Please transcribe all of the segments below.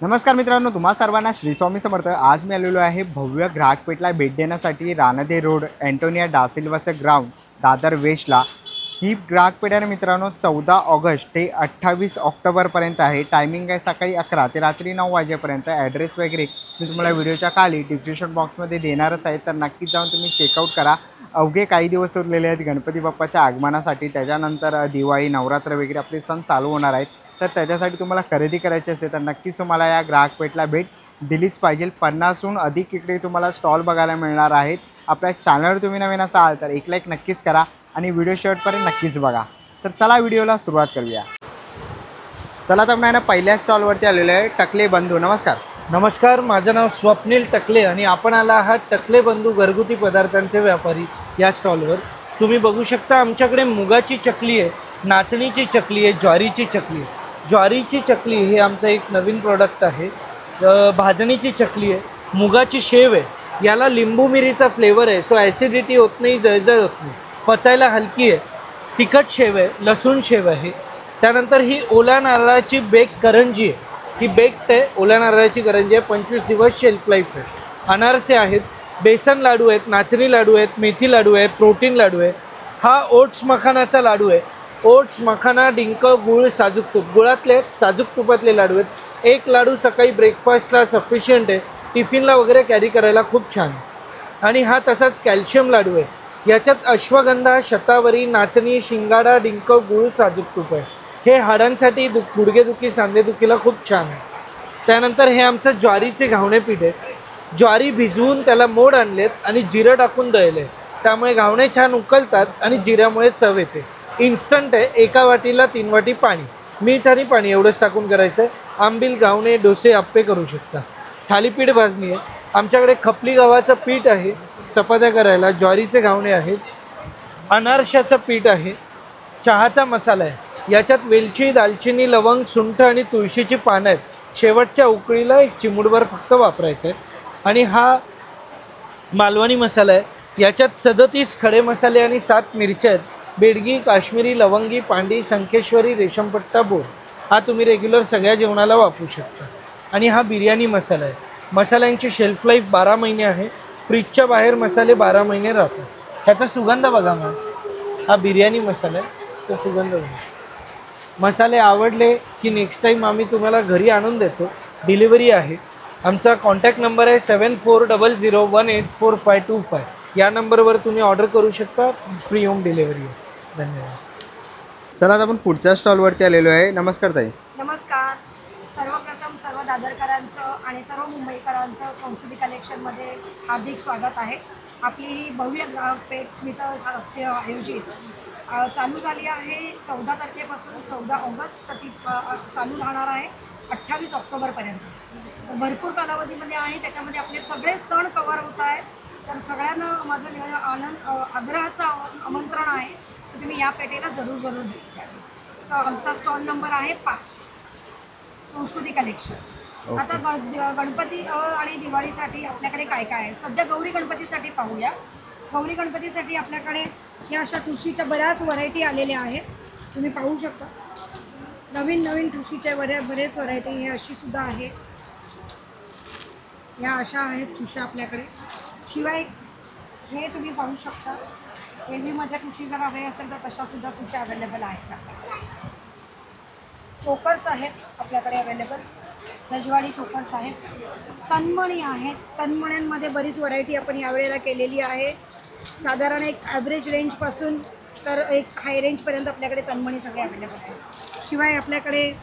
नमस्कार मित्रांनो, तुम्हा सर्वांना श्री स्वामी समर्थ। आज मी आलेलो आहे भव्य ग्राहकपेठला भेट देण्यासाठी। रानदे रोड, अँटोनिया डा सिल्वाचे ग्राउंड, दादर वेस्टला ही ग्राहकपेठ आहे मित्रांनो। 14 ऑगस्ट ते 28 ऑक्टोबरपर्यंत आहे। टायमिंग आहे सकाळी 11 ते रात्री 9 वाजेपर्यंत। ॲड्रेस वगैरे मी तुम्हाला व्हिडिओच्या खाली डिस्क्रिप्शन बॉक्समध्ये देणारच आहे, तर नक्कीच जाऊन तुम्ही चेकआउट करा। अवघे काही दिवस उरलेले आहेत गणपती बाप्पाच्या आगमनासाठी। त्याच्यानंतर दिवाळी, नवरात्र वगैरे आपले सण चालू होणार आहेत, तर त्याच्यासाठी तुम्हाला खरेदी करायची असेल तर नक्कीच तुम्हाला या ग्राहकपेठला भेट दिलीच पाहिजे। 50हून अधिक इकडे तुम्हाला स्टॉल बघायला मिळणार आहेत। आपल्या चॅनलवर तुम्ही नवीन असाल तर एक लाईक नक्कीच करा आणि व्हिडिओ शेवटपर्यंत नक्कीच बघा। तर चला व्हिडिओला सुरुवात करूया। चला तर आपण पहिल्या स्टॉलवरती आलेलो आहे। टकले बंधू, नमस्कार। नमस्कार, माझं नाव स्वप्नील टकले आणि आपण आला आहात टकले बंधू घरगुती पदार्थांचे व्यापारी या स्टॉलवर। तुम्ही बघू शकता आमच्याकडे मुगाची चकली आहे, नाचणीची चकली आहे, ज्वारीची चकली आहे। ज्वारीची चकली हे आमचं एक नवीन प्रोडक्ट आहे। भाजणीची चकली आहे, मुगाची शेव आहे, याला लिंबू मिरीचा फ्लेवर आहे, सो ॲसिडिटी होत नाही, जळजळ होत नाही, पचायला हलकी आहे। तिखट शेव आहे, लसूण शेव आहे। त्यानंतर ही ओल्या नारळाची बेक करंजी आहे, ही बेक्ड आहे, ओल्या नारळाची करंजी आहे, 25 दिवस शेल्फ लाईफ आहे। अनारसे आहेत, बेसन लाडू आहेत, नाचणी लाडू आहेत, मेथी लाडू आहे, प्रोटीन लाडू आहे। हा ओट्स मखानाचा लाडू आहे। ओट्स, मखाना, डिंक, गूळ, साजूक तूप, गुळातले साजूक तुपातले लाडू आहेत। एक लाडू सकाळी ब्रेकफास्टला सफिशियंट आहे, टिफिनला वगैरे कॅरी करायला खूप छान आहे। आणि हा तसाच कॅल्शियम लाडू आहे, याच्यात अश्वगंधा, शतावरी, नाचणी, शिंगाडा, डिंक, गूळ, साजूक तूप आहे। हे हाडांसाठी गुडघेदुखी, सांधेदुखीला खूप छान आहे। त्यानंतर हे आमचं ज्वारीचे घावणे पीठ आहे। ज्वारी भिजवून त्याला मोड आणलेत आणि जिरं टाकून दळले, त्यामुळे घावणे छान उकळतात आणि जिऱ्यामुळे चव येते। इन्स्टंट आहे, एका वाटीला 3 वाटी पाणी, मीठ आणि पाणी एवढंच टाकून करायचं आहे। आंबील, घावणे, डोसे, आप्पे करू शकता। थालीपीठ भाजणी आहे, आमच्याकडे खपली गव्हाचं पीठ आहे चपात्या करायला, ज्वारीचे घावणे आहेत, अनारशाचं पीठ आहे, चहाचा मसाला आहे, याच्यात वेलची, दालचिनी, लवंग, सुंठ आणि तुळशीची पानं आहेत। शेवटच्या उकळीला एक चिमूटभर फक्त वापरायचं आहे। आणि हा मालवणी मसाला आहे, याच्यात 37 खडे मसाले आणि 7 मिरच्या आहेत। बेडगी, काश्मीरी, लवंगी, पांडी, संकेश्वरी, रेशमपट्टा, बोर हा तुम्ही रेग्युलर सगळ्या जेवणाला वापरू शकता। आणि हा बिर्याणी मसाला आहे, मसाल्यांची शेल्फ लाईफ 12 महिने आहे, फ्रीजच्या बाहेर मसाले 12 महिने राहतात। ह्याचा सुगंध बघा मग, हा बिर्याणी मसाला आहे, तो सुगंध बघू शकतो। मसाले आवडले की नेक्स्ट टाईम आम्ही तुम्हाला घरी आणून देतो, डिलिव्हरी आहे। आमचा कॉन्टॅक्ट नंबर आहे 7400184525। या नंबरवर तुम्ही ऑर्डर करू शकता, फ्री होम डिलिव्हरी आहे। धन्यवाद। चला आता आपण पुढच्या स्टॉलवरती आलेलो आहे। नमस्कार ताई। नमस्कार। सर्वप्रथम सर्व दादरकरांचं आणि सर्व मुंबईकरांचं संस्कृती कलेक्शनमध्ये हार्दिक स्वागत आहे। आपली ही भव्य ग्राहकपेठ स्मित हास्य आयोजित चालू झाली आहे। 14 तारखेपासून 14 ऑगस्ट चालू राहणार आहे 28 ऑक्टोबरपर्यंत। भरपूर कालावधीमध्ये आहे, त्याच्यामध्ये आपले सगळे सण कव्हर होत आहेत। तर सगळ्यांना माझं आग्रहाचं आमंत्रण आहे की तुम्ही या पेठेला जरूर भेट द्या। आमचा स्टॉल नंबर आहे 5, संस्कृती कलेक्शन। आता गणपती आणि दिवाळीसाठी आपल्याकडे काय काय आहे, सध्या गौरी गणपतीसाठी पाहूया। गौरी गणपतीसाठी आपल्याकडे या अशा तुळशीच्या बऱ्याच व्हरायटी आलेल्या आहेत, तुम्ही पाहू शकता। नवीन तुळशीच्या बरेच व्हरायटी हे अशी सुद्धा आहे, या अशा आहेत तुळशी आपल्याकडे। शिवाय हे तुम्ही पाहू शकता, हेवीमध्ये तुळशी जर हवे असेल तर तशासुद्धा तुळशी अवेलेबल आहेत। चोकर्स आहेत आपल्याकडे अवेलेबल, रजवाडी चोकर्स आहेत, तन्मणी आहेत। तन्मण्यांमध्ये बरीच व्हरायटी आपण यावेळेला केलेली आहे। साधारण एक ॲव्हरेज रेंजपासून तर एक हाय रेंजपर्यंत आपल्याकडे तन्मणी सगळे अवेलेबल आहेत। शिवाय आपल्याकडे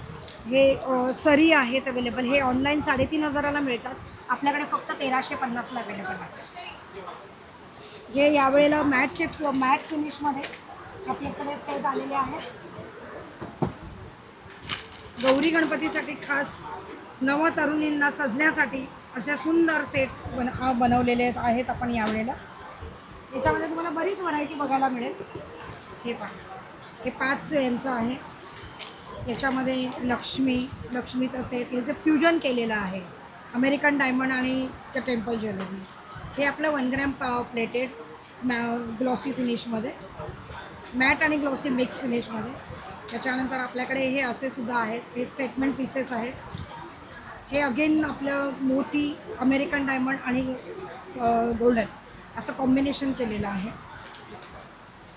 हे सरी आहेत अवेलेबल, हे ऑनलाईन 3500ला मिळतात, आपल्याकडे फक्त 1350ला अवेलेबल आहे। हे यावेळेला मॅट फिनिशमध्ये आपल्याकडे सेट आलेले आहेत। गौरी गणपतीसाठी खास नव तरुणींना सजण्यासाठी असे सुंदर सेट बनवलेले आहेत आपण यावेळेला। याच्यामध्ये तुम्हाला बरीच व्हरायटी बघायला मिळेल। हे पहा, हे 5 यांचं आहे। याच्यामध्ये लक्ष्मीचा सेट, हे फ्युजन केलेलं आहे, अमेरिकन डायमंड आणि टेम्पल ज्वेलरी। हे आपलं 1 ग्रॅम प्लेटेड ग्लॉसी फिनिशमध्ये, मॅट आणि ग्लॉसी मिक्स फिनिशमध्ये। त्याच्यानंतर आपल्याकडे हे असे सुद्धा आहेत, हे स्टेटमेंट पीसेस आहेत। हे अगेन आपलं मोती, अमेरिकन डायमंड आणि गोल्डन असं कॉम्बिनेशन केलेलं आहे.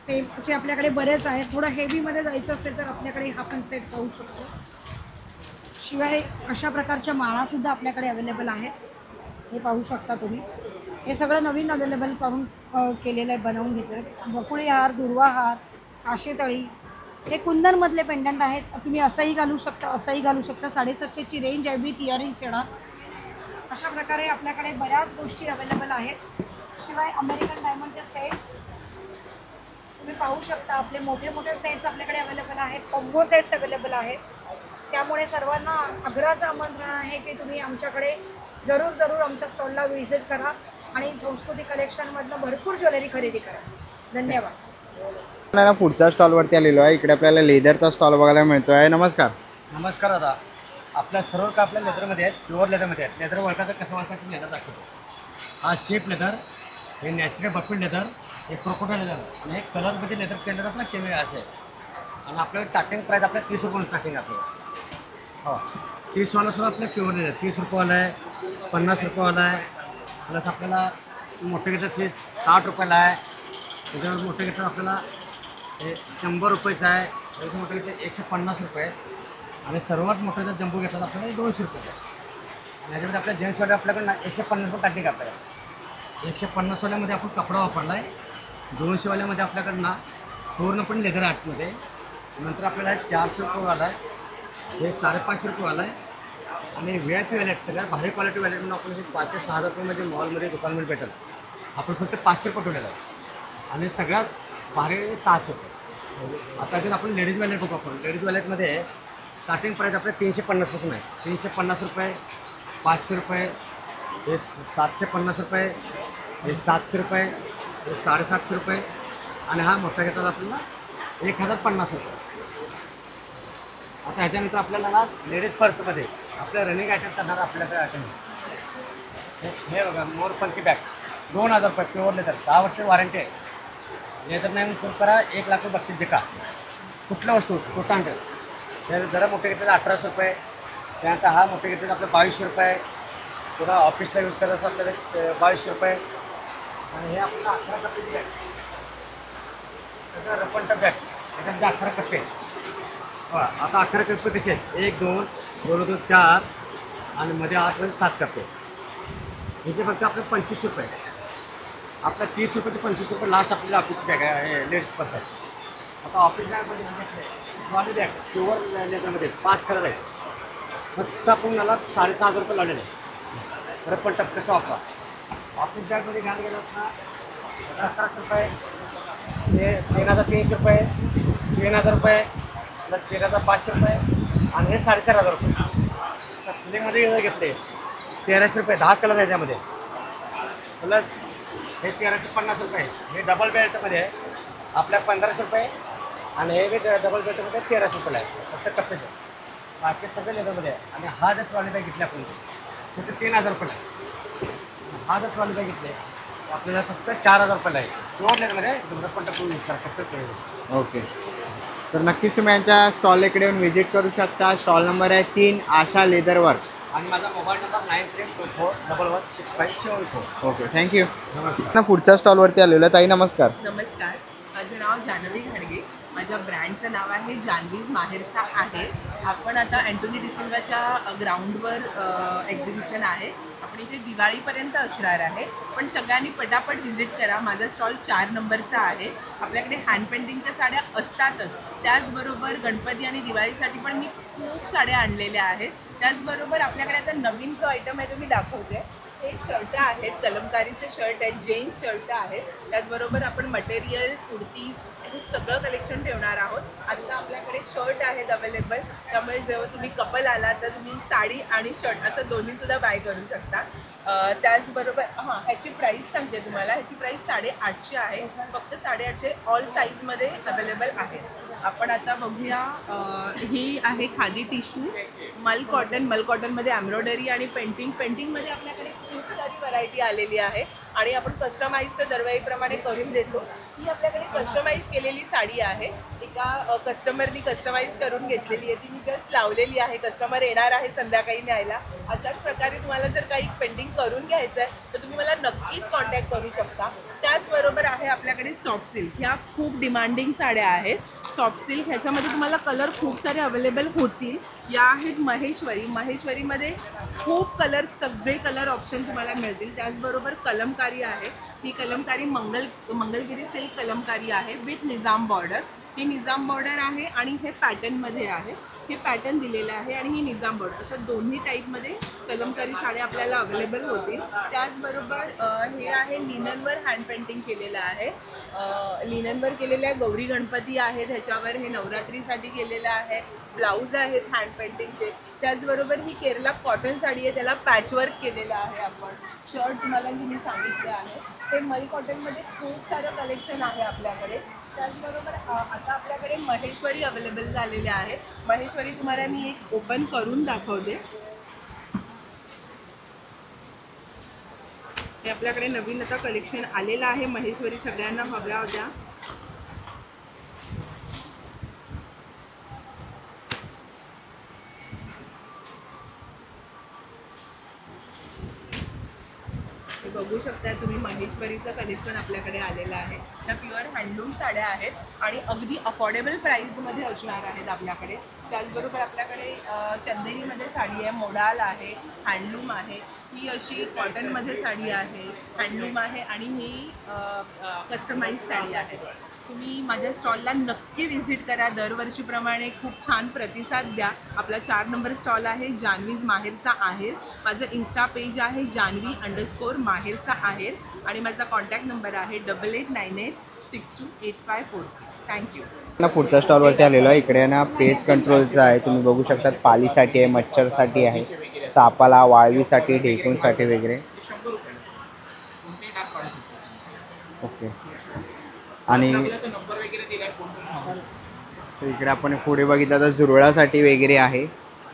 सेम असे आपल्याकडे बरेच आहेत. थोडं हेवीमध्ये जायचं असेल तर आपल्याकडे हा पण सेट पाहू शकतो. शिवाय अशा प्रकारच्या माळासुद्धा आपल्याकडे अवेलेबल आहेत. हे पाहू शकता तुम्ही. हे सगळं नवीन अवेलेबल करून केलेलं आहे, बनवून घेतलं. बकुळी हार, दुर्वा हार, काशेतळी, हे कुंदनमधले पेंडंट आहेत. तुम्ही असंही घालू शकता, असंही घालू शकता. 750ची रेंज आहे. विथ इयरिंग्स येणार. अशा प्रकारे आपल्याकडे बऱ्याच गोष्टी अवेलेबल आहेत. शिवाय अमेरिकन डायमंडचे सेट्स तुम्ही पाहू शकता. आपले मोठे मोठे सेट्स आपल्याकडे अवेलेबल आहेत. कॉम्बो सेट्स अवेलेबल आहेत. त्यामुळे सर्वांना आग्रहाचं आमंत्रण आहे की तुम्ही आमच्याकडे जरूर आमच्या स्टॉलला व्हिजिट करा आणि संस्कृती कलेक्शनमधनं भरपूर ज्वेलरी खरेदी करा. धन्यवाद. आपल्याला पुढच्या स्टॉलवरती आलेलो आहे. इकडे आपल्याला लेदरचा स्टॉल बघायला मिळतो आहे. नमस्कार. नमस्कार दादा. आपल्या सर्व का आपल्या लेदरमध्ये आहेत, प्युअर लेदरमध्ये आहेत. लेदर वळखाचं कसं वळखाचं लेदर दाखवतो. हा शेप लेदर, हे नॅचरल बफिन लेदर, हे क्रोकोडाईल लेदर आणि हे कलरमध्ये लेदर केलेलं ना केमिकल असे आहे. आणि आपल्याला स्टार्टिंग प्राईस आपल्या 30 रुपये स्टार्टिंग आपल्याला. हो 30वाला सुद्धा आपल्या प्युअर लेदर 30 रुपयावाला आहे, 50 रुपयावाला आहे. प्लस आपल्याला मोठे घेतलं ते 60 रुपयाला आहे. त्याच्यावर मोठे घेतलं आपल्याला हे 100 रुपयाचं आहे. त्याच्यावर मोठे घेतलं 150 रुपये. आणि सर्वात मोठं जर जंबो घेतला तर आपल्याला 200 रुपये आहे. आणि याच्यामध्ये आपल्या जेंट्सवाल्या आपल्याकडे 150 रुपये काढणे आपल्याला. 150वाल्यामध्ये आपण कपडा वापरला आहे. 200वाल्यामध्ये आपल्याकडं ना पूर्णपणे लेदर आर्टमध्ये. नंतर आपल्याला 400 रुपयेवाला आहे, हे 550 रुपयेवाला आहे. आणि VIP वॅलेट सगळ्यात भारी क्वालिटी वॅलेट म्हणून आपल्याला 5 ते 6 हजार रुपयामध्ये मॉलमध्ये दुकानमध्ये भेटेल. आपण फक्त 500 रुपये ठेवलेलं आहे. आणि सगळ्यात भारी 600 रुपये. आता जर आपण लेडीज वॅलेट बघू, आपण लेडीज वॅलेटमध्ये स्टार्टिंग प्राईस आपल्या 350 आहे. 350 रुपये, 500 रुपये, हे 750 रुपये, हे 700 रुपये, हे 750 रुपये. आणि हा मोठा घेतात आपल्याला 1050 रुपये. आता ह्याच्यानंतर आपल्याला ना लेडीज पर्समध्ये आपल्या रनिंग आयटम चालणार आपल्याकडे आयटम हे बघा. मोर पंकी बॅग 2000 रुपये प्युअर लेदर, 10 वर्ष वॉरंटी आहे. लेदर नाही म्हणून खूप करा 1 लाख रुपये बक्षीस जिका. कुठल्या वस्तू टोटांड त्या जरा मोठे घेतले 1800 रुपये. त्यानंतर हा मोठे घेतले आपलं 2200 रुपये. पुन्हा ऑफिसला यूज करायचं आपल्याला 2200 रुपये. आणि हे आपल्याला 11 कप्पे बॅग, त्याचा रपंट बॅग, त्याच्यामध्ये 11 कप्पे. आता 11 कप्पे कसे आहेत, 1 2 2 2 4 आणि मध्ये 8 मध्ये 7 कप्पे. हे फक्त आपलं 25 रुपये. आपलं 30 रुपये ते 25 रुपये लास्ट आपल्याला ऑफिस बॅग आहे, लेडीज पर्स आहे. आता ऑफिस बॅगमध्ये ट्रॉली बॅग प्युअर लेदरमध्ये 5 कलर आहेत. फक्त आपण मला 6,500 रुपये लावलेले आहे. रपंट कसं वापरा. ऑफिस बॅगमध्ये घ्यायला गेलं ना 1700 रुपये, हे 3,300 रुपये, 3,000 रुपये, प्लस 3,500 रुपये आणि हे 4,500 रुपये. आता सिलिंगमध्ये जर घेतले 1,300 रुपये, 10 कलर आहे त्यामध्ये. प्लस हे 1,350 रुपये. हे डबल बेल्टमध्ये आहे आपल्या 1,500 रुपये. आणि हे डबल बेल्टमध्ये 1,300 रुपये आहे फक्त कप्पेचे. बाकी सगळे लेदरमध्ये आहे. आणि हा जर ट्रॉली बॅग घेतली आपण फक्त 3,000 रुपये आहे. हा जर ट्रॉली बॅग घेतले आपल्याला फक्त 4,000 रुपये आहे. प्युअर लेदरमध्ये पण टाकून यूज करा कसं कळेल. ओके. तर नक्कीच तुम्ही यांच्या स्टॉल इकडे येऊन व्हिजिट करू शकता. स्टॉल नंबर आहे 3 आशा लेदरवर. आणि माझा मोबाईल नंबर 9324111574. Okay, thank you. नमस्कार. पुढच्या स्टॉलवरती आलेलो आहे. ताई नमस्कार. नमस्कार. माझं नाव जान्हवी घाडगे. माझ्या ब्रँडचं नाव आहे जान्हवीज माहेरचा आहे. आपण आता अँटोनी डिसिल्वाच्या ग्राउंडवर एक्झिबिशन आहे. आपण इथे दिवाळीपर्यंत असणार आहे. पण सगळ्यांनी पटापट व्हिजिट करा. माझा स्टॉल 4 नंबरचा आहे. आपल्याकडे हँड पेंटिंगच्या साड्या असतातच. त्याचबरोबर गणपती आणि दिवाळीसाठी पण मी खूप साड्या आणलेल्या आहेत. त्याचबरोबर आपल्याकडे आता नवीन जो आयटम आहे तो मी दाखवते. हे शर्ट आहेत, कलमकारीचे शर्ट आहेत, जेन्स शर्ट आहेत. त्याचबरोबर आपण मटेरियल, कुर्तीज हे सगळं कलेक्शन ठेवणार आहोत. आता आपल्याकडे शर्ट आहेत अवेलेबल. त्यामुळे जेव्हा तुम्ही कपल आला तर तुम्ही साडी आणि शर्ट असं दोन्हीसुद्धा बाय करू शकता. त्याचबरोबर ह्याची प्राईस सांगते तुम्हाला. ह्याची प्राईस 850 आहे. फक्त 850 ऑल साईजमध्ये अवेलेबल आहे. आपण आता बघूया. ही आहे खादी टिश्यू, मल कॉटनमध्ये एम्ब्रॉयडरी आणि पेंटिंगमध्ये आपल्याकडे खूप सारी व्हरायटी आलेली आहे. आणि आपण कस्टमाइजचं दरवेळीप्रमाणे करून देतो. ही आपल्याकडे कस्टमाइज केलेली साडी आहे. एक एका कस्टमरनी कस्टमाइज करून घेतलेली आहे, ती मी जस्ट लावलेली आहे. कस्टमर येणार आहे संध्याकाळी न्यायला. अशाच प्रकारे तुम्हाला जर काही पेंटिंग करून घ्यायचं आहे तर तुम्ही मला नक्कीच कॉन्टॅक्ट करू शकता. त्याचबरोबर आहे आपल्याकडे सॉफ्ट सिल्क. ह्या खूप डिमांडिंग साड्या आहेत. सॉफ्ट सिल्क ह्याच्यामध्ये तुम्हाला कलर खूप सारे अवेलेबल होतील. या आहेत महेश्वरी. महेश्वरीमध्ये खूप कलर, सगळे कलर ऑप्शन तुम्हाला मिळतील. त्याचबरोबर कलमकारी आहे. ही कलमकारी मंगलगिरी सिल्क कलमकारी आहे with Nizam border. He Nizam border आहे आणि हे पॅटर्नमध्ये आहे. हे पॅटर्न दिलेलं आहे आणि ही निजाम बॉर्डर. अशा दोन्ही टाईपमध्ये कलमकारी साड्या आपल्याला अवेलेबल होतील. त्याचबरोबर हे आहे लिननवर हँड पेंटिंग केलेलं आहे. लिननवर केलेल्या गौरी गणपती आहेत. ह्याच्यावर हे नवरात्रीसाठी केलेलं आहे. ब्लाऊज आहेत हँड पेंटिंगचे. त्याचबरोबर ही केरला कॉटन साडी आहे, त्याला पॅचवर्क केलेलं आहे आपण. शर्ट तुम्हाला मी सांगितले आहे. हे मल कॉटनमध्ये खूप सारं कलेक्शन आहे आपल्याकडे. त्याचबरोबर आता आपल्याकडे महेश्वरी अवेलेबल झालेले आहे. महेश्वरी तुम्हाला मी एक ओपन करून दाखवते. हे आपल्याकडे नवीन आता कलेक्शन आलेलं आहे. महेश्वरी सगळ्यांना हव्या होत्या. बघू शकता तुम्ही महेश्वरीचं कलेक्शन आपल्याकडे आलेलं आहे. त्या प्युअर हँडलूम साड्या आहेत आणि अगदी अफोर्डेबल प्राईसमध्ये असणार आहेत आपल्याकडे. त्याचबरोबर आपल्याकडे चंदेरीमध्ये साडी आहे, मोडाल आहे, हँडलूम आहे. ही अशी कॉटनमध्ये साडी आहे, हँडलूम आहे आणि ही कस्टमाइज साडी आहे. तुम्ही माझ्या स्टॉलला नक्की व्हिजिट करा. दरवर्षीप्रमाणे खूप छान प्रतिसाद द्या. आपला 4 नंबर स्टॉल आहे जान्हवीज माहेरचा आहेर. माझं इन्स्टा पेज आहे जान्हवी_माहेरचा आहेर आणि माझा कॉन्टॅक्ट नंबर आहे 8898628540. थँक्यू. ना पुढच्या स्टॉलवरती आलेलो आहे. इकडे ना पेस्ट कंट्रोलचं आहे. तुम्ही बघू शकता पालीसाठी आहे, मच्छरसाठी आहे, सापाला, वाळवीसाठी, ढेकूनसाठी वगैरे. ओके. आणि इकडे आपण पुढे बघितलं तर झुरळासाठी वगैरे आहे,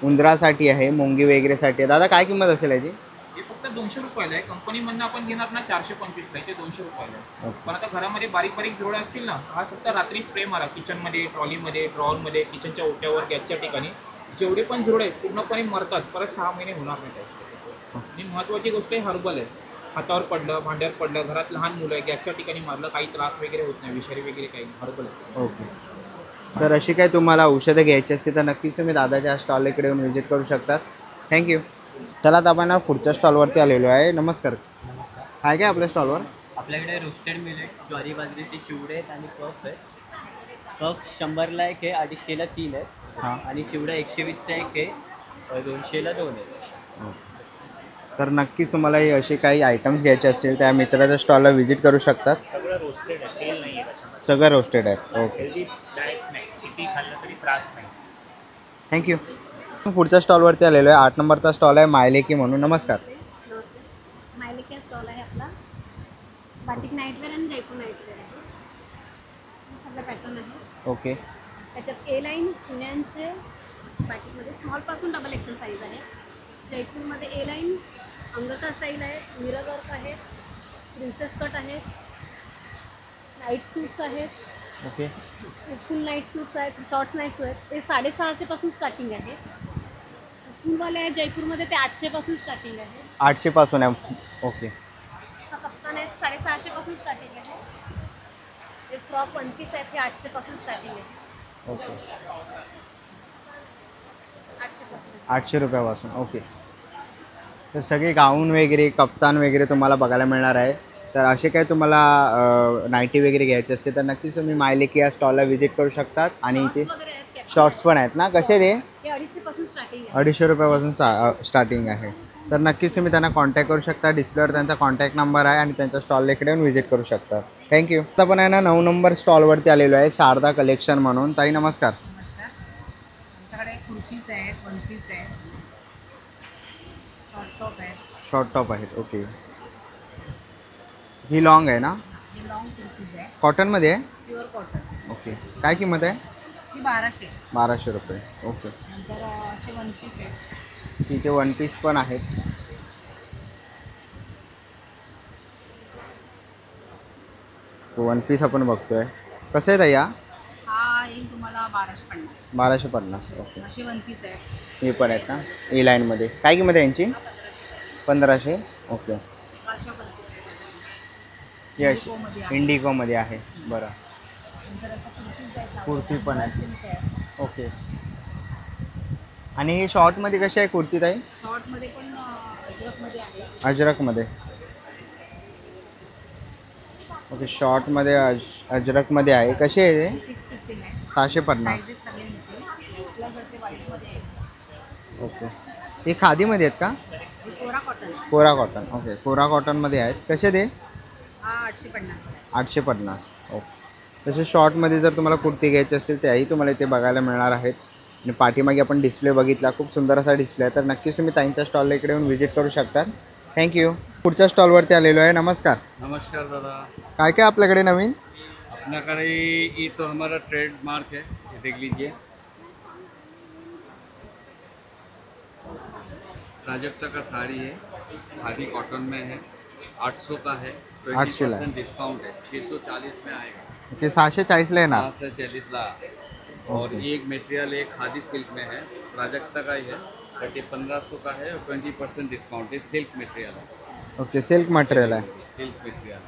उंदरासाठी आहे, मुंगी वगैरेसाठी आहे. दादा काय किंमत असेल याची? हे फक्त 200 रुपयाला आहे. कंपनीमधनं आपण घेणार ना 425 ला, ते 200 रुपयाला आहे. पण आता घरामध्ये बारीक बारीक झुरळ असतील ना, हा फक्त रात्री स्प्रे मारा. किचनमध्ये, ट्रॉलीमध्ये, ड्रॉवरमध्ये, किचनच्या ओट्यावर, गॅसच्या ठिकाणी जेवढे पण झुरळ आहेत पूर्णपणे मरतात. परत 6 महिने होणार नाही त्याची. आणि महत्त्वाची गोष्ट आहे हर्बल आहे. हातावर पडलं, भांड्यावर पडलं, घरात लहान मुलं आहे, गॅसच्या ठिकाणी मारलं, काही त्रास वगैरे होत नाही, विषारी वगैरे काही हर्बल आहे. ओके. तर अशी काही तुम्हाला औषधं घ्यायची असतील तर नक्कीच तुम्ही दादाच्या स्टॉल इकडे येऊन व्हिजिट करू शकतात. थँक्यू. चला आता आपण पुढच्या स्टॉलवरती आलेलो आहे. नमस्कार. नमस्कार. काय काय आपल्या स्टॉलवर? आपल्याकडे रोस्टेड मिलेट्स, ज्वारी बाजरीचे चिवडे आहेत आणि पफ आहे. पफ 100ला 1 आहे, 250ला 3 आहे. हां. आणि चिवडा 120चा 1 आहे, 200ला 2 आहे. तर नक्कीच तुम्हाला हे असे काही आयटम्स घ्यायचे असतील त्या मित्राच्या स्टॉलला व्हिजिट करू शकतात. सगळं रोस्टेड आहे, तेल नाही आहे त्याच्यामध्ये. सगळं रोस्टेड आहे. ओके. हेल्दी डाएट स्नॅक्स, किती खाल्लं तरी त्रास नाही. थँक्यू. पुढच्या स्टॉलवरती आलेलो आहे. 8 नंबरचा स्टॉल आहे मायलेकी म्हणून. नमस्कार. नमस्ते. मायलेकी स्टॉल आहे आपला. बाटिक नाईटवेअर आणि जयपूर नाईटवेअर आहे. हे सगळं पॅटर्न आहे. ओके. त्याच्यात ए लाईन चुन्यांचे बाटिकमध्ये स्मॉलपासून डबल एक्सेल साईज आहे. जयपूरमध्ये ए लाईन अंगका स्टाईल आहे, मिरर वर्क आहे, प्रिन्सेस कट आहे, नाईट सूट्स आहेत, ओके. फुल नाईट सूट्स आहेत, शॉर्ट्स नाईट सूट आहेत. ते 650पासून स्टार्टिंग आहे. फुलवाले आहेत जयपूरमध्ये ते 800पासून स्टार्टिंग आहे. 800 पासून आहे. ओके. हा कप्तान आहेत 650पासून स्टार्टिंग आहे. हे फ्रॉक 1 पीस आहेत, हे 800पासून स्टार्टिंग आहे. ओके. 800पासून 800 रुपयापासून. ओके. तर सगळे गाऊन वगैरे, कफ्तान वगैरे तुम्हाला बघायला मिळणार आहे. तर असे काही तुम्हाला नाईटी वगैरे घ्यायचे असते तर नक्कीच तुम्ही मायलेकी या स्टॉलला व्हिजिट करू शकतात. आणि इथे वगैरे आहेत कॅप. शॉर्ट्स पण आहेत ना. कसे ते? हे 250पासून स्टार्टिंग आहे. 250 रुपयापासून स्टार्टिंग आहे. तर नक्कीच तुम्ही त्यांना कॉन्टॅक्ट करू शकता. डिस्प्लेवर त्यांचा कॉन्टॅक्ट नंबर आहे आणि त्यांच्या स्टॉल इकडे येऊन व्हिजिट करू शकता. थँक्यू. आता पण आहे ना 9 नंबर स्टॉलवरती आलेलो आहे, शारदा कलेक्शन म्हणून. ताई नमस्कार. नमस्कार. आमच्याकडे कुर्तीज आहेत, वन पीस आहेत, शॉर्ट टॉप आहेत. शॉर्ट टॉप आहेत. ओके. ही लॉंग आहे ना? ही लॉंग कुर्तीज आहे, कॉटनमध्ये आहे? Pure cotton. ओके. काय किंमत आहे? ही 1200. 1200 रुपये. ओके. नंतर असे वन पीस आहेत. तिथे वन पीस पण आहेत. वन पीस आपण बघतोय. कसं आहे ताई? हा येईल तुम्हाला 1250. 1250. ओके. असे वन पीस आहेत. हे पण आहेत का ए लाईनमध्ये? काय किंमत आहे यांची? 1500. ओके. अशा पद्धतीने ही अशी इंडिगोमध्ये आहे. इंडिगोमध्ये आहे. बरं. नंतर अशा कुर्तीज आहेत ना, कुर्ती पण आहे. सिल्क आहे. ओके. आणि हे शॉर्टमध्ये कशी आहे कुर्ती ताई? शॉर्टमध्ये पण अजरकमध्ये आहे. अजरकमध्ये. ओके. शॉर्टमध्ये अजरकमध्ये आहे. कशी आहे ते? 650 आहे. 650. साईजेस सगळे मिळतील. प्लस असे व्हाईटमध्ये आहे. ओके. हे खादीमध्ये आहेत का? हे कोरा कॉटन आहे. कोरा कॉटन. ओके. कोरा कॉटनमध्ये आहेत. कसे ते? हा 850 आहे. 850. ओके. तसे शॉर्टमध्ये जर तुम्हाला कुर्ती घ्यायची असेल त्याही तुम्हाला इथे बघायला मिळणार आहेत. आणि पाठीमागे आपण डिस्प्ले बघितला, खूप सुंदर असा डिस्प्ले आहे. तर नक्कीच तुम्ही ताईंच्या स्टॉलला इकडे येऊन व्हिजिट करू शकता. थँक्यू. पुढच्या स्टॉलवरती आलेलो आहे. नमस्कार. नमस्कार दादा. काय काय आपल्याकडे नवीन? अपना ये तो हमारा ट्रेडमार्क है, ये देख लीजिए, प्राजक्ता का साड़ी है, खादी कॉटन में है, 800 का है, 800 ला है। 20% डिस्काउंट है, 640 में आएगा, ओके. 640ला येणार. 740 ला. और ये एक मटेरियल है खादी सिल्क में है, प्राजक्ता का ही है, बट ये 1500 का है और 20% डिस्काउंट है, सिल्क मटेरियल है, ओके. सिल्क मटेरियल आहे. Silk material.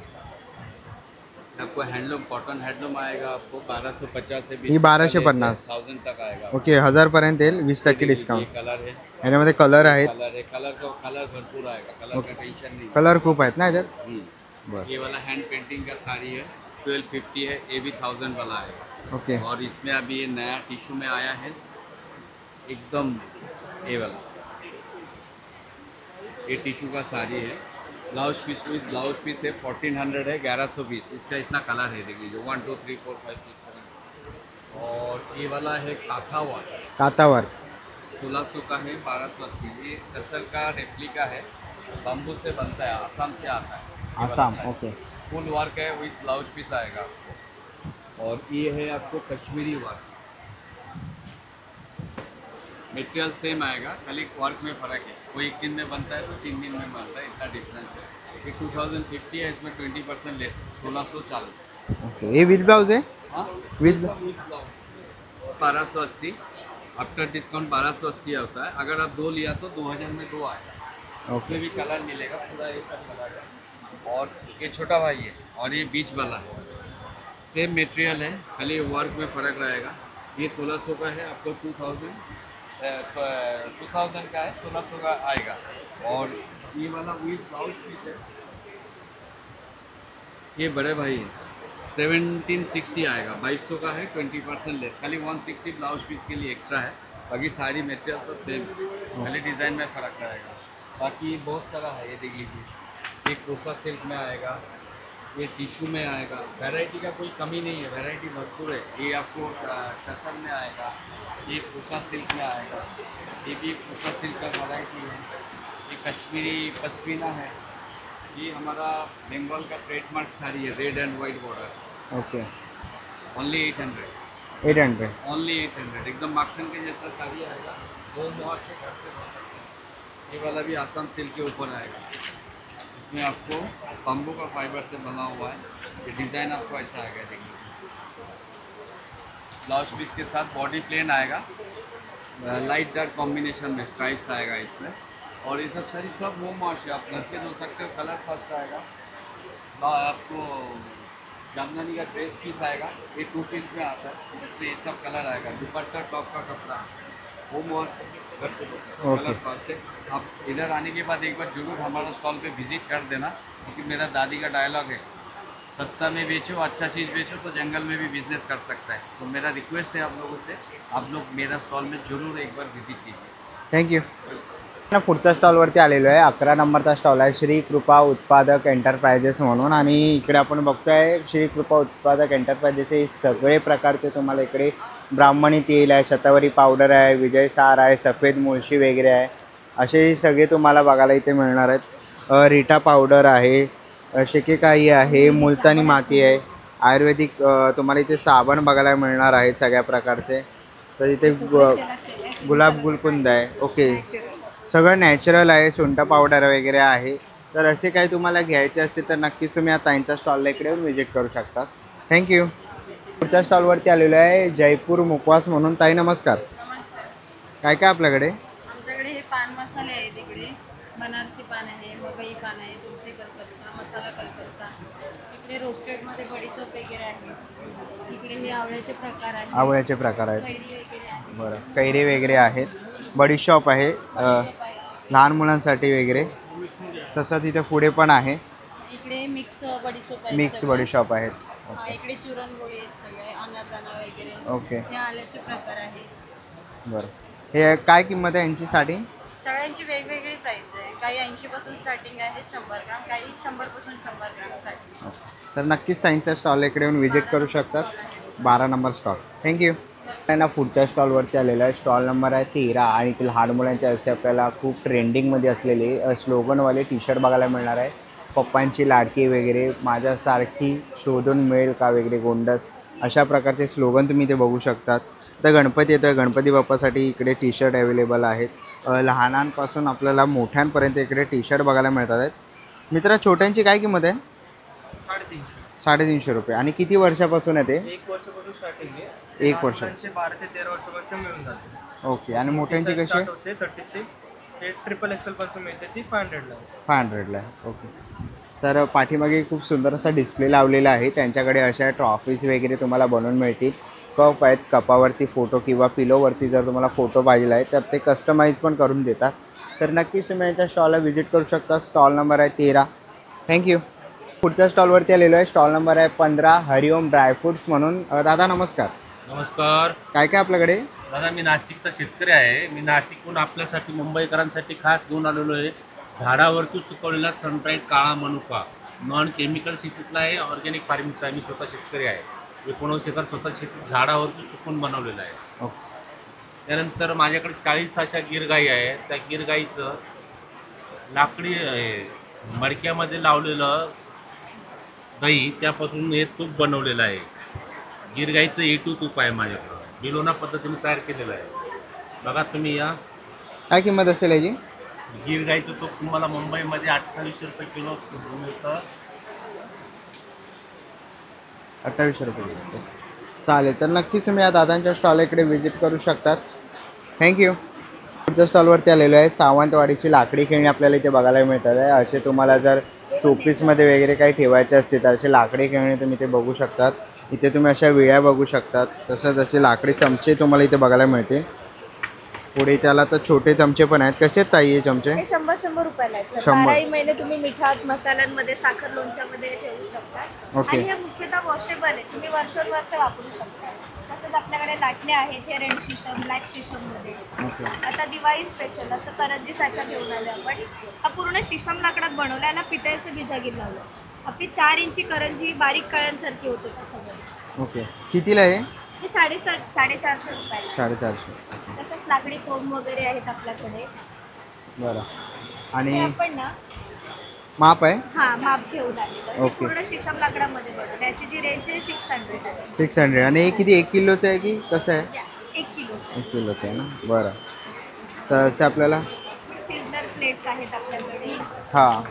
आपको हैंडलूम कॉटन हैंडलूम आएगा, आपको 1250 से ये 1250 1000 तक आएगा. ओके. 1000पर्यंत येईल. 20% डिस्काउंट. ये कलर है, याच्यामध्ये कलर आहेत. कलर है, कलर भरपूर आएगा, कलर का टेंशन नहीं. कलर खूप आहेत ना याच्यात? बरं. ये वाला हैंड पेंटिंग का साड़ी है, 1250 है, ये भी 1000 वाला है. ओके. और इसमें अभी ये नया टिश्यू में आया है एकदम ये वाला, ये टिश्यू का साड़ी है, blouse piece with blouse piece है, 1400 है, 1120. इसका इतना कलर है, देख लीजिए, 1 2 3 4 5 6 7. और ये वाला है काथावर, कातावर. 1600 का है, 1280. ये टसल का रेप्लिका है, बम्बू से बनता है, आसाम से आता है. ये वाला आसाम. साड़ी. ओके. फुल वर्क है विथ ब्लाउज पीस आएगा आपको. और ये है आपको कश्मीरी वर्क, मटेरियल सेम आएगा, खाली वर्क में फ़र्क है. कोई 1 दिन में बनता है तो 3 दिन में बनता है, इतना डिफरेंस है. ये 2050 है, इसमें 20% लेस, 1640. ओके. हे विथ ब्लाउज आहे? हाँ विथ 1280. आफ्टर डिस्काउंट 1280 होता है. अगर आप 2 लिया तो 2000 में 2 आएगा. उसमें भी कलर मिलेगा, पूरा ये सब कलर है. और ये छोटा भाई है और ये बीच वाला है, सेम मटेरियल है, खाली वर्क में फ़र्क रहेगा. ये 1600 का है, आपको 2000 का है, 1600 का आएगा. और ये वाला विथ ब्लाउज पीस है, ये बड़े भाई है, 1760 आएगा, 2200 का है, 20% लेस, खाली 160 ब्लाउज पीस के लिए एक्स्ट्रा है. बाकी सारी मटेरियल सब सेम, खाली डिज़ाइन में फ़र्क रहेगा. बाकी बहुत सारा है, ये देख लीजिए, ये कोसा सिल्क में आएगा, ये टिश्यू में आएगा. वैरायटी का कोई कमी नहीं है, वैरायटी भरपूर है. ये आपको टसल में आएगा, ये कोसा सिल्क में आएगा, ये भी कोसा सिल्क का वैरायटी है. ये कश्मीरी पश्मीना है, ये हमारा बंगाल का ट्रेडमार्क साड़ी है, red end white border. Okay. Only 800, 800. Only 800. एकदम माखन के जैसा साड़ी आएगा, वो बहुत से घर पे पसंद है. ये वाला भी आसाम सिल्क के ऊपर आएगा, इसमें आपको बम्बू का फाइबर से बना हुआ है. ये डिज़ाइन आपको ऐसा आएगा, देखिए, ब्लाउज पीस के साथ बॉडी प्लेन आएगा, लाइट डार्क कॉम्बिनेशन में स्ट्राइप्स आएगा इसमें. और ये सब सारी सब होम वॉश है, आप घर पे धो सकते हो. कलर फर्स्ट आएगा. आपको जामदानी का ड्रेस पीस आएगा, ये 2 पीस में आता है, इसमें ये सब कलर आएगा. दुपट्टा टॉप का कपड़ा, होम वॉश घर पे धो सकते हो. कलर फर्स्ट है. आप इधर आने के बाद एक बार जरूर हमारा स्टॉल पे विजिट कर देना, क्योंकि मेरा दादी का डायलॉग है, सस्ता में बेचो, अच्छा चीज़ बेचो तो जंगल में भी बिजनेस कर सकता है. तो मेरा रिक्वेस्ट है आप लोगों से, आप लोग मेरा स्टॉल में ज़रूर एक बार विजिट कीजिए. थँक्यू. पुढच्या स्टॉलवरती आलेलो आहे. 11 नंबरचा स्टॉल आहे श्री कृपा उत्पादक एंटरप्राइजेस म्हणून. आणि इकडे आपण बघतोय श्री कृपा उत्पादक एंटरप्राइजेसचे सगळे प्रकारचे तुम्हाला इकडे ब्राह्मणी तेल आहे, शतावरी पावडर आहे, विजय सार आहे, सफेद मुळशी वगैरे आहे, असे सगळे तुम्हाला बघायला इथे मिळणार आहेत. रिटा पावडर आहे, शेकेकाई आहे, मुलतानी माती आहे, आयुर्वेदिक तुम्हाला इथे साबण बघायला मिळणार आहेत सगळ्या प्रकारचे. तर इथे गुलाब गुलकुंद आहे. ओके. सगळं नॅचरल आहे, सुंठ पावडर वगैरे आहे. तर असे काही तुम्हाला घ्यायचे असते तर नक्कीच तुम्ही या ताईंच्या स्टॉलला इकडे येऊन व्हिजिट करू शकता. थँक्यू. पुढच्या स्टॉलवरती आलेलो आहे जयपूर मुखवास म्हणून. ताई नमस्कार. नमस्कार. काय काय आपल्याकडे? आमच्याकडे हे पान मसाले आहेत. इकडे बनारसी पान आहे, मगई पान आहे, तुलसी कलकत्ता, मसाला कलकत्ता. इकडे रोस्टेडमध्ये बडीशोप वगैरे आहे. इकडे हे आवळ्याचे प्रकार आहेत. आवळ्याचे प्रकार आहेत. कैरी वगैरे आहे. बरं, कैरी वगैरे आहेत. बडीशॉप आहे लहान मुलांसाठी वगैरे. तसं तिथे पुढे पण आहे इकडे मिक्स बडीशोप आहे. मिक्स बडीशॉप आहेत. इकडे चुरणगोळी आहेत सगळे, अनारदाना वगैरे. ओके. हे आल्याचे प्रकार आहे. बरं, हे काय किंमत आहे यांची स्टार्टिंग? सगळ्यांची वेगवेगळी प्राईस आहे. काही 80 पासून स्टार्टिंग आहे 100 ग्राम, काही 100 पासून 100 ग्राम स्टार्टिंग. तर नक्कीच त्यांच्या स्टॉल इकडे येऊन व्हिजिट करू शकतात. 12 नंबर स्टॉल. थँक्यू. त्यांना पुढच्या स्टॉलवरती आलेला आहे. स्टॉल नंबर आहे 13 आणि ते लहान मुलांचे असे आपल्याला खूप ट्रेंडिंगमध्ये असलेले स्लोगनवाले टी शर्ट बघायला मिळणार आहे. पप्पांची लाडकी वगैरे, माझ्यासारखी शोधून मिळेल का वगैरे, गोंडस, अशा प्रकारचे स्लोगन तुम्ही इथे बघू शकतात. तर गणपती येतो आहे, गणपती बाप्पासाठी इकडे टी शर्ट अवेलेबल आहेत. लहानांपासून आपल्याला मोठ्यांपर्यंत इकडे टी शर्ट बघायला मिळतात आहेत. मित्रा, छोट्यांची काय किंमत आहे? 350 रुपये. आणि किती वर्षापासून आहे ते? 1 वर्षापासून स्टार्टिंग आहे. 1 वर्ष. 12 ते 13 वर्षापर्यंत मिळून जाते. ओके. आणि मोठ्यांची कशी आहे? होते 36, ते XXL पर्यंत मिळते, ती 500ला. 500ला आहे. ओके. तर पाठीमागे खूप सुंदर असा डिस्प्ले लावलेला आहे. त्यांच्याकडे अशा ट्रॉफीज वगैरे तुम्हाला बनवून मिळतील. कप आहेत, कपावरती फोटो किंवा पिलोवरती जर तुम्हाला फोटो पाहिजे आहे तर ते कस्टमाइज पण करून देतात. तर नक्कीच तुम्ही यांच्या स्टॉलला व्हिजिट करू शकता. स्टॉल नंबर आहे 13. थँक्यू. पुढच्या स्टॉलवरती आलेलो आहे. स्टॉल नंबर आहे 15 हरिओम ड्रायफ्रूट्स म्हणून. दादा नमस्कार. नमस्कार. काय काय आपल्याकडे? दादा, मी नाशिकचा शेतकरी आहे. मी नाशिकहून आपल्यासाठी, मुंबईकरांसाठी खास घेऊन आलेलो आहे झाडावरती सुकवलेला सनब्राईट काळा मनुका. नॉन केमिकल शेतीतला आहे, ऑर्गॅनिक फार्मिंगचा आहे. मी स्वतः शेतकरी आहे. 19 एकर स्वतः शेती झाडावरती सुकून बनवलेलं आहे. त्यानंतर माझ्याकडे 40 अशा गिरगाई आहे. त्या गिरगाईचं लाकडी मडक्यामध्ये लावलेलं दही, त्यापासून हे तूप बनवलेलं आहे. गिरगाईचं A2 तूप आहे माझ्याकडं, बिलोना पद्धतीने तयार केलेलं आहे. बघा तुम्ही, या काय किंमत असेल याची? गिरगाईचं तूप तुम्हाला मुंबईमध्ये 28 रुपये किलो मिळतं. 28 रुपये. चालेल. तर नक्कीच तुम्ही या दादांच्या स्टॉल इकडे व्हिजिट करू शकतात. थँक्यू. पुढच्या स्टॉलवरती आलेलो आहे. सावंतवाडीची लाकडी खेळणी आपल्याला इथे बघायला मिळतात आहे. असे तुम्हाला जर शोपीसमध्ये वगैरे काही ठेवायचे असते तर असे लाकडी खेळणी तुम्ही इथे बघू शकतात. इथे तुम्ही अशा विळ्या बघू शकतात. तसंच असे लाकडी चमचे तुम्हाला इथे बघायला मिळते. पुढे त्याला तर छोटे चमचे पण आहेत. कसे आहेत ताई हे चमचे? 100 रुपयाला आहेत. 12 महिने तुम्ही मिठात, मसाल्यांमध्ये, साखर लोणच्यामध्ये ठेवू शकता. ओके. आणि हे मुख्यतः वॉशेबल आहे, तुम्ही वर्षोनवर्ष वापरू शकता. तसंच आपल्याकडे लाटणे आहेत. हे रेड शिशम, ब्लॅक शिशममध्ये. आता दिवाळी स्पेशल असं करंजी साचा घेऊन आलो आपण. हा पूर्ण शिशम लाकडात बनवला, याला पितळेचं बिजागीर लावलं. आपली 4 इंची करंजी बारीक कळ्यांसारखी होते त्याच्यामध्ये. ओके. कितीला आहे हे 450 रुपयाला. 450. तसेच लाकडी कोंब वगैरे आहेत आपल्याकडे. बरं. हे आणि आपण ना माप आहे? हा, माप घेऊन आलेलं. ओके. पूर्ण शिशम लाकडामध्ये बनवलं. याची जी रेंज आहे 600 आहे. 600. आणि हे किती, 1 किलोचं आहे की कसं आहे? 1 किलोचं. 1 किलोचं आहे ना. बरं. तर असे आपल्याला सिझलर प्लेट्स आहेत आपल्याकडे. हां.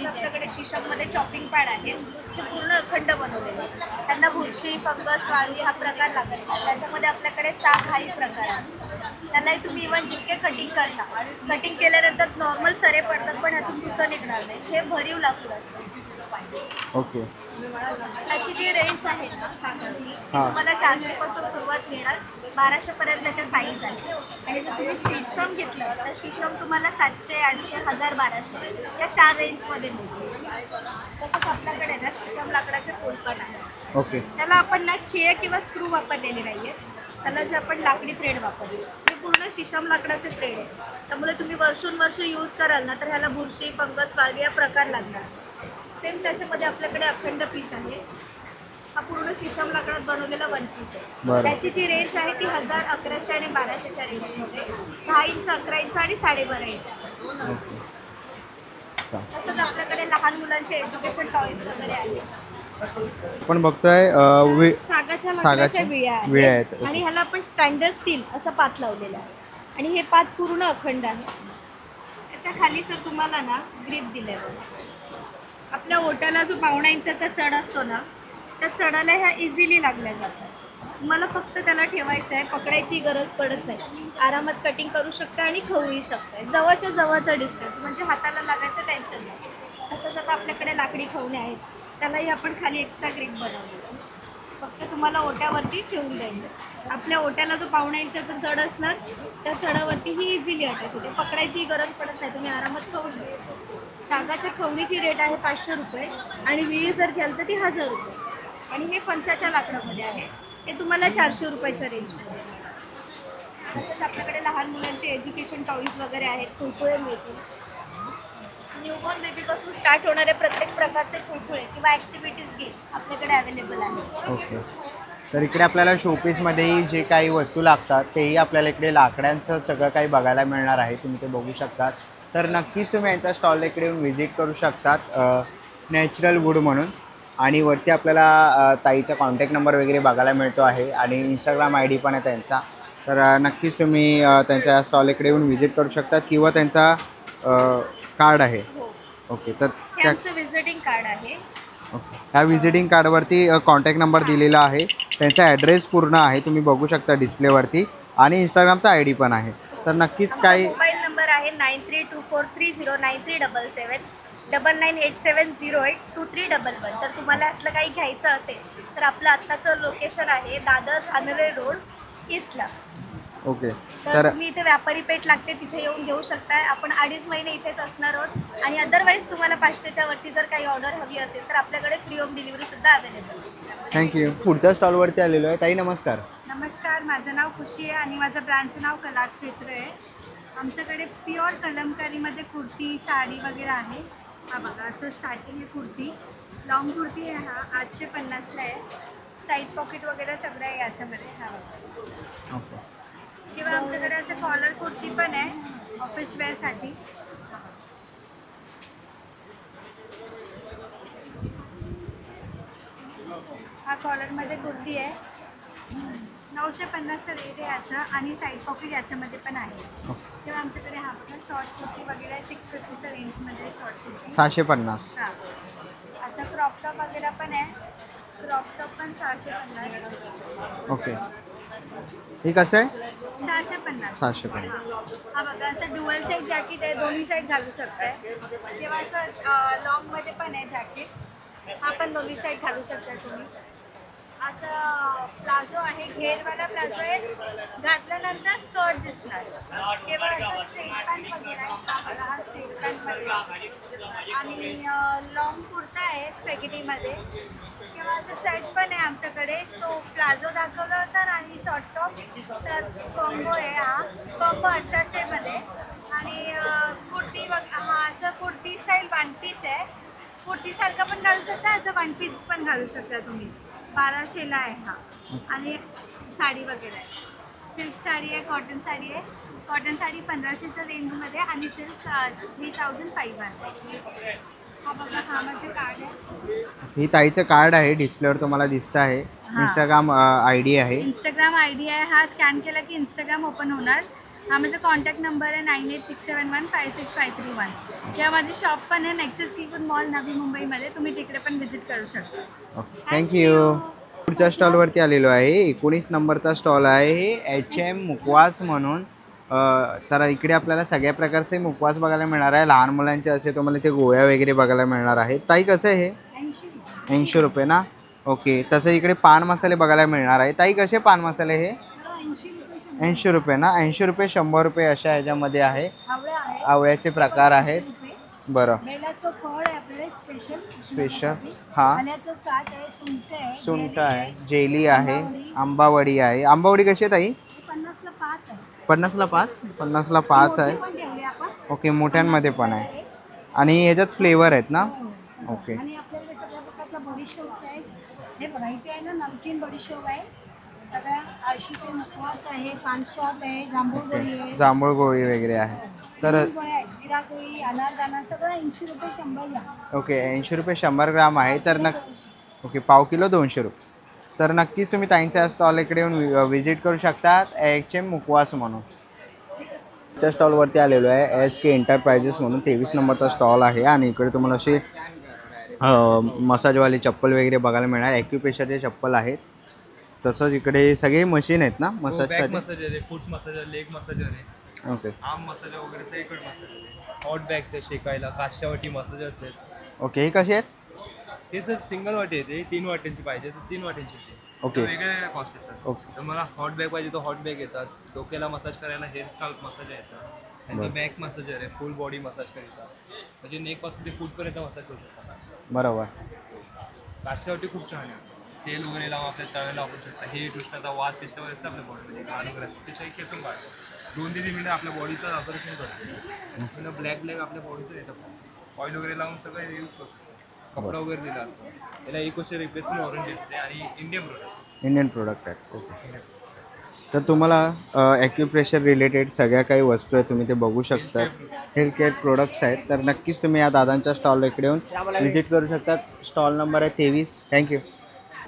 आपल्याकडे शिशममध्ये चॉपिंग पॅड आहेत. जे पूर्ण अखंड बनवलेले. त्यांना बुरशी, फंगस, वाळवी हा प्रकार लागत नाही. त्याच्यामध्ये आपल्याकडे साग हाही प्रकार आहे. त्यालाही तुम्ही इव्हन जितके कटिंग करता, कटिंग केल्यानंतर नॉर्मल सरे पडतात पण ह्यातून पुसं निघणार नाही. हे भरीव लाकूड असतं. ओके. त्याची जी रेंज आहे ना सागाची, तुम्हाला 400 पासून सुरुवात मिळणार. 1200 पर्यंत त्याच्या साईज आहे. आणि जर तुम्ही शिशम घेतलं तर शिशम तुम्हाला 700, 800, 1000, 1200 या 4 रेंजमध्ये मिळते. तसंच आपल्याकडे ना शिशम लाकडाचे पोलपाट आहे. ओके. त्याला आपण ना खिळे किंवा स्क्रू वापरलेले नाहीये. त्याला जे आपण लाकडी थ्रेड वापरले, ते पूर्ण शिशम लाकडाचे थ्रेड आहे. त्यामुळे तुम्ही वर्षोनवर्ष यूज कराल ना तर ह्याला बुरशी, फंगस, वाळवी या प्रकार लागणार. सेम त्याच्यामध्ये आपल्याकडे अखंड पीस आहे. हा पूर्ण शिशम लाकडात बनवलेला 1 पीस आहे. त्याची जी रेंज आहे ती 1000, 1100 आणि 1200च्या रेंजमध्ये. 10 इंच, 11 इंच आणि 12.5 इंच. तसंच आपल्याकडे लहान मुलांचे एज्युकेशन टॉयज वगैरे आहेत. पण बघतोय सागाच्या लाकडाच्या विळ्या आहेत. आणि ह्याला आपण स्टँडर्ड स्टील असं पात लावलेलं आहे. आणि हे पात पूर्ण अखंड आहे. त्याच्या खाली सर तुम्हाला ना ग्रीप दिलेलं आहे. आपल्या ओट्याला जो 1.5 इंचाचा चढ असतो ना, त्या चढायला ह्या इझिली लागल्या जातात. मला फक्त त्याला ठेवायचं आहे, पकडायची गरज पडत नाही. आरामात कटिंग करू शकता आणि खाऊही शकता. जवळच्या जवळचा डिस्टन्स, म्हणजे हाताला लागायचं टेन्शन नाही. तसंच आता आपल्याकडे लाकडी खवणे आहेत, त्यालाही आपण खाली एक्स्ट्रा ग्रिप बनवतो. फक्त तुम्हाला ओट्यावरती ठेवून द्यायचं. आपल्या ओट्याला जो पावणे इंचाचा चढ असणार त्या चढावरती ही इझिली अटॅच होते. पकडायची गरज पडत नाही, तुम्ही आरामात खाऊ शकता. सागाच्या खवणीची रेट आहे 500 रुपये आणि विळी जर घ्याल तर ती 1000 रुपये. आणि हे फणसाच्या लाकडामध्ये आहे, हे तुम्हाला 400 रुपयाच्या रेंजमध्ये. तसंच आपल्याकडे लहान मुलांचे एज्युकेशन टॉईज वगैरे आहेत, खुळखुळे मिळतील. न्यूबॉर्न बेबीपासून स्टार्ट होणारे प्रत्येक प्रकारचे खुळखुळे किंवा ॲक्टिव्हिटीज गेम आपल्याकडे अवेलेबल आहे. ओके, तर इकडे आपल्याला शोपीसमध्येही जे काही वस्तू लागतात तेही आपल्याला इकडे लाकड्यांचं सगळं काही बघायला मिळणार आहे. तुम्ही ते बघू शकतात. तर नक्कीच तुम्ही यांचा स्टॉल इकडे येऊन व्हिजिट करू शकतात, नॅचरल वूड म्हणून. आणि वरती आपल्याला ताईचा कॉन्टॅक्ट नंबर वगैरे बघायला मिळतो आहे आणि इंस्टाग्राम ID पण आहे त्यांचा. तर नक्कीच तुम्ही त्यांच्या स्टॉल इकडे येऊन व्हिजिट करू शकतात किंवा त्यांचा कार्ड आहे. ओके, तर त्यांचं व्हिजिटिंग कार्ड आहे. ओके, ह्या व्हिजिटिंग कार्डवरती कॉन्टॅक्ट नंबर दिलेला आहे, त्यांचा ॲड्रेस पूर्ण आहे, तुम्ही बघू शकता डिस्प्लेवरती. आणि इंस्टाग्रामचा ID पण आहे. तर नक्कीच काही मोबाईल नंबर आहे 9324309377 9987082311. तर तुम्हाला यातलं काही घ्यायचं असेल तर आपलं आत्ताचं लोकेशन आहे दादर धानरे रोड ईस्टला. ओके, तर तुम्ही इथे व्यापारी पेठ लागते तिथे येऊन घेऊ शकताय. आपण 2.5 महिने इथेच असणार आहोत. आणि अदरवाईज तुम्हाला 500च्या वरती जर काही ऑर्डर हवी असेल तर आपल्याकडे फ्री होम डिलिव्हरी सुद्धा अवेलेबल आहे. थँक्यू. पुढच्या स्टॉलवरती आलेलो आहे. ताई नमस्कार. नमस्कार, माझं नाव खुशी आहे आणि माझं ब्रँडचं नाव कलाक्षेत्र आहे. आमच्याकडे प्युअर कलमकारीमध्ये कुर्ती साडी वगैरे आहे. हा बघा, असं स्टार्टिंग आहे कुर्ती, लॉंग कुर्ती आहे. हा 850ला आहे. साईड पॉकेट वगैरे सगळं आहे याच्यामध्ये. हा बघा. ओके, किंवा आमच्याकडे असं कॉलर कुर्ती पण आहे ऑफिस वेअरसाठी. हा कॉलरमध्ये कुर्ती आहे, 950चा रेट आहे याचा. आणि साईड पॉकेट याच्यामध्ये पण आहे. किंवा आमच्याकडे हा बघा शॉर्ट कुर्ती वगैरे 650च्या रेंजमध्ये शॉर्ट कुर्ती 750. हां, असं क्रॉप टॉप वगैरे पण आहे. क्रॉप टॉप पण 650. ओके, हे कसं आहे? 650. 750. हा बघा, असं डुअल साईड जॅकेट आहे, दोन्ही साईड घालू शकताय. किंवा असं लॉंगमध्ये पण आहे जॅकेट, हा पण दोन्ही साईड घालू शकताय तुम्ही. असं प्लाझो आहे, घेरवाला प्लाझो आहे, घातल्यानंतर स्कर्ट दिसणार. किंवा असं स्ट्रेट पॅन्ट वगैरे आहे, हा स्ट्रेट पॅन्टमध्ये. आणि लॉंग कुर्ता आहे स्पॅगेटीमध्ये. किंवा असं सेट पण आहे आमच्याकडे, तो प्लाझो दाखवला होता आणि शॉर्ट टॉप, तर कॉम्बो आहे. हा कॉम्बो 1800मध्ये. आणि कुर्ती हा असं कुर्ती स्टाईल वन पीस आहे. कुर्तीसारखं पण घालू शकता, असं वन पीस पण घालू शकता तुम्ही. 1200ला आहे हा. आणि साडी वगैरे आहे, सिल्क साडी आहे, कॉटन साडी आहे. कॉटन साडी 1500च्या रेंजमध्ये आणि सिल्क 3500. हा बघा, हा माझं कार्ड आहे. ही ताईचं कार्ड आहे, डिस्प्लेवर तुम्हाला दिसतं आहे. इंस्टाग्राम ID आहे. इंस्टाग्राम ID आहे. हा स्कॅन केला की इंस्टाग्राम ओपन होणार. हा माझा कॉन्टॅक्ट नंबर आहे 9867156531. किंवा माझी शॉप पण आहे नेक्सस सीफूड मॉल नवी मुंबईमध्ये, तुम्ही तिकडे पण व्हिजिट करू शकता. Okay, thank you. पुढच्या स्टॉलवरती आलेलो आहे. 19 नंबरचा स्टॉल आहे, हे HM मुखवास म्हणून. तर इकडे आपल्याला सगळ्या प्रकारचे मुखवास बघायला मिळणार आहे. लहान मुलांचे असे तुम्हाला ते गोळ्या वगैरे बघायला मिळणार आहेत. ताई कसं आहे हे? 80 रुपये ना. ओके, तसं इकडे पान मसाले बघायला मिळणार आहे. ताई कसे पान मसाले हे? 80 रुपये ना. 80 रुपये 100 रुपये अशा ह्याच्यामध्ये आहे. आवळ्याचे प्रकार आहेत. बरं, बेलाचं फळ आहे आपल्याला स्पेशल. हां, साठ आहे, सुंठ आहे, जेली आहे, आंबावडी आहे. आंबावडी कशी आहे ताई? 50ला 5 आहे. 50ला 5. 50ला 5 आहे. ओके, मोठ्यांमध्ये पण आहे. आणि ह्याच्यात फ्लेवर आहेत ना. ओके, आणि आपल्याकडे सगळ्या प्रकारच्या बडीशोप्स आहेत. हे बघा, इथे आहे ना नमकीन बडीशोप आहे, सगळ्या आळशीचे मुखवास आहे, पानशॉट आहे, जांभूळ गोळी आहे, जांभूळ गोळी वगैरे आहे. तर जिरा गोळी, अनारदाना, सगळं 80 रुपये 100 ग्राम. ओके, 80 रुपये 100 ग्राम आहे. तर ओके, पाव किलो 200 रुपये. तर नक्कीच तुम्ही ताईंच्या स्टॉल इकडे येऊन व्हिजिट करू शकतात. HM मुखवास म्हणून त्या स्टॉलवरती आलेलो आहे. SK एंटरप्राइजेस म्हणून 23 नंबरचा स्टॉल आहे. आणि इकडे तुम्हाला असे मसाजवाली चप्पल वगैरे बघायला मिळणार. ॲक्युप्रेशरचे चप्पल आहेत. तसंच इकडे सगळे मशीन आहेत ना मसाजसाठी. मसाजर आहे, फूट मसाजर, लेग मसाजर आहे, ओके. आर्म मसाजर वगैरे सगळीकडे मसाजर आहे. हॉट बॅग्स आहे शेकायला, काश्यावाटी मसाजर्स आहेत. ओके. हे कसे आहेत? हे सर सिंगल वाटी येते, 3 वाट्यांची पाहिजे तर 3 वाट्यांची येते. ओके. वेगळ्या वेगळ्या कॉस्ट येतात. ओके. तर मला हॉट बॅग पाहिजे तर हॉट बॅग येतात, डोक्याला मसाज करायला हेअर स्काल्प मसाज येतात, त्यांचं बॅक मसाजर आहे, फुल बॉडी मसाज करिता, म्हणजे नेकपासून ते फूटपर्यंत मसाज करू शकतात. बरोबर. काश्यावाटी खूप छान आहे, तेल वगैरे लावून आपल्या तळायला वापरू शकता. हे कृष्णाचा वाद पित्त वगैरे असतं आपल्या बॉडीमध्ये, घाण वगैरे असतं ते सही खेचून काढतो. 2 ते 3 मिनिटं आपल्या बॉडीचं ऑपरेशन करतो. ब्लॅक आपल्या बॉडीचं येतं, ऑइल वगैरे लावून सगळं यूज करतो. कपडा वगैरे दिला असतो त्याला 1 वर्ष रिप्लेसमेंट वॉरंटी असते आणि इंडियन प्रोडक्ट आहे. ओके. तर तुम्हाला ॲक्युप्रेशर रिलेटेड सगळ्या काही वस्तू आहेत, तुम्ही ते बघू शकता. हेल्थ केअर प्रोडक्ट्स आहेत. तर नक्कीच तुम्ही या दादांच्या स्टॉलला इकडे येऊन व्हिजिट करू शकता. स्टॉल नंबर आहे 23. थँक्यू.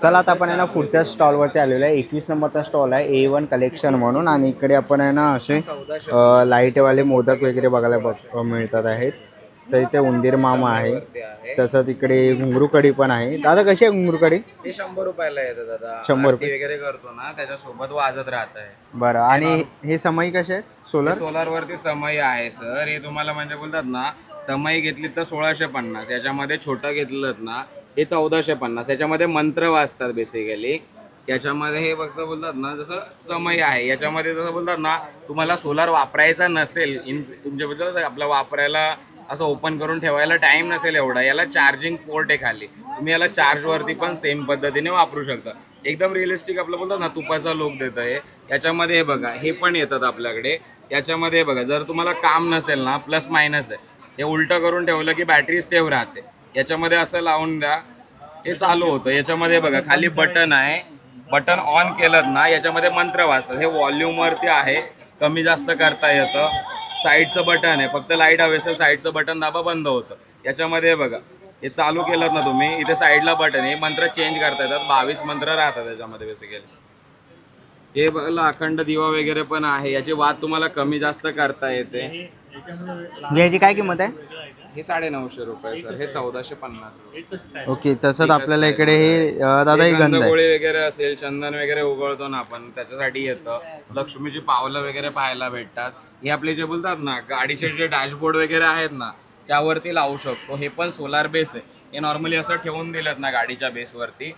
चला आता आपण आहे ना पुढच्या स्टॉलवरती आलेलो आहे. 21 नंबरचा स्टॉल आहे A1 कलेक्शन म्हणून. आणि इकडे आपण आहे ना असे लाईटवाले मोदक वगैरे बघायला मिळतात आहेत. तर इथे उंदीर मामा आहे. तसंच इकडे घुंगरू कढी पण आहे. दादा कशी आहे घुंगरू कढी? ते 100 रुपयाला येतं दादा. 100 रुपये वगैरे करतो ना त्याच्यासोबत वाजत राहत आहे. बरं. आणि हे समई कसे आहेत? सोलार वरती समई आहे सर. हे तुम्हाला म्हणजे बोलतात ना समई घेतली तर 1650, याच्यामध्ये छोटं घेतलं ना हे 1450, याच्यामध्ये मंत्र वाजतात बेसिकली. याच्यामध्ये हे फक्त बोलतात ना जसं समई आहे. याच्यामध्ये जसं बोलतात ना तुम्हाला सोलार वापरायचा नसेल, तुमच्याबद्दल आपला वापरायला असं ओपन करून ठेवायला टाइम नसेल एवढा, याला चार्जिंग पोर्ट आहे खाली, तुम्ही याला चार्जवरती पण सेम पद्धतीने वापरू शकता. एकदम रिअलिस्टिक आपलं बोलतात ना तुपाचा लुक देतं आहे. याच्यामध्ये हे बघा हे पण येतात आपल्याकडे. याच्यामध्ये बघा जर तुम्हाला काम नसेल ना प्लस मायनस आहे, हे उलटं करून ठेवलं की बॅटरी सेव्ह राहते. याच्यामध्ये असं लावून द्या हे चालू होतं. याच्यामध्ये बघा खाली बटन आहे, बटन ऑन केलं ना याच्यामध्ये मंत्र वाजतात. हे व्हॉल्यूमवरती आहे, कमी जास्त करता येतं. साईडचं बटन आहे, फक्त लाईट हवे असेल साईडचं बटन दाबा बंद होतं. याच्यामध्ये बघा हे चालू केलं ना तुम्ही, इथे साईडला बटन आहे, मंत्र चेंज करता येतात. 22 मंत्र राहतात त्याच्यामध्ये बेसिकली. हे बघा अखंड दिवा वगैरे पण आहे. याची वाद तुम्हाला कमी जास्त करता येते. याची काय किंमत आहे? हे 950 रुपये सर. हे 1450. ओके. तसंच आपल्याला इकडे हे दादा ही गंध गोळी वगैरे असेल, चंदन वगैरे उगळतो ना आपण त्याच्यासाठी येतं. लक्ष्मीची पावलं वगैरे पाहायला भेटतात. हे आपले जे बोलतात ना गाडीचे जे डॅशबोर्ड वगैरे आहेत ना त्यावरती लावू शकतो. हे पण सोलार बेस आहे. हे नॉर्मली असं ठेवून दिलं ना गाडीच्या बेसवरती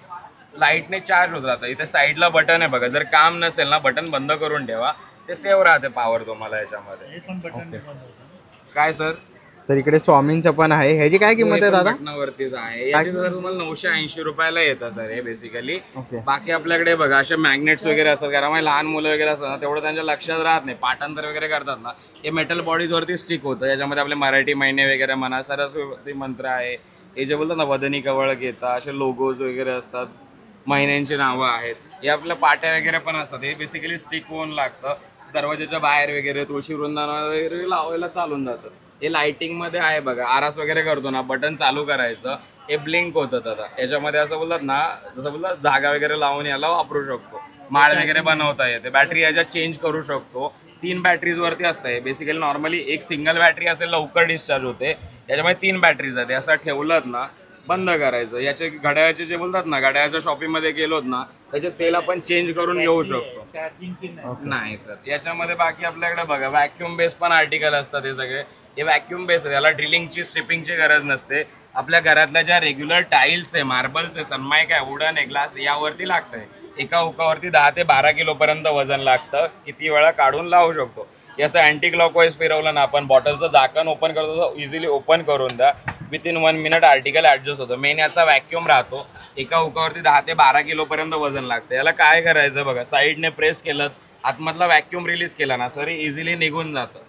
लाईटने चार्ज होत राहतं. इथे साईडला बटन आहे बघा, जर काम नसेल ना बटन बंद करून ठेवा, ते सेव्ह राहते पॉवर तुम्हाला याच्यामध्ये. काय सर? तर इकडे स्वामींचं पण आहे. ह्याची काय किंमत आहे दादा? बटनावरतीच आहे. याची जर तुम्हाला 980 रुपयाला येतं सर हे बेसिकली. बाकी आपल्याकडे बघा असे मॅग्नेट्स वगैरे असतात, कारण लहान मुलं वगैरे असतात ना तेवढं त्यांच्या लक्षात राहत नाही, पाठांतर वगैरे करतात ना, हे मेटल बॉडीजवरती स्टिक होतं. याच्यामध्ये आपले मराठी महिने वगैरे म्हणा, सरस्वती मंत्र आहे, हे जे बोलतात ना वदनी कवळ घेता, असे लोगोज वगैरे असतात, महिन्यांची नावं आहेत. हे आपल्या पाट्या वगैरे पण असतात. हे बेसिकली स्टिक होऊन लागतं, दरवाजाच्या बाहेर वगैरे तुळशी वृंदावन वगैरे लावायला चालून जातं. हे लाइटिंगमध्ये आहे बघा, आरास वगैरे करतो ना बटन चालू करायचं, हे ब्लिंक होतं दादा. याच्यामध्ये असं बोलतात ना जसं बोलतात जागा वगैरे लावून याला वापरू शकतो. माळ वगैरे बनवता येते. बॅटरी याच्यात चेंज करू शकतो. 3 बॅटरीजवरती असतं. बेसिकली नॉर्मली एक सिंगल बॅटरी असेल लवकर डिस्चार्ज होते, याच्यामध्ये 3 बॅटरीज आहेत. असं ठेवलं ना बंद करायचं. याचे घड्याळाचे जे बोलतात ना घड्याळाच्या शॉपिंगमध्ये गेलोत ना त्याचे सेल आपण चेंज करून घेऊ शकतो. नाही सर याच्यामध्ये बाकी आपल्याकडे बघा व्हॅक्यूम बेस पण आर्टिकल असतात. हे सगळे हे व्हॅक्यूम बेस आहे, याला ड्रिलिंगची स्ट्रिपिंगची गरज नसते. आपल्या घरातल्या ज्या रेग्युलर टाईल्स आहे, मार्बल्स आहे, सनमाइक आहे, वुडन आहे, ग्लास यावरती लागतंय. एका हुकावरती 10 ते 12 किलोपर्यंत वजन लागतं. किती वेळा काढून लावू शकतो. याचं अँटी क्लॉकवाईज फिरवलं ना आपण, बॉटलचं झाकण ओपन करतो इझिली ओपन करून द्या, विथिन 1 मिनिट आर्टिकल ॲडजस्ट होतं. मेन याचा व्हॅक्यूम राहतो. एका हुकावरती 10 ते 12 किलोपर्यंत वजन लागतं. याला काय करायचं बघा, साईडने प्रेस केलं, आतमधला व्हॅक्यूम रिलीज केला ना सर इझिली निघून जातं.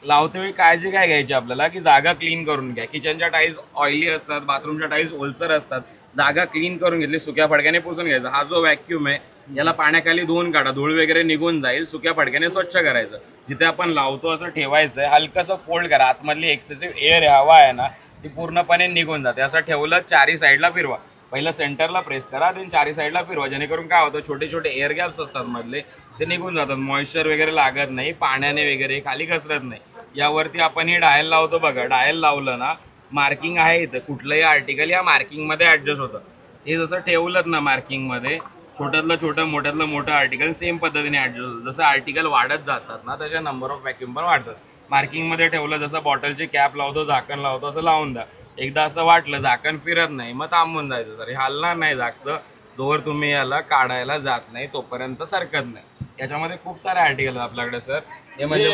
लावतेवेळी काळजी काय घ्यायची आपल्याला की जागा क्लीन करून घ्या. किचनच्या टाईल्स ऑइली असतात, बाथरूमच्या टाईल्स ओलसर असतात. जागा क्लीन करून घेतली, सुक्या फडक्याने पुसून घ्यायचा. हा जो व्हॅक्यूम आहे याला पाण्याखाली धुवून काढा, धूळ वगैरे निघून जाईल. सुक्या फडक्याने स्वच्छ करायचं. जिथे आपण लावतो असं ठेवायचं आहे, हलकंसं फोल्ड करा. आतमधली एक्सेसिव्ह एअर हवा आहे ना ती पूर्णपणे निघून जाते. असं ठेवलं, 4 साईडला फिरवा. पहिलं सेंटरला प्रेस करा, देन 4 साईडला फिरवा, जेणेकरून काय होतं छोटे छोटे एअर गॅप्स असतात मधले ते निघून जातात. मॉइश्चर वगैरे लागत नाही, पाण्याने वगैरे खाली घसरत नाही. यावरती आपण हे डायल लावतो बघा, डायल लावलं ना मार्किंग आहे इथं, कुठलंही आर्टिकल या मार्किंगमध्ये ॲडजस्ट होतं. हे जसं ठेवलं ना मार्किंगमध्ये, छोट्यातलं छोटं मोठ्यातलं मोठं आर्टिकल सेम पद्धतीने ॲडजस्ट होतं. जसं आर्टिकल वाढत जातात ना तसे नंबर ऑफ व्हॅक्यूम पण वाढतात. मार्किंगमध्ये ठेवलं, जसं बॉटलची कॅप लावतो, झाकण लावतो, असं लावून द्या. एकदा असं वाटलं झाकण फिरत नाही मग थांबून जायचं सर, हे हलणार नाही झाकचं, जोवर तुम्ही याला काढायला जात नाही तोपर्यंत सरकत नाही. याच्यामध्ये खूप सारे आर्टिकल आहेत आपल्याकडे सर. हे म्हणजे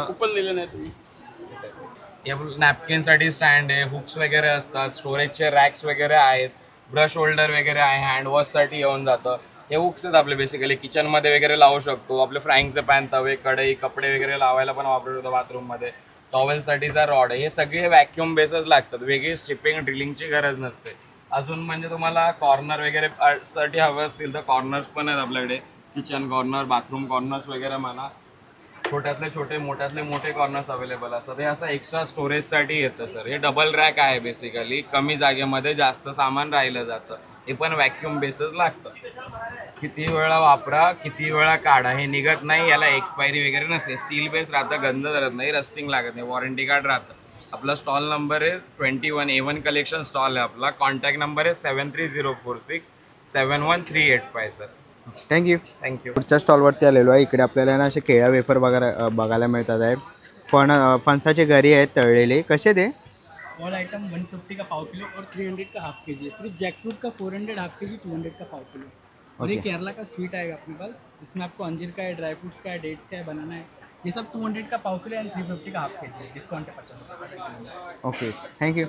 कुपन दिलं नाही तुम्ही. नॅपकिनसाठी स्टँड आहे, हुक्स वगैरे असतात, स्टोरेजचे रॅक्स वगैरे आहेत, ब्रश होल्डर वगैरे आहे, हँडवॉशसाठी येऊन जातं. हे हुक्स आहेत आपले बेसिकली किचनमध्ये वगैरे लावू शकतो. आपले फ्राईंगचे पॅन, तवे, कढई, कपडे वगैरे लावायला पण वापरू शकतो बाथरूममध्ये. टॉवेलसाठीचा रॉड आहे. हे सगळे व्हॅक्यूम बेसच लागतात, वेगळी स्ट्रिपिंग ड्रिलिंगची गरज नसते. अजून म्हणजे तुम्हाला कॉर्नर वगैरे साठी हवे असतील तर कॉर्नर्स पण आहेत आपल्याकडे. किचन कॉर्नर, बाथरूम कॉर्नर्स वगैरे म्हणा, छोट्यातले छोटे मोठ्यातले मोठे कॉर्नर्स अवेलेबल असतात. हे असं एक्स्ट्रा स्टोरेजसाठी येतं सर. हे डबल रॅक आहे बेसिकली, कमी जागेमध्ये जास्त सामान राहिलं जातं. हे पण व्हॅक्यूम बेसच लागतं. किती वेळा वापरा, किती वेळा काढा, हे निघत नाही. याला एक्सपायरी वगैरे नसते. स्टील बेस राहतं, गंज धरत नाही, रस्टिंग लागत नाही, वॉरंटी कार्ड राहतं. आपला स्टॉल नंबर आहे 21 A1 कलेक्शन स्टॉल आहे आपला. कॉन्टॅक्ट नंबर आहे 7304671385 सर. थँक्यू. थँक्यू. पुढच्या स्टॉलवरती आलेलो आहे. इकडे आपल्याला ना असे केळ्या वेफर बघायला मिळतात आहे. फणसाचे गरी आहेत तळलेले. कसे ते? ऑल आइटम 150 का पाव किलो और 300 का हाफ के जी. सिर्फ जैकफ्रूट का 400 हाफ के जी, 200 का पाव किलो. और ये केरला का स्वीट आएगा अपने पास. इसमें आपको अंजीर का है, ड्राई फ्रूट्स का है, डेट्स का है, बनाना है. ये सब 200 का पाव किलो एंड 350 का हाफ के जी. डिस्काउंट है 50 रुपये. Okay, thank you.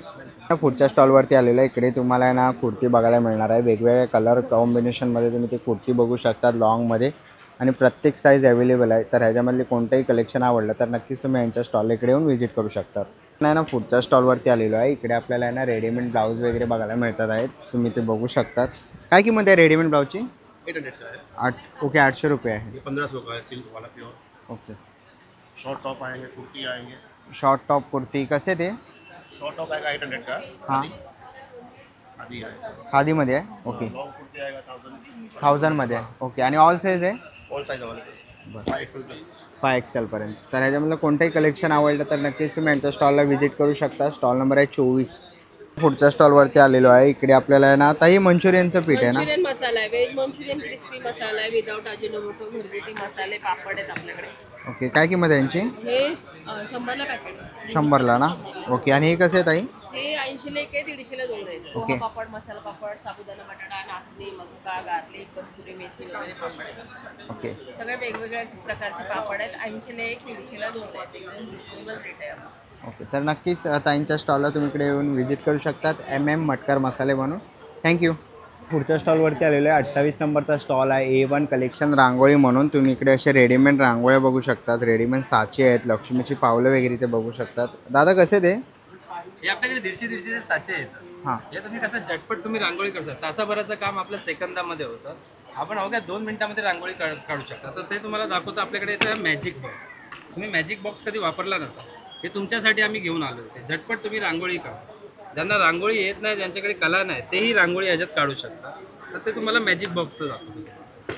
पुढच्या स्टॉलवरती आलेलं आहे. इकडे तुम्हाला ना कुर्ती बघायला मिळणार आहे. वेगवेगळ्या कलर कॉम्बिनेशनमध्ये तुम्ही ती कुर्ती बघू शकता लॉंगमध्ये, आणि प्रत्येक साईज अवेलेबल आहे. तर ह्याच्यामधले कोणतंही कलेक्शन आवडलं तर नक्कीच तुम्ही यांच्या स्टॉल इकडे येऊन व्हिजिट करू शकतात. नाही ना, पुढच्या स्टॉलवरती आलेलो आहे. इकडे आपल्याला ना रेडीमेड ब्लाऊज वगैरे बघायला मिळतात आहेत. तुम्ही ते बघू शकतात. काय किंमत आहे रेडीमेड ब्लाऊजची? 800 का है. 8 800 रुपये आहे. 1500 का है, सिल्क वाला प्योर. ओके. शॉर्ट टॉप आएंगे, कुर्ती आएंगे. शॉर्ट टॉप कुर्ती कसे ते? शॉर्ट टॉप आएगा 800 का. हां, खादी है. खादीमध्ये आहे. ओके. लॉन्ग कुर्ती आएगा 1000मध्ये आहे. ओके. आणि ऑल साईज आहे? All size available. 5XL पर्यंत. तर ह्याच्यामधलं कोणतंही कलेक्शन आवडलं तर नक्कीच तुम्ही यांच्या स्टॉलला व्हिजिट करू शकता. स्टॉल नंबर आहे 24. पुढच्या स्टॉलवरती आलेलो आहे. इकडे आपल्याला ना ताई मंचुरियनचं पीठ आहे ना? मंचुरियन मसाला आहे, व्हेज मंचुरियन क्रिस्पी मसाला आहे, विदाउट अजिनोमोटो, घरगुती मसाले, पापड आहेत आपल्याकडे. ओके. काय किंमत आहे यांची? हे 100ला पॅकेट आहे. 100ला ना? ओके. आणि हे कसे आहे ताई? हे 80ला एक आहे, 150ला 2 आहेत. ओके. पोहा पापड, मसाला पापड, साबुदाणा बटाटा, नाचणी, मक्का, गार्लिक, कस्तुरी मेथी वगैरे पापड आहेत. ओके. सगळे वेगवेगळ्या प्रकारचे पापड आहेत. 80ला एक, 150ला 2 आहेत. एकदम रिजनेबल रेट आहे आपला. ओके. तर नक्कीच ताईंच्या स्टॉलला तुम्ही इकडे येऊन व्हिजिट करू शकतात. MM मटकर मसाले बनवून. थँक्यू. पुढच्या स्टॉलवरती आलेलो आहे. 28 नंबरचा स्टॉल आहे A1 कलेक्शन रांगोळी म्हणून. तुम्ही इकडे असे रेडीमेड रांगोळ्या बघू शकतात. रेडीमेड साचे आहेत, लक्ष्मीची पावलं वगैरे ते बघू शकतात. दादा कसे ते? हे आपल्याकडे 150-150चे साचे येतात. हां. हे तुम्ही कसं झटपट तुम्ही रांगोळी करू शकता. तासाभराचं काम आपलं सेकंदामध्ये होतं. आपण अवघ्या 2 मिनिटामध्ये रांगोळी काढू शकता. तर ते तुम्हाला दाखवतो. आपल्याकडे येतं मॅजिक बॉक्स. तुम्ही मॅजिक बॉक्स कधी वापरला नसा, हे तुमच्यासाठी आम्ही घेऊन आलो होते. झटपट तुम्ही रांगोळी काढा. ज्यांना रांगोळी येत नाही, ज्यांच्याकडे कला नाही, तेही रांगोळी ह्याच्यात काढू शकता. तर ते तुम्हाला मॅजिक बॉक्सचं दाखवतो.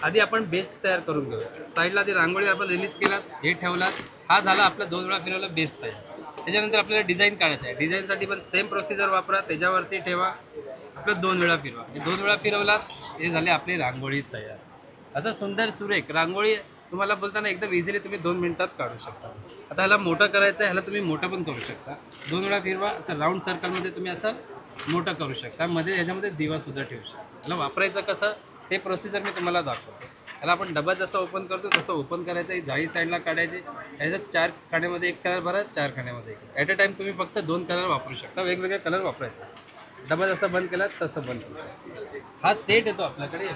आधी आपण बेस तयार करून घेऊया. साईडला ती रांगोळी आपण रिलीज केलात, हे ठेवलात, हा झाला आपला 2 वेळा फिरवला बेस तयार. त्याच्यानंतर आपल्याला डिझाईन काढायचं आहे. डिझाईनसाठी पण सेम प्रोसिजर वापरा. त्याच्यावरती ठेवा, आपलं 2 वेळा फिरवा. 2 वेळा फिरवलात, हे झाले आपली रांगोळी तयार. असं सुंदर सुरेख रांगोळी तुम्हाला बोलताना एकदम इझिली तुम्ही 2 मिनिटात काढू शकता. आता ह्याला मोठं करायचं आहे, ह्याला तुम्ही मोठं पण करू शकता. 2 वेळा फिरवा, असं राऊंड सर्कलमध्ये तुम्ही असं मोठं करू शकता. मध्ये ह्याच्यामध्ये दिवासुद्धा ठेवू शकता. ह्याला वापरायचं कसं ते प्रोसिजर मी तुम्हाला दाखवतो. ह्याला आपण डबा जसं ओपन करतो तसं ओपन करायचं. ही जाळी साईडला काढायची. ह्याच्यात 4 खाण्यामध्ये 1 कलर भरा, 4 खाण्यामध्ये 1. ॲट अ टाईम तुम्ही फक्त 2 कलर वापरू शकता. वेगवेगळे कलर वापरायचे. डबा जसं बंद केला तसं बंद करू शकता. हा सेट येतो आपल्याकडे.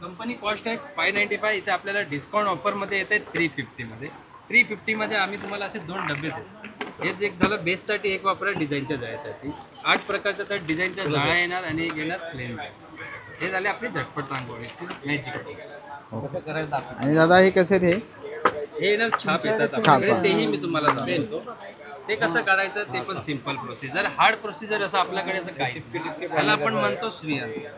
कंपनी कॉस्ट आहे 595. इथे आपल्याला डिस्काउंट ऑफरमध्ये येते 350मध्ये. 350मध्ये आम्ही तुम्हाला असे 2 डबे देतो. हे एक झालं बेससाठी, एक वापरा डिझाईनच्या जाळ्यासाठी. 8 प्रकारच्या त्यात डिझाईनच्या जाळ्या येणार आणि एक येणार प्लेन. हे झाले आपली झटपट रांगोळीची मॅजिक बॉक्स. कसं करायचं दाखवतो. आणि दादा हे कसे ते? हे येणार छाप येतात आपल्याकडे, तेही मी तुम्हाला दाखवतो. ते कसं काढायचं ते पण सिम्पल प्रोसिजर. हार्ड प्रोसिजर असं आपल्याकडे असं काहीच नाही. त्याला आपण म्हणतो श्रीयंत्र.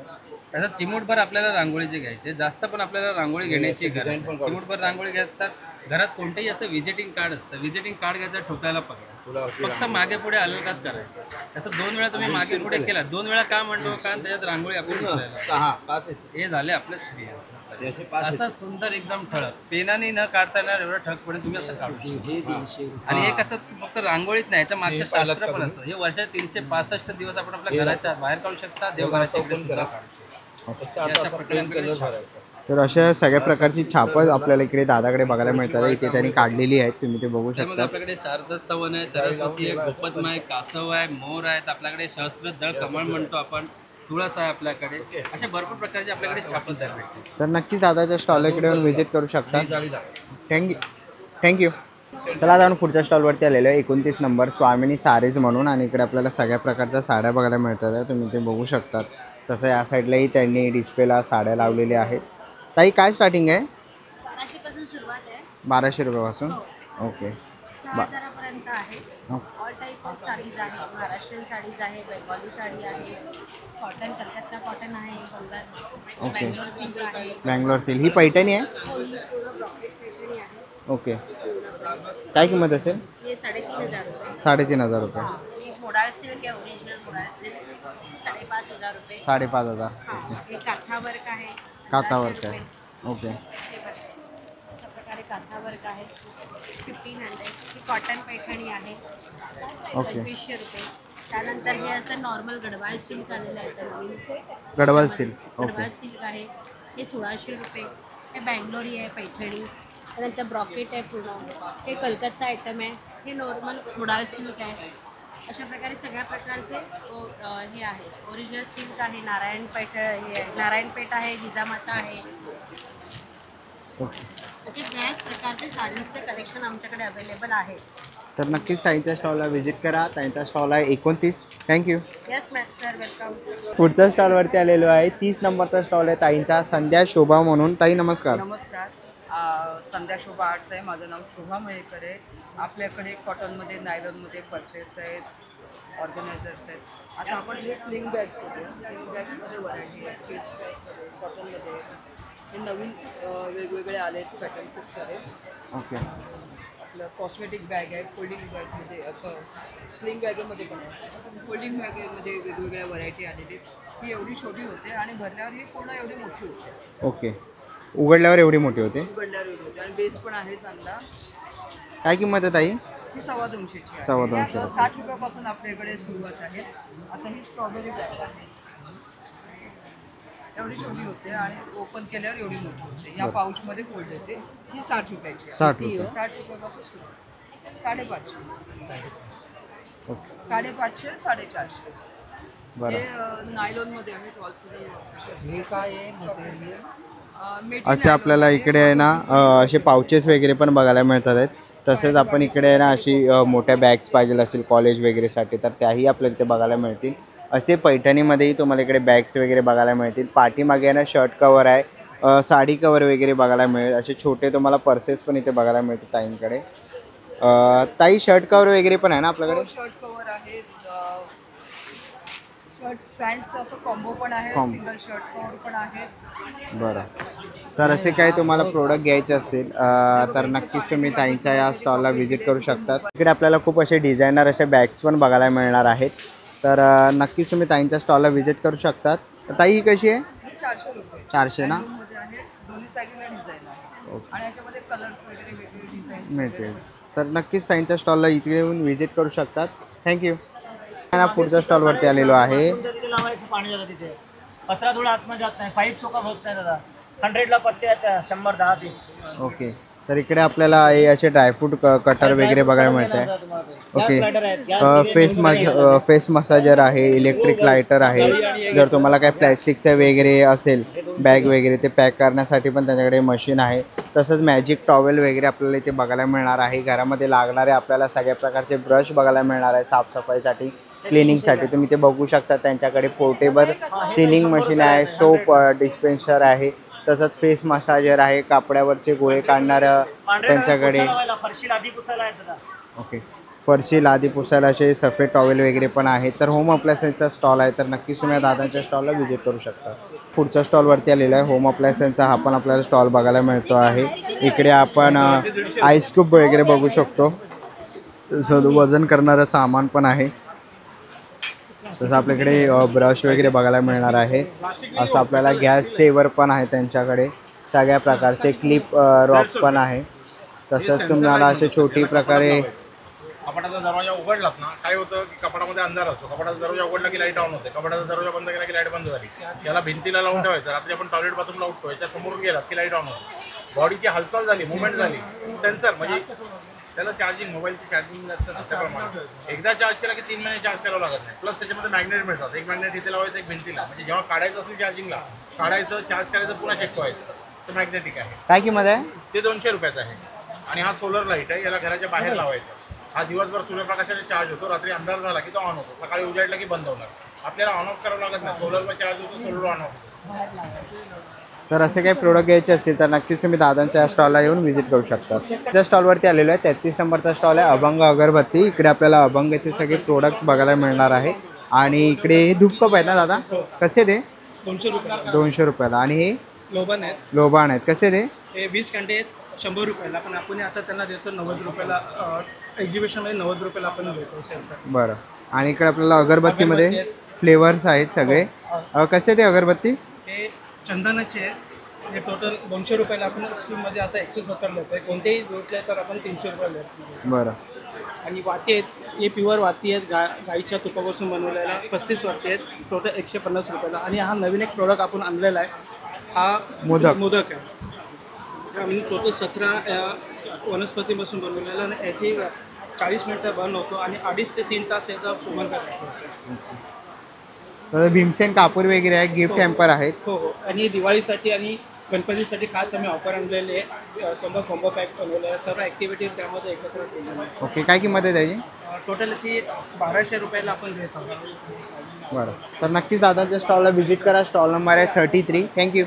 त्याचा चिमूटभर आपल्याला रांगोळीचे घ्यायचे. जास्त पण आपल्याला रांगोळी घेण्याची गरज नाही. चिमूटभर रांगोळी घेतात, घरात कोणतंही असं व्हिजिटिंग कार्ड असतं, व्हिजिटिंग कार्ड घ्यायचं, ठोकायला पकड़ा, फक्त मागे पुढे अलगात करायचं. असं 2 वेळा तुम्ही मागे पुढे केला, 2 वेळा का म्हणतो, कारण त्याच्यात रांगोळी आपण हे झाले आपलं श्रेय. असं सुंदर एकदम ठळक, पेनाने न काढताना एवढं ठळकपणे तुम्ही असं काढू. आणि हे कसं फक्त रांगोळीच नाही, याच्या मागचं शास्त्र पण असतं. हे वर्षात 365 दिवस आपण आपल्या घराच्या बाहेर काढू शकता, देवघराच्या इकडे सुद्धा काढू शकता. अशा प्रकारे तर अशा सगळ्या प्रकारची छापं आपल्याला इकडे दादाकडे बघायला मिळतात. इथे त्यांनी काढलेली आहेत, तुम्ही ते बघू शकता. आपल्याकडे शारदस्तवन आहे, सरस्वती आहे, गोपद्मा आहे, कासव आहे, मोर आहेत, आपल्याकडे सहस्त्रदळ कमळ म्हणतो आपण, तुळस आहे आपल्याकडे. अशा भरपूर प्रकारचे आपल्याकडे छापं तयार भेटते. तर नक्कीच दादाच्या स्टॉलला इकडे येऊन व्हिजिट करू शकता. थँक्यू. चला आता आपण पुढच्या स्टॉलवरती आलेलो आहे, 29 नंबर स्वामिनी सारीज म्हणून. आणि इकडे आपल्याला सगळ्या प्रकारच्या साड्या बघायला मिळतात, तुम्ही ते बघू शकतात. तसं या साईडलाही त्यांनी डिस्प्लेला साड्या लावलेल्या आहेत. ताई काय स्टार्टिंग आहे? 1200 पासून सुरुवात आहे. 1200 रुपयापासून. ओके. 6000 आहे. ऑल टाईप ऑफ साडीज आहे, महाराष्ट्रीयन साडीज आहे, बेंगॉली साडी आहे, कॉटन, कलकत्ता कॉटन आहे, ओके. बँगलोर सिल्क आहे. बँगलोर सिल्क ही पैठणी आहे. हो, ही पूर्ण ब्रॉकेट पैठणी आहे. ओके. काय किंमत असेल? हे 3500 रुपये. 3500 रुपये. हे मोडाळ सिल्क आहे, ओरिजिनल मोडाळ सिल्क, 5500 रुपये. 5500. हे काथा वर्क आहे. काथा वर्क आहे. ओके. अशा प्रकारे काथा वर्क आहे, 1500. ही कॉटन पैठणी आहे, ओके. 2500 रुपये. त्यानंतर हे असं नॉर्मल गडवाल सिल्क आलेलं आहे, नवीन Gadwal silk. Okay. Gadwal silk आहे, हे 1600 रुपये. हे बँगलोरी आहे पैठणी. त्यानंतर ब्रॉकेट आहे पूर्ण, हे कलकत्ता आयटम आहे, हे नॉर्मल मोडाळ सिल्क आहे. अशा प्रकारे सगळ्या प्रकारचे हे आहे. ओरिजिनल सिल्क आहे, नारायणपेठ हे नारायणपेठ आहे, जिजामाता आहे. असे बऱ्याच प्रकारचे साडींचे कलेक्शन आमच्याकडे अवेलेबल आहे. तर नक्कीच ताईंच्या स्टॉलला व्हिजिट करा. ताईंचा स्टॉल आहे 29. Thank you. Yes ma'am sir, welcome. पुढच्या स्टॉलवरती आलेलो आहे, 30 नंबरचा स्टॉल आहे ताईंचा, संध्या शोभा म्हणून. ताई नमस्कार. नमस्कार. संध्या शोभा आर्ट्स आहे, माझं नाव शोभा मयेकर आहे. आपल्याकडे कॉटनमध्ये, नायलॉनमध्ये पर्सेस आहेत, ऑर्गनायझर्स आहेत. आता आपण हे स्लिंग बॅग्स बघूया. स्लिंग बॅग्समध्ये व्हरायटी आहे, पेस्ट बॅगमध्ये, कॉटनमध्ये. हे नवीन वेगवेगळे आले आहेत पॅटर्न खूप सारे. ओके. आपलं कॉस्मेटिक बॅग आहे, फोल्डिंग बॅगमध्ये, अच्छा स्लिंग बॅगेमध्ये पण आहे. फोल्डिंग बॅगेमध्ये वेगवेगळ्या व्हरायटी आलेली आहेत. ही एवढी छोटी होते आणि भरल्यावर ही पूर्ण एवढी मोठी होते. ओके. उघडल्यावर एवढी मोठी होते. उघडल्यावर एवढी होते आणि बेस पण आहे चांगला. काय किंमत आहे ताई? ही 250ची आहे. 250. 60 रुपयापासून आपल्याकडे सुरुवात आहे. आता ही स्ट्रॉबेरी बॅग आहे, एवढी छोटी होते आणि ओपन केल्यावर एवढी मोठी होते. या पाऊचमध्ये फोल्ड येते. ही 60 रुपयाची आहे. 60 रुपये. 60 रुपयापासून सुरुवात. 550. ओके. 550, 450. बरं. हे नायलॉनमध्ये आहेत, ऑल सीझन. हे काय आहे? असे आपल्याला इकडे आहे ना असे पाउचेस वगैरे पण बघायला मिळतात आहेत. तसेच आपण इकडे आहे ना अशी मोठ्या बॅग्स पाहिजे असेल कॉलेज वगैरेसाठी तर त्याही आपल्याला इथे बघायला मिळतील. असे पैठणीमध्येही तुम्हाला इकडे बॅग्स वगैरे बघायला मिळतील. पाठीमागे ना शर्ट कवर आहे, साडी कवर वगैरे बघायला मिळेल. असे छोटे तुम्हाला पर्सेस पण इथे बघायला मिळतील ताईंकडे. ताई शर्ट कवर वगैरे पण आहे ना आपल्याकडे? शर्ट कवर आहेत, शर्ट पॅन्टचं असं कॉम्बो पण आहे, सिंगल शर्ट कवर पण आहेत. बरं. तर असे काही तुम्हाला प्रोडक्ट घ्यायचे असतील तर नक्कीच तुम्ही ताईंच्या या स्टॉलला व्हिजिट करू शकता. इकडे आपल्याला खूप असे डिझायनर असे बॅग्स पण बघायला मिळणार आहेत. तर नक्कीच तुम्ही ताईंच्या स्टॉलला व्हिजिट करू शकतात. ताई ही कशी आहे? 400 रुपये. 400 ना? दोन्ही साईडला डिझाईन आहे आणि याच्यामध्ये कलर्स वगैरे वेगवेगळे डिझाईन्स मिळतील. तर नक्कीच ताईंच्या स्टॉलला इथे येऊन व्हिजिट करू शकतात. थँक्यू. पुढच्या स्टॉलवरती आलेलो आहे. पाणी जातं तिथे, कचरा थोडा आतमध्ये जात नाही, पाईप चोका होत नाही दादा. 100ला पट्टे आहेत, 100, 10 पीस. ओके. तर इकडे आपल्याला हे असे ड्रायफ्रूट कटर वगैरे बघायला मिळत आहे. ओके. फेस मसाजर आहे, इलेक्ट्रिक लायटर आहे. जर तुम्हाला काय प्लॅस्टिकचं वगैरे असेल बॅग वगैरे ते पॅक करण्यासाठी पण त्यांच्याकडे मशीन आहे. तसंच मॅजिक टॉवेल वगैरे आपल्याला इथे बघायला मिळणार आहे. घरामध्ये लागणारे आपल्याला सगळ्या प्रकारचे ब्रश बघायला मिळणार आहे साफसफाईसाठी, क्लिनिंगसाठी. तुम्ही ते बघू शकता. त्यांच्याकडे पोर्टेबल सिलिंग मशीन आहे, सोप डिस्पेन्सर आहे, तसंच फेस मसाजर आहे, कापड्यावरचे गोळे काढणारं त्यांच्याकडे. ओके. फरशी लादी पुसायला असे सफेद टॉवेल वगैरे पण आहे. तर होम अप्लायन्सेसचा स्टॉल आहे. तर नक्कीच तुम्ही दादांच्या स्टॉलला व्हिजिट करू शकता. पुढच्या स्टॉलवरती आलेलो आहे. होम अप्लायन्सचा हा पण आपल्याला स्टॉल बघायला मिळतो आहे. इकडे आपण आईस क्यूब वगैरे बघू शकतो. तसं वजन करणारं सामान पण आहे. तसं आपल्याकडे ब्रश वगैरे बघायला मिळणार आहे. असं आपल्याला गॅस सेवर पण आहे त्यांच्याकडे. सगळ्या प्रकारचे क्लिप रॉक पण आहे. तसंच तुम्हाला असे छोटी प्रकारे कपाटाचा दरवाजा उघडलात ना काय होतं की कपाटामध्ये अंधार असतो. कपाटाचा दरवाजा उघडला की लाईट ऑन होते. कपाटाचा दरवाजा बंद केला की लाईट बंद झाली. याला भिंतीला लावून ठेवायचं. रात्री आपण टॉयलेट बाथरूमला उठतो याच्या समोरून गेलात की लाईट ऑन होते. बॉडीची हालचाल झाली, मुवमेंट झाली, सेन्सर म्हणजे त्याला चार्जिंग, मोबाईलची चार्जिंग असतं त्याप्रमाणे. एकदा चार्ज केला की 3 महिने चार्ज करावं लागत नाही. प्लस त्याच्यामध्ये मॅग्नेट मिळतात. एक मॅग्नेट इथे लावायचं, एक भिंतीला. म्हणजे जेव्हा काढायचं असेल चार्जिंगला, काढायचं, चार्ज करायचं, पुन्हा चेक करायचं. तर मॅग्नेटिक आहे. काय किंमत आहे? ते 200 रुपयाचं आहे. आणि हा सोलर लाईट आहे. याला घराच्या बाहेर लावायचा. हा दिवसभर सूर्यप्रकाशाने चार्ज होतो. रात्री अंधार झाला की तो ऑन होतो. सकाळी उजाडला की बंद होणार. आपल्याला ऑन ऑफ करावं लागत नाही. सोलरवर चार्ज होतो, सोलर ऑन ऑफ होतो. तर असे काही प्रोडक्ट घ्यायचे असतील तर नक्कीच तुम्ही दादांच्या स्टॉलला येऊन व्हिजिट करू शकता. त्या स्टॉलवरती आलेलो आहे. 33 नंबरचा स्टॉल आहे अभंग अगरबत्ती. इकडे आपल्याला अभंगाचे सगळे प्रोडक्ट्स बघायला मिळणार आहे. आणि इकडे धूपकप आहेत ना दादा, कसे ते? 200 रुपयाला. 200 रुपयाला. आणि हे लोबन आहेत. लोबाण आहेत, कसे ते? हे 20 कांटे आहेत 100 रुपयाला. पण आपण आता त्यांना देतो 90 रुपयाला. एक्झिबिशनमध्ये 90 रुपयाला आपण देतो सेलसाठी. बरं. आणि इकडे आपल्याला अगरबत्तीमध्ये फ्लेवर्स आहेत सगळे. कसे ते अगरबत्ती? हे चंदनाचे आहे. हे टोटल 200 रुपयाला आपण स्कीममध्ये आता 170 देतो आहे. कोणतेही घेतले तर आपण 300 रुपयाला देतो. बरं. आणि वाती आहेत, हे प्युअर वाती आहेत. गाईच्या तुपापासून बनवलेल्या 35 वाती आहेत. टोटल 150 रुपयाला. आणि हा नवीन एक प्रोडक्ट आपण आणलेला आहे. हा मोदक आहे. आम्ही टोटल 17 वनस्पतीपासून बनवलेला. आणि याची 40 मिनिटं बंद होतो आणि 2.5 ते 3 तास याचा सुगंध करतो. तर भीमसेन कापूर वगैरे आहे, गिफ्ट हॅम्पर आहेत. हो हो. आणि दिवाळीसाठी आणि गणपतीसाठी खास आम्ही ऑफर आणलेले आहे. समजा कॉम्बो पॅक बनवले आहे. सर्व ॲक्टिव्हिटी त्यामध्ये एकत्र केलेल्या आहे. ओके. काय किंमत आहे त्याची? टोटल याची 1200 रुपयाला आपण देत आहोत. बरं. तर नक्कीच दादाच्या स्टॉलला व्हिजिट करा. स्टॉल नंबर आहे 33. थँक्यू.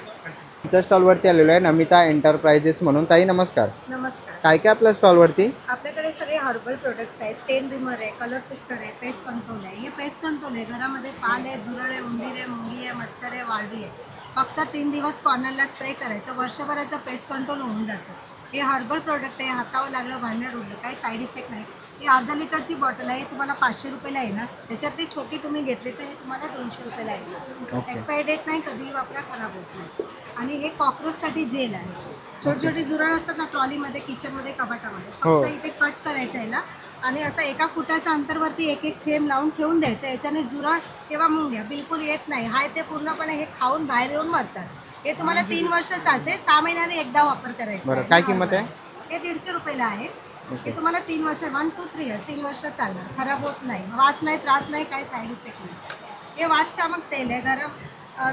तुमच्या स्टॉलवरती आलेलो आहे नमिता एंटरप्राइजेस म्हणून. ताई नमस्कार. नमस्कार. काय काय आपल्या स्टॉलवरती? आपल्याकडे सगळे हर्बल प्रोडक्ट्स आहेत. स्टेन रिमर आहे, कलर फिक्सर आहे, पेस्ट कंट्रोल आहे. हे पेस्ट कंट्रोल आहे. घरामध्ये पाल आहे, झुरळ आहे, उंदीर आहे, मुंगी आहे, मच्छर आहे, वाळवी आहे. फक्त 3 दिवस कॉर्नरला स्प्रे करायचं. वर्षभराचं पेस्ट कंट्रोल होऊन जातं. हे हर्बल प्रोडक्ट आहे. हातावर लागलं, भांड्यावर उडलं, काही साईड इफेक्ट नाही. ही अर्धा लिटरची बॉटल आहे. तुम्हाला 500 रुपयाला येणार. त्याच्यातली छोटी तुम्ही घेतली तर हे तुम्हाला 200 रुपयाला येणार. एक्सपायरी डेट नाही, कधीही वापरा, खराब होत नाही. आणि हे कॉकरोचसाठी जेल आहे. छोटी छोटी झुरळ असतात ना ट्रॉलीमध्ये, किचनमध्ये, कपाटामध्ये. फक्त इथे कट करायचं याला आणि असं 1 फुटाच्या अंतरवरती एक थेंब लावून ठेवून द्यायचं. याच्याने झुरळ किंवा मुंग्या बिलकुल येत नाही. हाय ते पूर्णपणे हे खाऊन बाहेर येऊन मरतात. हे तुम्हाला 3 वर्ष चालते. 6 महिन्याने एकदा वापर करायचा. बरं. काय किंमत आहे? हे 150 रुपयाला आहे. हे तुम्हाला 3 वर्ष 1 to 3 इयर्स 3 वर्ष चालणार. खराब होत नाही, वास नाही, त्रास नाही, काही साईड इफेक्ट नाही. हे वातशामक तेल आहे. गरम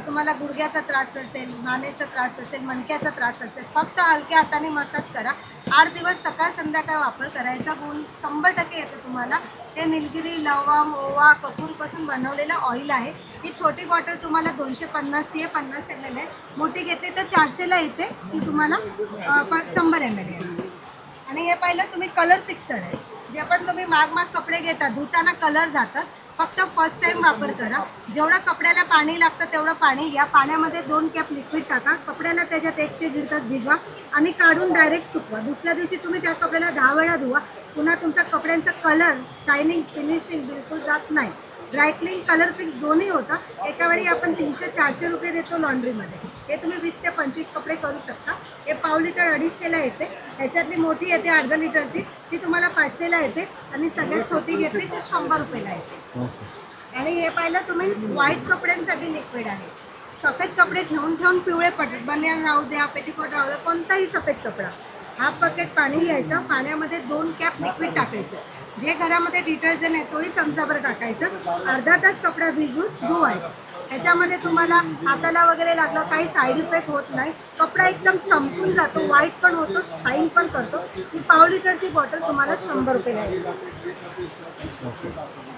तुम्हाला गुडघ्याचा त्रास असेल, मानेचा त्रास असेल, मणक्याचा त्रास असेल, फक्त हलक्या हाताने मसाज करा. 8 दिवस सकाळ संध्याकाळ वापर करायचा. गुण 100% येतो तुम्हाला. हे निलगिरी, लवंग, ओवा, कपूरपासून बनवलेलं ऑइल आहे. ही छोटी बॉटल तुम्हाला 250 50 ml आहे. मोठी घेतली तर 400ला येते. ती तुम्हाला 100 ml आहे. आणि हे पहिलं तुम्ही कलर फिक्सर आहे. जे पण तुम्ही माग कपडे घेता, धुताना कलर जातात. फक्त फर्स्ट टाइम वापर करा. जेवढं कपड्याला पाणी लागतं तेवढं पाणी घ्या. पाण्यामध्ये 2 कॅप लिक्विड टाका. कपड्याला त्याच्यात 1 ते 1.5 तास भिजवा आणि काढून डायरेक्ट सुकवा. दुसऱ्या दिवशी तुम्ही त्या कपड्याला 10 वेळा धुवा. पुन्हा तुमचा कपड्यांचा कलर, शायनिंग, फिनिशिंग बिलकुल जात नाही. ड्रायक्लिंग, कलर फिक्स दोन्ही होतं. एका वेळी आपण 300-400 रुपये देतो लॉन्ड्रीमध्ये. हे तुम्ही 20 ते 25 कपडे करू शकता. हे पाव लिटर 250ला येते. ह्याच्यातली मोठी येते अर्धा लिटरची, ती तुम्हाला 500ला येते. आणि सगळ्यात छोटी घेतली तर 100 रुपयाला येते. आणि हे पाहिलं तुम्ही व्हाईट कपड्यांसाठी लिक्विड आहे. सफेद कपडे ठेवून पिवळे पडतात. बनियान राहू द्या, पेटीकोट राहू द्या, कोणताही सफेद कपडा. हाफ बकेट पाणी घ्यायचं. पाण्यामध्ये 2 कॅप लिक्विड टाकायचं. जे घरामध्ये डिटर्जंट आहे तोही चमचाभर टाकायचं. अर्धा तास कपडा भिजवून धुवायचं. ह्याच्यामध्ये तुम्हाला हाताला वगैरे लागलं, काही साईड इफेक्ट होत नाही. कपडा एकदम चमकून जातो, व्हाईट पण होतो, शाईन पण करतो. ही पाव लिटरची बॉटल तुम्हाला 100 रुपयाला येईल.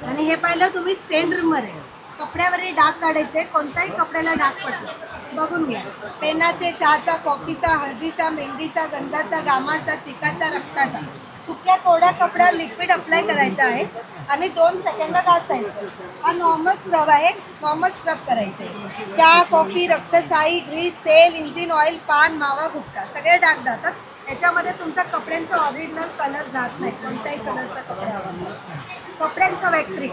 आणि हे पाहिलं तुम्ही स्टेन रिमर आहे. कपड्यावरही डाग काढायचे. कोणताही कपड्याला डाग पडतो बघून घ्या. पेनाचे, चहाचा, कॉफीचा, हळदीचा, मेहंदीचा, गंधाचा, घामाचा, चिकाचा, रक्ताचा, सुक्या कोरड्या कपड्यावर लिक्विड अप्लाय करायचं आहे आणि 2 सेकंद घासायचं. हा नॉर्मल स्क्रब आहे, नॉर्मल स्क्रब करायचे. चहा, कॉफी, रक्तशाही, ग्रीस, तेल, इंजिन ऑइल, पान, मावा, गुटखा सगळे डाग जातात. याच्यामध्ये तुमचा कपड्यांचा ऑरिजिनल कलर जात नाही, कोणत्याही कलरचा कपड्यावर. कपड्यांचं वॅक्ट्रिक,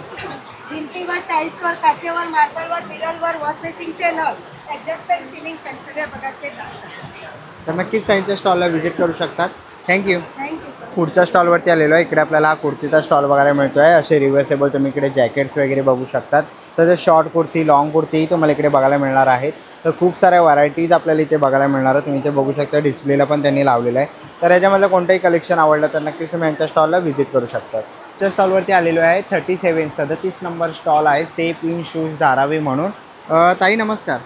भिंतीवर, टाईल्सवर, काचेवर, मार्बलवर, मिररवर, वॉश बेसिंगचे नळ, ॲडजस्ट फॅन, सिलिंग फॅन सगळ्या प्रकारचे डाग. तर नक्कीच त्यांच्या स्टॉलला व्हिजिट करू शकतात. थँक्यू. Thank you sir. पुढच्या स्टॉलवरती आलेलो आहे. इकडे आपल्याला हा कुर्तीचा स्टॉल बघायला मिळतो आहे. असे रिव्हर्सेबल तुम्ही इकडे जॅकेट्स वगैरे बघू शकतात. तर शॉर्ट कुर्ती, लॉंग कुर्ती तुम्हाला इकडे बघायला मिळणार आहेत. तर खूप साऱ्या व्हरायटीज आपल्याला इथे बघायला मिळणार आहेत. तुम्ही इथे बघू शकता, डिस्प्लेला पण त्यांनी लावलेलं आहे. तर याच्यामधलं कोणतंही कलेक्शन आवडलं तर नक्कीच तुम्ही यांच्या स्टॉलला व्हिजिट करू शकतात. त्या स्टॉलवरती आलेलो आहे 37 नंबर स्टॉल आहे, स्टेप इन शूज धारावी म्हणून. ताई नमस्कार.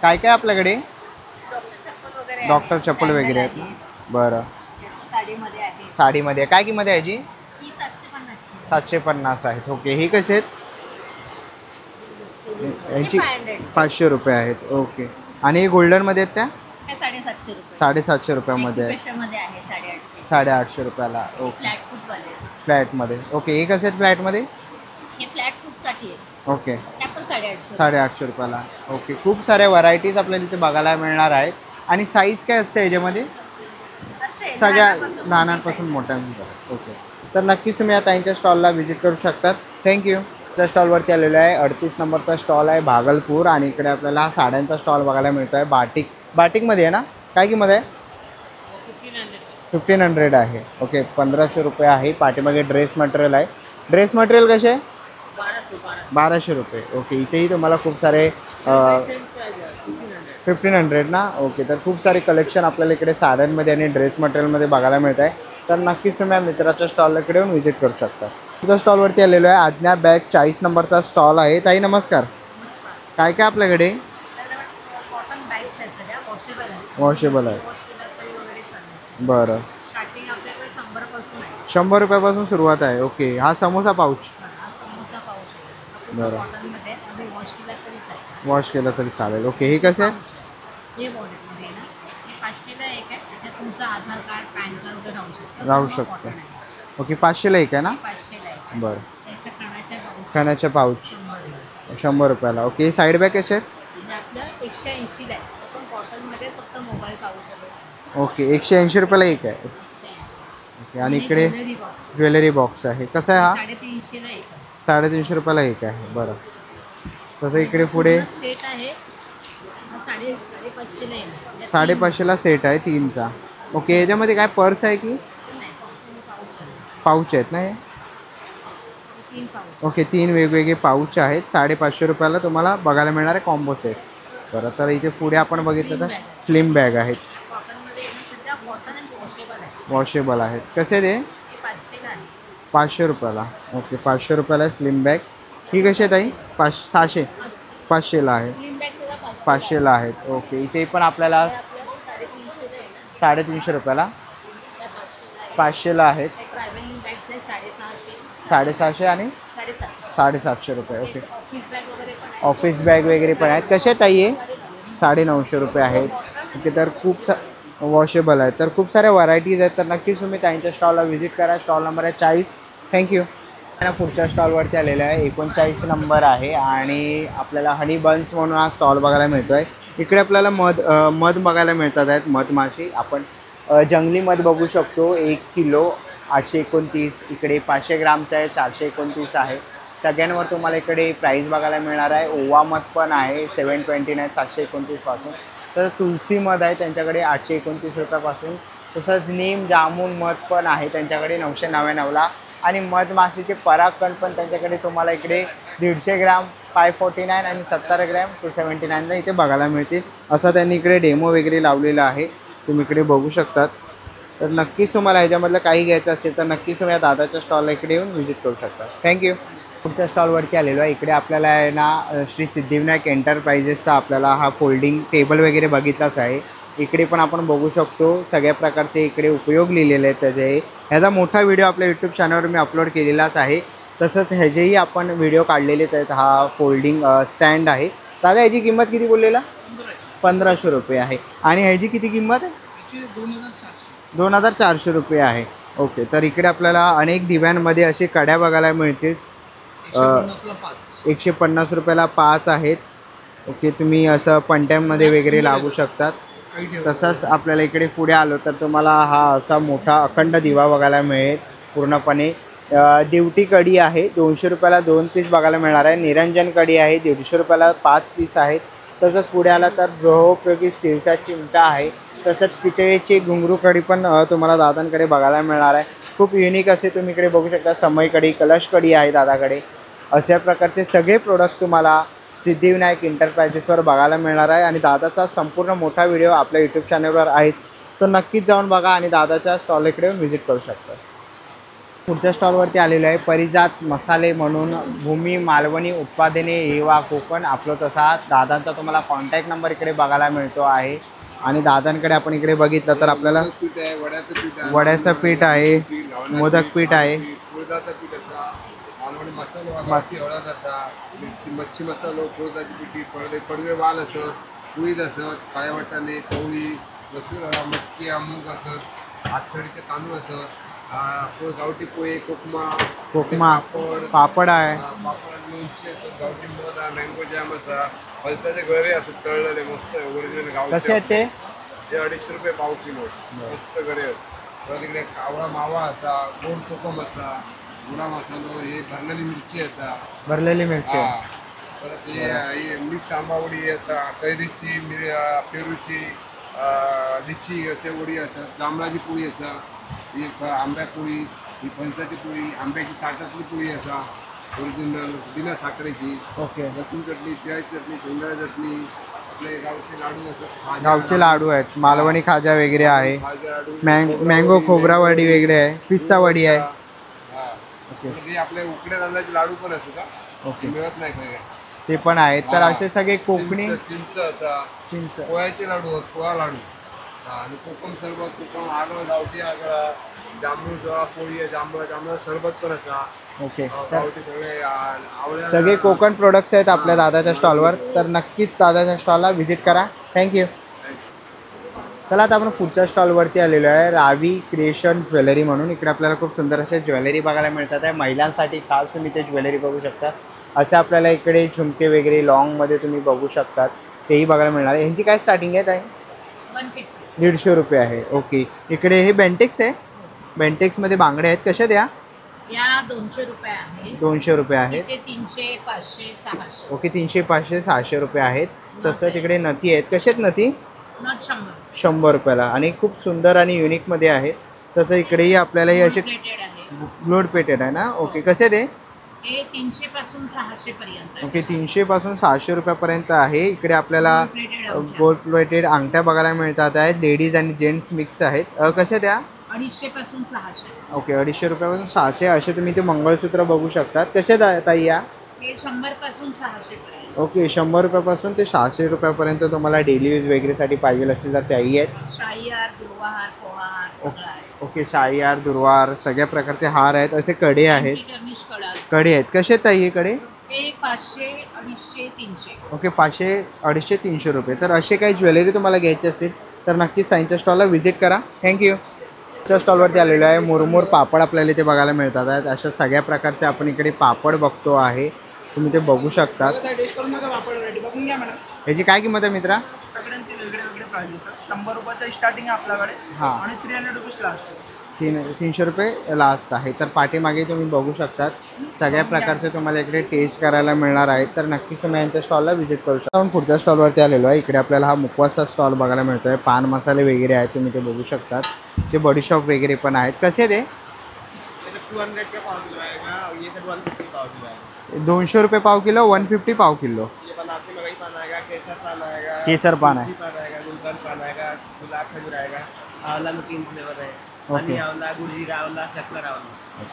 काय काय आपल्याकडे? डॉक्टर चप्पल वगैरे आहेत ना? बरं. साडीमध्ये आहे. साडीमध्ये काय किंमत आहे याची? ही 750. 750 आहेत. ओके. ही कशी आहेत? यांची 500 रुपये आहेत. ओके. आणि गोल्डनमध्ये आहेत त्या? 750 रुपये. 750 रुपयामध्ये आहे. मध्ये आहे 850. 850 रुपयाला. ओके. फ्लॅट फूटवाले. फ्लॅटमध्ये. ओके. हे कसे आहेत फ्लॅटमध्ये? हे फ्लॅट फूटसाठी आहे. ओके. त्या पण 850. 850 रुपयाला. ओके. खूप साऱ्या व्हरायटीज आपल्याला इथे बघायला मिळणार आहेत. आणि साईज काय असते याच्यामध्ये? सगळ्या लहानांपासून मोठ्यांपर्यंत. ओके. तर नक्कीच तुम्ही या ताईंच्या स्टॉलला व्हिजिट करू शकतात. थँक्यू. त्या स्टॉलवरती आलेलो आहे 38 नंबरचा स्टॉल आहे भागलपूर. आणि इकडे आपल्याला हा साड्यांचा स्टॉल बघायला मिळतो आहे. बाटिकमध्ये आहे ना? काय किंमत आहे? 1500 आहे. ओके. 1500 रुपये आहे. पाठीमागे ड्रेस मटेरियल आहे. ड्रेस मटेरियल कसे आहे? 1200 रुपये. ओके. इथेही तुम्हाला खूप सारे 1500 ना? ओके. तर खूप सारे कलेक्शन आपल्याला इकडे साड्यांमध्ये आणि ड्रेस मटेरियलमध्ये बघायला मिळत आहे. तर नक्कीच तुम्ही या मित्राच्या स्टॉलला इकडे येऊन व्हिजिट करू शकता. तुझ्या स्टॉलवरती आलेलो आहे आज्ञा बॅग 40 नंबरचा स्टॉल आहे. ताई नमस्कार. काय काय आपल्याकडे? कॉटन बॅग्स आहेत सगळ्या, वॉशेबल आहे. वॉशेबल आहे. बरं. स्टार्टिंग आपल्याकडे 100 पासून आहे. 100 रुपयापासून सुरुवात आहे. ओके. हा समोसा पाऊच. हा समोसा पाऊच बरं. कॉटनमध्ये आधी वॉश केला तरीच आहे. वॉश केलं तरी चालेल. ओके. हे कसे आहे? हे बॉर्डरमध्ये आहे ना, हे 500ला एक आहे. त्याच्यात तुमचं आधार कार्ड, पॅन कार्ड वगैरे राहू शकतं. राहू शकतं. ओके. 500ला एक आहे ना? 500ला एक. बरं. त्याच्या खाण्याच्या पाऊच 100 रुपयाला. ओके. हे साईड बॅग कसे आहेत? म्हणजे आपलं 180ला आहे. पण कॉटनमध्ये फक्त मोबाईल पाऊच आहे. ओके. 180 रुपयाला एक आहे. ओके. आणि इकडे ज्वेलरी बॉक्स आहे. कसा आहे हा? 350ला एक आहे. 350 रुपयाला एक आहे. बरं. तसं इकडे पुढे सेट आहे 550ला आहे. 550ला सेट आहे 3चा. ओके. याच्यामध्ये काय पर्स आहे की पाऊच आहेत ना हे? 3 पाऊच. ओके. 3 वेगवेगळे पाऊच आहेत. 550 रुपयाला तुम्हाला बघायला मिळणार आहे कॉम्बो सेट. बरं. तर इथे पुढे आपण बघितलं तर स्लिम बॅग आहेत. कॉटनमध्ये सध्या कॉटन आणि वॉशेबल आहे. वॉशेबल आहेत. कसे ते? 500ला आहे. 500 रुपयाला. ओके. 500 रुपयाला स्लिम बॅग. ही कशी आहे ताई? 600. 500ला आहे. स्लिम बॅग सगळं 500ला आहेत. ओके. इथे पण आपल्याला 350 रुपयाला 500ला आहेत. ट्रॅव्हलिंग बॅग्स आहे 650. 650 आणि 750 रुपये. ओके. ऑफिस बॅग वगैरे पण आहे. ऑफिस बॅग वगैरे पण आहेत. कसे ताई आहे? 950 रुपये आहेत. ओके. तर खूप वॉशेबल आहेत. तर खूप साऱ्या व्हरायटीज आहेत. तर नक्कीच तुम्ही त्यांच्या स्टॉलला व्हिजिट करा. स्टॉल नंबर आहे 40. थँक्यू. पुढच्या स्टॉलवरती आलेला आहे 39 नंबर आहे. आणि आपल्याला हनी बन्स म्हणून हा स्टॉल बघायला मिळतो आहे. इकडे आपल्याला मध बघायला मिळतात आहेत. मधमाशी आपण जंगली मध बघू शकतो. 1 किलो 829. इकडे 500 ग्रामचं आहे 429 आहे. सगळ्यांवर तुम्हाला इकडे प्राईस बघायला मिळणार आहे. ओवा मध पण आहे 729 729 पासून. तर तुलसी मध आहे त्यांच्याकडे 829 रुपयापासून. तसंच नीम जामून मध पण आहे त्यांच्याकडे 999ला. आणि मधमाशीचे परागकण पण त्यांच्याकडे तुम्हाला इकडे 150 ग्राम 549 आणि 70 ग्रॅम 279ला इथे बघायला मिळतील. असं त्यांनी इकडे डेमो वगैरे लावलेला आहे. तुम्ही इकडे बघू शकतात. तर नक्कीच तुम्हाला ह्याच्यामधलं काही घ्यायचं असेल तर नक्कीच तुम्ही या दादाच्या स्टॉलला इकडे येऊन व्हिजिट करू शकता. थँक्यू. पुढच्या स्टॉलवरती आलेलो आहे. इकडे आपल्याला आहे ना श्री सिद्धिविनायक एंटरप्राइजेसचा आपल्याला हा फोल्डिंग टेबल वगैरे बघितलाच आहे. इकडे पण आपण बघू शकतो सगळ्या प्रकारचे इकडे उपयोग लिहिलेले आहेत त्याचे. ह्याचा मोठा व्हिडिओ आपल्या यूट्यूब चॅनलवर मी अपलोड केलेलाच आहे. तसंच ह्याचेही आपण व्हिडिओ काढलेलेच आहेत. हा फोल्डिंग स्टँड आहे. दादा ह्याची किंमत किती बोललेला? 1500 रुपये आहे. आणि ह्याची किती किंमत आहे? 2400 रुपये आहे. ओके, तर इकडे आपल्याला अनेक दिव्यांमध्ये असे कड्या बघायला मिळतील. 150 रुपयाला 5 आहेत. ओके, तुम्ही असं पंट्यांमध्ये वगैरे लागू शकतात. तसंच आपल्याला इकडे पुढे आलो तर तुम्हाला हा असा मोठा अखंड दिवा बघायला मिळेल पूर्णपणे. दिवटी कडी आहे, 200 रुपयाला 2 पीस बघायला मिळणार आहे. निरंजन कडी आहे, 150 रुपयाला 5 पीस आहेत. तसंच पुढे आला तर गृहोपयोगी स्टीलचा चिमटा आहे. तसंच पितळेची घुंगरू कडी पण तुम्हाला दादांकडे बघायला मिळणार आहे. खूप युनिक असे तुम्ही इकडे बघू शकता. समय कडी, कलश कडी आहे दादाकडे. अशा प्रकारचे सगळे प्रोडक्ट्स तुम्हाला सिद्धिविनायक एंटरप्राइजेसवर बघायला मिळणार आहे. आणि दादाचा संपूर्ण मोठा व्हिडिओ आपल्या यूट्यूब चॅनलवर आहेच, तो नक्कीच जाऊन बघा आणि दादाच्या स्टॉल इकडे व्हिजिट करू शकता. पुढच्या स्टॉलवरती आलेलो आहे परिजात मसाले म्हणून. भूमी मालवणी उत्पादने हेवा कोकण आपलं. तसा दादांचा तुम्हाला कॉन्टॅक्ट नंबर इकडे बघायला मिळतो आहे. आणि दादांकडे आपण इकडे बघितलं तर आपल्याला वड्याचं पीठ आहे, मोदक पीठ आहे, मच्छी मसालो, कोळदाची पिठी, पडवे वाल असत, कुळीद असत, काळ्या वाटाणे, कवळी, लसूण, मटकी, मूग असत, हातसडीचे तांदूळ असत, गावठी पोहे, कोकमा, पापड आहे, लोणची असत, गावठी मध, मँगो जॅम असा, फणसाचे गरे असत तळलेले मस्त ओरिजिनल गावठी. कसे आहेत ते? 250 रुपये पाव किलो मस्त गरे आहेत. परत इकडे कावळा मावा असा, गोड कोकम असा, गुडा मसालो, हे भरलेली मिरची असा, भरलेली मिरची. परत हे मिक्स आंबावडी येतात, कैरीची, पेरूची, लिची असे वडी असतात, जांभळाची पोळी असा, ही आंब्या पोळी, ही फणसाची पोळी, आंब्याची ताटातली पोळी असा ओरिजिनल बिना साखरेची. ओके, लसूण चटणी, तिळाची चटणी, शेंगदाणा चटणी, आपले गावचे लाडू असतात, गावचे लाडू आहेत, मालवणी खाजा वगैरे आहे, मँगो खोबरावडी वगैरे आहे, पिस्ता वडी आहे. ओके, आपले उकड्या तांदळाचे लाडू पण असतात. ओके, मिळत नाही काय ते पण आहेत. तर असे सगळे कोकणी चिंच असा, चिंच, पोह्याचे लाडू, पोहा लाडू आणि कोकम सरबत, कोकम आगळ, गावठी आगळा, जांभूळ जवळ पोळी आहे, जांभळा सरबत पण असा. ओके, गावठी सगळे आवळ्या सगळे कोकण प्रोडक्ट्स आहेत आपल्या दादाच्या स्टॉलवर. तर नक्कीच दादाच्या स्टॉलला व्हिजिट करा. थँक्यू. चला आता आपण पुढच्या स्टॉलवरती आलेलो आहे रावी क्रिएशन ज्वेलरी म्हणून. इकडे आपल्याला खूप सुंदर अशा ज्वेलरी बघायला मिळतात आहे. महिलांसाठी खास तुम्ही ते ज्वेलरी बघू शकता. असे आपल्याला इकडे झुमके वगैरे लॉंगमध्ये तुम्ही बघू शकतात, तेही बघायला मिळणार आहे. ह्यांची काय स्टार्टिंग आहे? 150 रुपये आहे. ओके, इकडे हे बेंटेक्स आहे. बेंटेक्समध्ये बांगडे आहेत. कशा द्या? या 200 रुपये आहे. 200 रुपये आहेत. 300, 500, 600. ओके, 300, 500, 600 रुपये आहेत. तसं तिकडे नथी आहेत. कसे आहेत नथी? 100 रुपयाला. आणि खूप सुंदर आणि युनिकमध्ये आहेत. तसं इकडेही आपल्याला हे असे ग्लोड प्लेटेड आहे ना. ओके, कसे ते? हे 300 पासून 600 पर्यंत. ओके, 300 पासून 600 रुपयापर्यंत आहे. इकडे आपल्याला गोल्ड प्लेटेड अंगठ्या बघायला मिळतात आहेत. लेडीज आणि जेंट्स मिक्स आहेत. कशा त्या? 250 पासून 600. ओके, 250 रुपयापासून 600 असे तुम्ही ते मंगळसूत्र बघू शकतात. कसे ताई या? हे 100 पासून 600 पर्यंत. ओके, 100 रुपयापासून ते 600 रुपयापर्यंत तुम्हाला डेली यूज वगैरेसाठी पाहिजे असतील तर त्याही आहेत. शाही हार, दुर्वा हार, पोहा हार सगळं आहे. ओके, शाही हार, दुर्वार सगळ्या प्रकारचे हार आहेत. असे कडे आहेत. कडे आहेत. कसे आहेत ताई हे कडे? हे 500, 250, 300. ओके, 500, 250, 300 रुपये. तर असे काही ज्वेलरी तुम्हाला घ्यायचे असतील तर नक्कीच त्यांच्या स्टॉलला व्हिजिट करा. थँक्यू. त्या स्टॉलवरती आलेलो आहे. मुरमुर पापड आपल्याला इथे बघायला मिळतात आहेत. अशा सगळ्या प्रकारचे आपण इकडे पापड बघतो आहे. तुम्ही ते बघू शकता. ह्याची काय किंमत आहे मित्रा? सगळ्यांचे वेगळे वेगळे प्राइस असतात. 100 रुपयाचं स्टार्टिंग आहे आपल्याकडे आणि 300 रुपीज लास्ट. 300 रुपये लास्ट आहे. तर पाठीमागे तुम्ही बघू शकतात सगळ्या प्रकारचे तुम्हाला इकडे टेस्ट करायला मिळणार आहेत. तर नक्कीच तुम्ही यांच्या स्टॉलला व्हिजिट करू शकता. आपण पुढच्या स्टॉलवरती आलेलो आहे. इकडे आपल्याला हा मुखवासचा स्टॉल बघायला मिळतो आहे. पान मसाले वगैरे आहेत, तुम्ही ते बघू शकतात. ते बडीशॉप वगैरे पण आहेत. कसे ते? 200 का पाव किलो आएगा और ये 150 पाव किलो आएगा. 200 रुपये पाव किलो, 150 पाव किलो. ये बनारसी मगई पान आएगा, केसर पान आएगा, केसर पान आहे. पान आएगा, गुलकंद पान आएगा, गुलाब खजूर आएगा. आंवला में 3 फ्लेवर है. ओके. हनी आंवला, गुड़जीरा आंवला, शक्कर आंवला.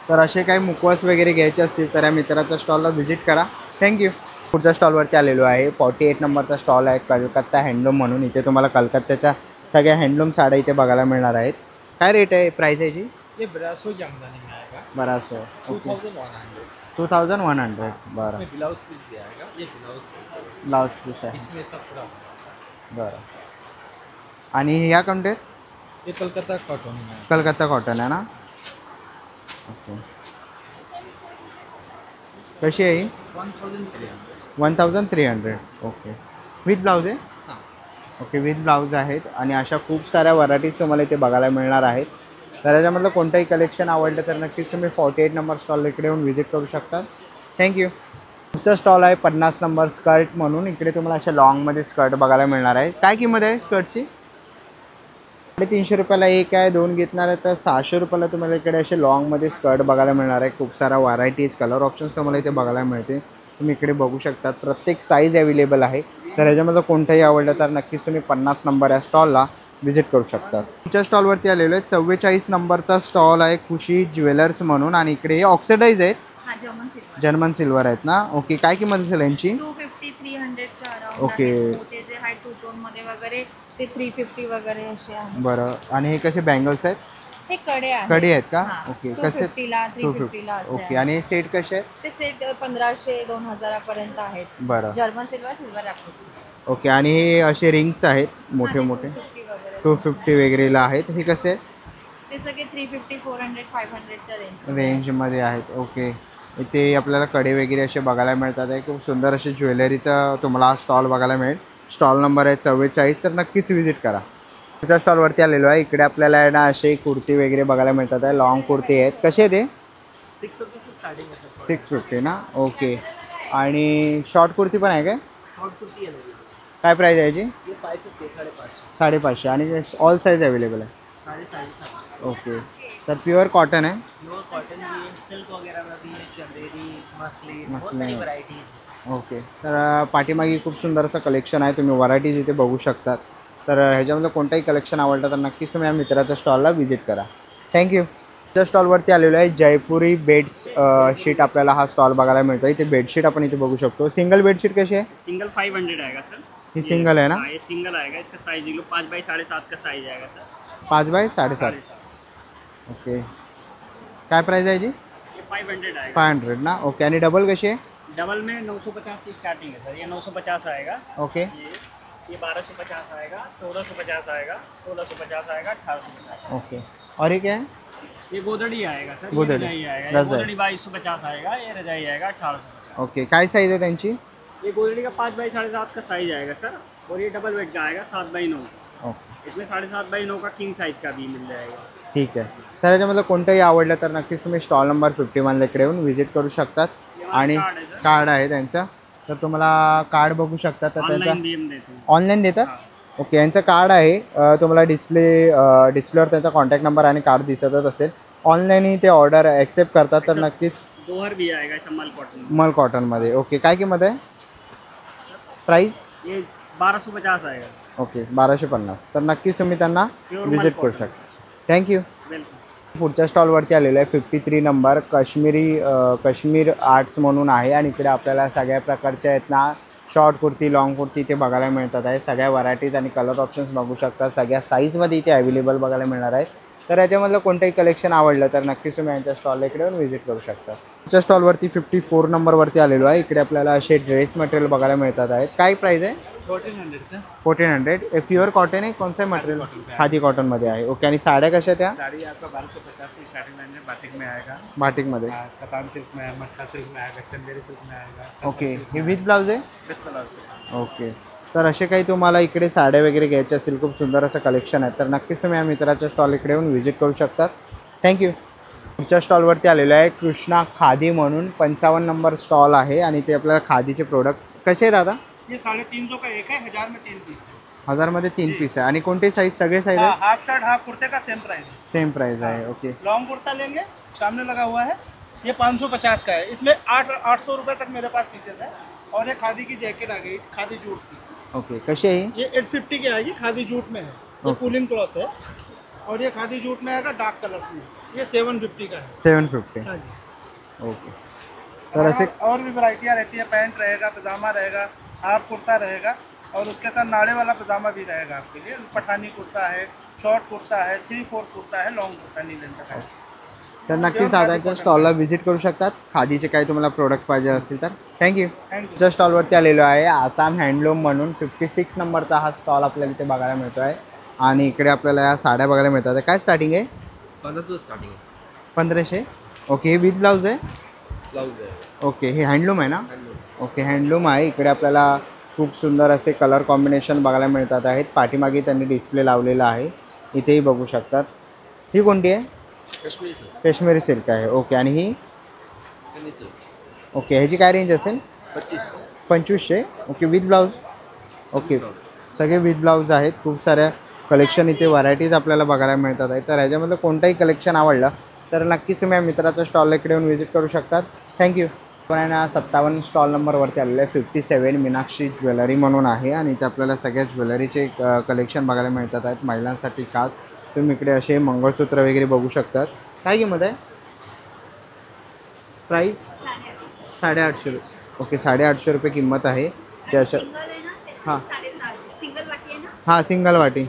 तर असे काही मुखवास वगैरे घ्यायचे असतील तर या मित्राच्या स्टॉलला व्हिजिट करा. थँक्यू. पुढच्या स्टॉलवरती आलेलो आहे. 48 नंबरचा स्टॉल आहे कलकत्ता हँडलूम म्हणून. इथे तुम्हाला कलकत्त्याच्या सगळ्या हँडलूम साड्या इथे बघायला मिळणार आहेत. काय रेट आहे प्राइस याची? ये ब्रासो जामदानी में आएगा. ब्रासो 2100. 2100. बरं. इसमें ब्लाउज पीस भी आएगा. ये ब्लाउज पीस. ब्लाउज पीस आहे. इसमें सब पूरा. बरं. आणि ह्या कोणते? ये कलकत्ता कॉटन है। कलकत्ता कॉटन आहे ना. ओके, कशी आहे ही? 1300. ओके, विथ ब्लाऊज आहे. ओके, विथ ब्लाऊज आहेत आणि अशा खूप साऱ्या व्हरायटीज तुम्हाला इथे बघायला मिळणार आहेत. तर याच्यामधलं कोणतंही कलेक्शन आवडलं तर नक्कीच तुम्ही 48 नंबर स्टॉल इकडे येऊन व्हिजिट करू शकता. थँक्यू. पुढचा स्टॉल आहे 50 नंबर स्कर्ट म्हणून. इकडे तुम्हाला अशा लॉंगमध्ये स्कर्ट बघायला मिळणार आहे. काय किंमत आहे स्कर्टची? 300 रुपयाला एक आहे. 2 घेतणार आहे तर 600 रुपयाला तुम्हाला इकडे असे लॉंगमध्ये स्कर्ट बघायला मिळणार आहे. खूप सारा व्हरायटीज, कलर ऑप्शन्स तुम्हाला इथे बघायला मिळते. तुम्ही इकडे बघू शकता प्रत्येक साईज अवेलेबल आहे. तर ह्याच्यामध्ये कोणतंही आवडलं तर नक्कीच तुम्ही 50 नंबर या स्टॉलला व्हिजिट करू शकता. तुमच्या स्टॉलवरती आलेलो आहे 44 नंबरचा स्टॉल आहे खुशी ज्वेलर्स म्हणून आणि इकडे हे ऑक्सिडाईज आहेत. जर्मन सिल्वर आहेत ना. ओके, काय किंमत असेल यांची? 250 300च्या अराउंड. ओके. मोठे जे हाय टू टोन मध्ये वगैरे ते 350 वगैरे असे आहेत. बरं, आणि हे कसे बँगल्स आहेत? हे कडे आहेत. कडे आहेत का? ओके, कसे? 250 ला 350 ला असे ओके, आणि सेट कसे आहेत? ते सेट 1500 2000 पर्यंत आहेत. बरं. जर्मन सिल्वर राखतो. ओके, आणि हे असे रिंग्स आहेत मोठे मोठे 250 वगैरेला आहेत. हे कसे आहेत? ते सगळे 350 400 500च्या रेंजमध्ये आहेत. ओके, इथे आपल्याला कडे वगैरे असे बघायला मिळतात आहे. खूप सुंदर असे ज्वेलरीचा तुम्हाला हा स्टॉल बघायला मिळेल. स्टॉल नंबर आहे 44. तर नक्कीच व्हिजिट करा. त्याच्या स्टॉलवरती आलेलो आहे. इकडे आपल्याला ना असे कुर्ती वगैरे बघायला मिळतात आहे. लॉंग कुर्ती आहेत. कसे आहे ते? 650 स्टार्टिंग आहे. 650 ना. ओके, आणि शॉर्ट कुर्ती पण आहे काय? शॉर्ट कुर्ती आहे. काय प्राईस आहे याची? 550 550. 550 आणि ऑल साईज अवेलेबल आहे. 750. ओके, तर प्युअर कॉटन आहे. प्योर कॉटन भी है, सिल्क वगैरह में भी है, चंदेरी, मसलिन, बहुत मसलिन. सारी वैरायटीज. ओके, तर पाठीमागे खूप सुंदर असं कलेक्शन आहे. तुम्ही व्हरायटीज इथे बघू शकतात. तर ह्याच्यामध्ये कोणताही कलेक्शन आवडलं तर नक्कीच तुम्ही या मित्राच्या स्टॉलला व्हिजिट करा. थँक्यू. त्या स्टॉलवरती आलेलो आहे जयपुरी बेड्स शीट. आपल्याला हा स्टॉल बघायला मिळतो. इथे बेडशीट आपण इथे बघू शकतो. सिंगल बेडशीट कशी आहे? सिंगल 500 आएगा सर. ही सिंगल है ना? ये सिंगल आएगा. इसका साइज देख लो 5 बाई 7.5 का साइज आएगा सर. 5 बाय 7.5. ओके, काय प्राइस आहे याची? ये 500 आएगा. 500 ना. ओके, आणि डबल कशी आहे? डबल में 950 से स्टार्टिंग है सर. ये 950 आएगा. ओके, ये 1250 आएगा, 1450 आएगा, 1650 आएगा, 1850. ओके, और ये क्या है? ये गोदड़ी आएगा सर. गोदड़ी. ये रजाई आएगा. ये रजाई. गोदड़ी 2250 आएगा. ये रजाई आएगा 1850. ओके, काय साईज आहे त्यांची? ये गोदड़ी का 5 बाई 7.5 का साइज आएगा सर. और ये डबल बेड का आएगा 7 बाई 9. ओके, इसमें 7.5 बाई 9 का किंग साइज का भी मिल जाएगा. ठीक आहे. तर याच्यामध्ये कोणतंही आवडलं तर नक्कीच तुम्ही स्टॉल नंबर 51 इकडे येऊन व्हिजिट करू शकतात. आणि कार्ड आहे त्यांचा, तर तुम्हाला कार्ड बघू शकता. तर त्यांचा ऑनलाइन भी हम देते हैं. ऑनलाईन देतात. ओके, यांचं कार्ड आहे. तुम्हाला डिस्प्लेवर त्यांचा कॉन्टॅक्ट नंबर आणि कार्ड दिसतच असेल. ऑनलाईनही ते ऑर्डर ॲक्सेप्ट करतात. तर नक्कीच दोहर भी आएगा ऐसा मल कॉटन. मल कॉटनमध्ये. ओके, काय किंमत आहे? प्राईस? ये 1250 आएगा. ओके, 1250. तर नक्कीच तुम्ही त्यांना व्हिजिट करू शकता. थँक्यू. वेलकम. पुढच्या स्टॉलवरती आलेलो आहे 53 नंबर काश्मीर आर्ट्स म्हणून आहे. आणि इकडे आपल्याला सगळ्या प्रकारच्या आहेत ना शॉर्ट कुर्ती, लॉंग कुर्ती इथे बघायला मिळतात आहे. सगळ्या व्हरायटीज आणि कलर ऑप्शन्स बघू शकता. सगळ्या साईजमध्ये इथे अवेलेबल बघायला मिळणार आहेत. तर याच्यामधलं कोणतंही कलेक्शन आवडलं तर नक्कीच तुम्ही यांच्या स्टॉलला इकडे येऊन व्हिजिट करू शकता. तुमच्या स्टॉलवरती 54 नंबरवरती आलेलो आहे. इकडे आपल्याला असे ड्रेस मटेरियल बघायला मिळतात आहेत. काय प्राईस आहे? 1400. प्युअर कॉटन आहे. कौन सा मटेरियल? खादी कॉटनमध्ये आहे. ओके, आणि साड्या कशा त्या? साड़ी आपका 1250 से स्टार्टिंग रेंज है. बाटिक में आएगा. बाटिकमध्ये. कतान सिल्क में आएगा, मटका सिल्क में आएगा, चंदेरी सिल्क में आएगा. ओके, हे विथ ब्लाऊज आहे? With blouse. ओके, तर असे काही तुम्हाला इकडे साड्या वगैरे घ्यायचे असतील, खूप सुंदर असं कलेक्शन आहे. तर नक्कीच तुम्ही या मित्राच्या स्टॉल इकडे येऊन व्हिजिट करू शकता. थँक्यू. तुमच्या स्टॉलवरती आलेलं आहे कृष्णा खादी म्हणून 55 नंबर स्टॉल आहे. आणि ते आपल्याला खादीचे प्रोडक्ट कसे आहेत दादा? ये 350 का एक है, 1000 में 3 पीस है. 1000 मध्ये 3 पीस आहे. आणि कोणते साईज? सगळे साईज आहे? हाफ शर्ट हाफ कुर्ते का सेम प्राइस है. सेम प्राइस आहे. ओके, लॉन्ग कुर्ता लेंगे सामने लगा हुआ है, ये 550 का है. इसमें 800 रुपये तक मेरे पास पीसेस है. और ये खादी की जैकेट आ गई, खादी जूट की. ओके, कशी आहे? ये 850 की आएगी, खादी जूट में है. ये कूलिंग क्लॉथ है. और ये खादी जूट में आएगा डार्क कलर में. ये 750 का है. 750. हाँ जी. ओके, तर ऐसे और भी वैरायटियाँ रहती है. पैंट रहेगा, पजामा रहेगा, हाफ कुर्ता रहेगा, और उसके साथ नाड़े वाला पजामा भी रहेगा आपके लिए. पठानी कुर्ता है, शॉर्ट कुर्ता है, 3/4 कुर्ता है, लॉन्ग कुर्ता नी लेंथ का है. तर नक्कीच दादाच्या स्टॉलला व्हिजिट करू शकतात. खादीचे काही तुम्हाला प्रोडक्ट पाहिजे असतील तर. थँक्यू. तुमच्या स्टॉलवरती आलेलो आहे आसाम हँडलूम म्हणून 56 नंबरचा हा स्टॉल आपल्याला इथे बघायला मिळतो आहे. आणि इकडे आपल्याला या साड्या बघायला मिळतात. काय स्टार्टिंग आहे? 1500 स्टार्टिंग आहे. 1500. ओके, हे विथ ब्लाऊज आहे? ब्लाऊज आहे. ओके, हे हँडलूम आहे ना? ओके, हँडलूम आहे. इकडे आपल्याला खूप सुंदर असे कलर कॉम्बिनेशन बघायला मिळतात आहेत. पाठीमागे त्यांनी डिस्प्ले लावलेला आहे, इथेही बघू शकतात. ही कोणती आहे? काश्मीरी सिल्क. काश्मीरी सिल्क आहे. ओके, आणि ही? काश्मीरी सिल्क. ओके, ह्याची काय रेंज असेल? 2500. Okay, with blouse? ओके, सगळे विथ ब्लाऊज आहेत. खूप साऱ्या कलेक्शन इथे व्हरायटीज आपल्याला बघायला मिळतात आहेत. तर ह्याच्यामधलं कोणतंही कलेक्शन आवडलं तर नक्कीच तुम्ही या मित्राच्या स्टॉलला इकडे येऊन व्हिजिट करू शकतात. थँक्यू. पण आहे ना 57 स्टॉल नंबरवरती आलेलं आहे. 57 मीनाक्षी ज्वेलरी म्हणून आहे आणि इथे आपल्याला सगळ्या ज्वेलरीचे कलेक्शन बघायला मिळतात आहेत. महिलांसाठी खास तुम्ही इकडे असे मंगळसूत्र वगैरे बघू शकतात. काय किंमत आहे? प्राईस 850 रुपये. ओके, 850 रुपये किंमत आहे. ते अशा हां हां सिंगल वाटी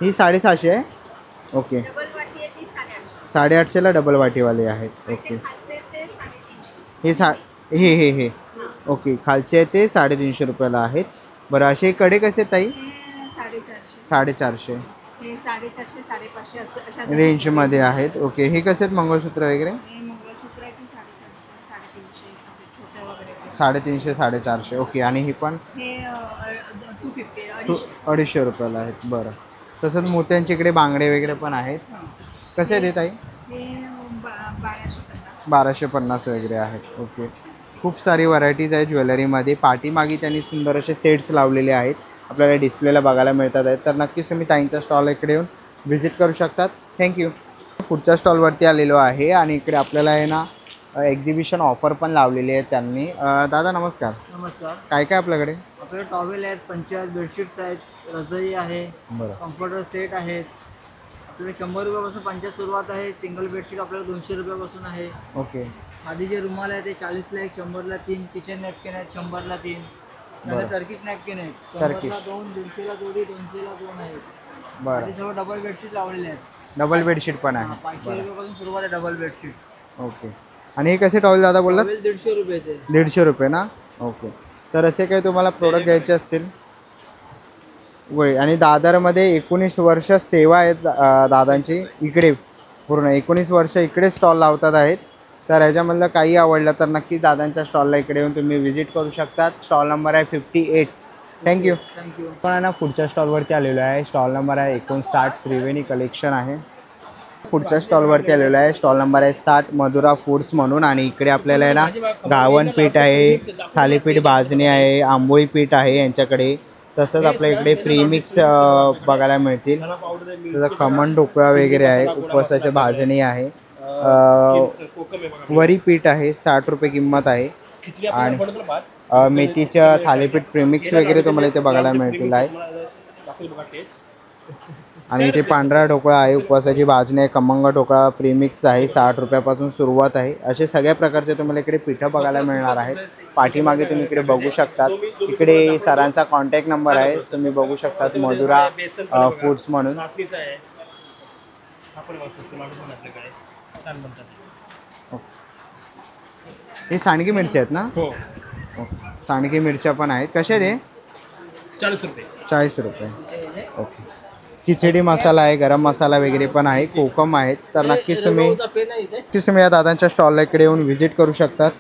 ही 650 आहे. ओके, 850ला डबल वाटीवाले आहेत. ओके, हे ओके, खालचे आहे ते 350 रुपयाला आहेत. बरं, असे कडे कसे ताई? 450. हे 450 550 असं अशा रेंजमध्ये आहेत. ओके, हे कसे आहेत मंगळसूत्र वगैरे? मंगळसूत्र आहे 450 350 असे छोटे वगैरे 350 450. ओके, आणि ही पण हे 250 रुपयाला आहेत. बरं, तसंच मोत्यांच्या इकडे बांगडे वगैरे पण आहेत. कसे आहेत ताई? हे 1250 1250 वगैरे आहेत. ओके, खूप सारी व्हरायटीज आहे ज्वेलरीमध्ये. पाठीमागे त्यांनी सुंदर असे सेट्स लावलेले आहेत, आपल्याला डिस्प्लेला बघायला मिळतात आहेत. तर नक्कीच तुम्ही ताईंच्या स्टॉल इकडे येऊन व्हिजिट करू शकतात. थँक्यू. पुढच्या स्टॉलवरती आलेलो आहे आणि इकडे आपल्याला आहे ना एक्झिबिशन ऑफर पण लावलेली आहे त्यांनी. दादा नमस्कार. नमस्कार. काय काय आपल्याकडे? आपल्याकडे टॉवेल आहेत, पंचे आहेत, बेडशीट्स आहेत, रजाई आहे, बरं, कम्फर्टर सेट आहेत. आपल्याकडे 100 रुपयापासून पंचा सुरुवात आहे. सिंगल बेडशीट आपल्याला 200 रुपयापासून आहे. ओके, आधी जे रुमाल आहे ते 40ला 1, 100ला 3. किचन नॅपकिन आहेत 100ला 3. बरं. टर्किश नॅपकिन आहेत टर्किश. 100ला 2, 150ला जोडी, 200ला 2 आहेत. बरं, आणि सर्व डबल बेडशीट लावलेले आहेत. डबल बेडशीट पण आहे. 500 रुपयापासून सुरुवात आहे डबल बेडशीट्स. ओके, आणि हे कसे टॉवेल दादा बोललात? 150 रुपये ते. 150 रुपये ना? ओके, तर असे काही तुम्हाला प्रोडक्ट घ्यायचे असतील वय. आणि दादरमध्ये 19 वर्ष सेवा आहेत दादांची. इकडे पूर्ण 19 वर्ष इकडे स्टॉल लावतात आहेत. तर ह्याच्यामधलं काही आवडलं तर नक्की दादांच्या स्टॉलला इकडे येऊन तुम्ही व्हिजिट करू शकतात. स्टॉल नंबर आहे 58. थँक्यू. पण ना पुढच्या स्टॉलवरती आलेलो आहे. स्टॉल नंबर आहे 59. त्रिवेणी कलेक्शन आहे. पुढच्या स्टॉलवरती आलेलो आहे. स्टॉल नंबर आहे 60 मधुरा फूड्स म्हणून. आणि इकडे आपल्याला आहे ना गावण पीठ आहे, थालीपीठ भाजणी आहे, आंबोळी पीठ आहे यांच्याकडे. तसंच आपल्या इकडे प्रीमिक्स बघायला मिळतील. तसं खमण ढोकळा वगैरे आहे, उपवासाची भाजणी आहे, वरी पीठ आहे 60 रुपये किंमत आहे. आणि मेथीच्या थालीपीठ प्रीमिक्स वगैरे तुम्हाला इथे बघायला मिळतील आहे. आणि इथे पांढरा ढोकळा आहे, उपवासाची भाजणी आहे, खमंग ढोकळा प्रीमिक्स आहे 60 रुपयापासून सुरुवात आहे. असे सगळ्या प्रकारचे तुम्हाला इकडे पिठं बघायला मिळणार आहेत. पाठीमागे तुम्ही इकडे बघू शकतात. इकडे सरांचा कॉन्टॅक्ट नंबर आहे, तुम्ही बघू शकतात. मधुरा फूड्स म्हणून. हे सांडगी मिरची आहेत ना? हो, सांडगी मिरच्या पण आहेत. कशा आहेत हे? 40 रुपये. 40 रुपये. ओके, खिचडी मसाला आहे, गरम मसाला वगैरे पण आहे, कोकम आहेत. तर नक्कीच तुम्ही या दादांच्या स्टॉलला इकडे येऊन व्हिजिट करू शकतात.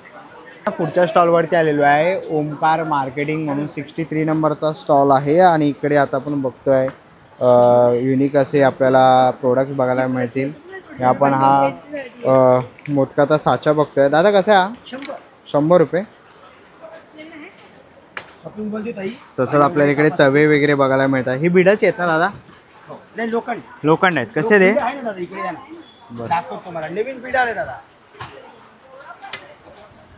पुढच्या स्टॉलवरती आलेलो आहे. ओमकार मार्केटिंग म्हणून 63 नंबरचा स्टॉल आहे. आणि इकडे आता आपण बघतोय युनिक असे आपल्याला प्रोडक्ट्स बघायला मिळतील. आपण हा मोदकाचा साचा बघतोय. दादा कसा आहे? 100 रुपये. तसंच आपल्याला इकडे तवे वगैरे बघायला मिळतात. ही बिडाची आहेत ना दादा? नाही, लोखंड. लोखंड आहेत. कसे ते? आहे ना दादा, इकडे या ना. दाखवतो तुम्हाला. नवीन पीठ आले दादा,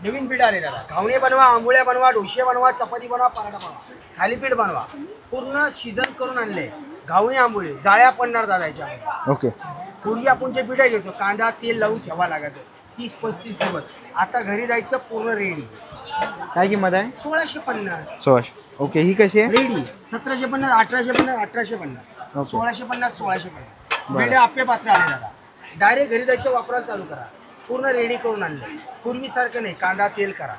नवीन पीठ आले दादा. घावणे बनवा, आंबोळ्या बनवा, डोसे बनवा, चपाती बनवा, पराठा बनवा, थालीपीठ बनवा. पूर्ण सीझन करून आणले. घावणे आंबोळे जाळ्या पडणार दादा याच्यामध्ये. ओके, पूर्वी आपण जे पीठ घ्यायचो, कांदा तेल लावून ठेवा लागायचं 30-25 दिवस. आता घरी जायचं पूर्ण रेडी. काय किंमत आहे? 1650. 1600. ओके, ही कशी आहे? रेडी 1750, 1850, 1850, 1650, 1650. बेडे आपे पात्र आले दादा. डायरेक्ट घरी जायचं, वापरायला चालू करा. पूर्ण रेडी करून आणले. पूर्वीसारखं नाही, कांदा तेल करा.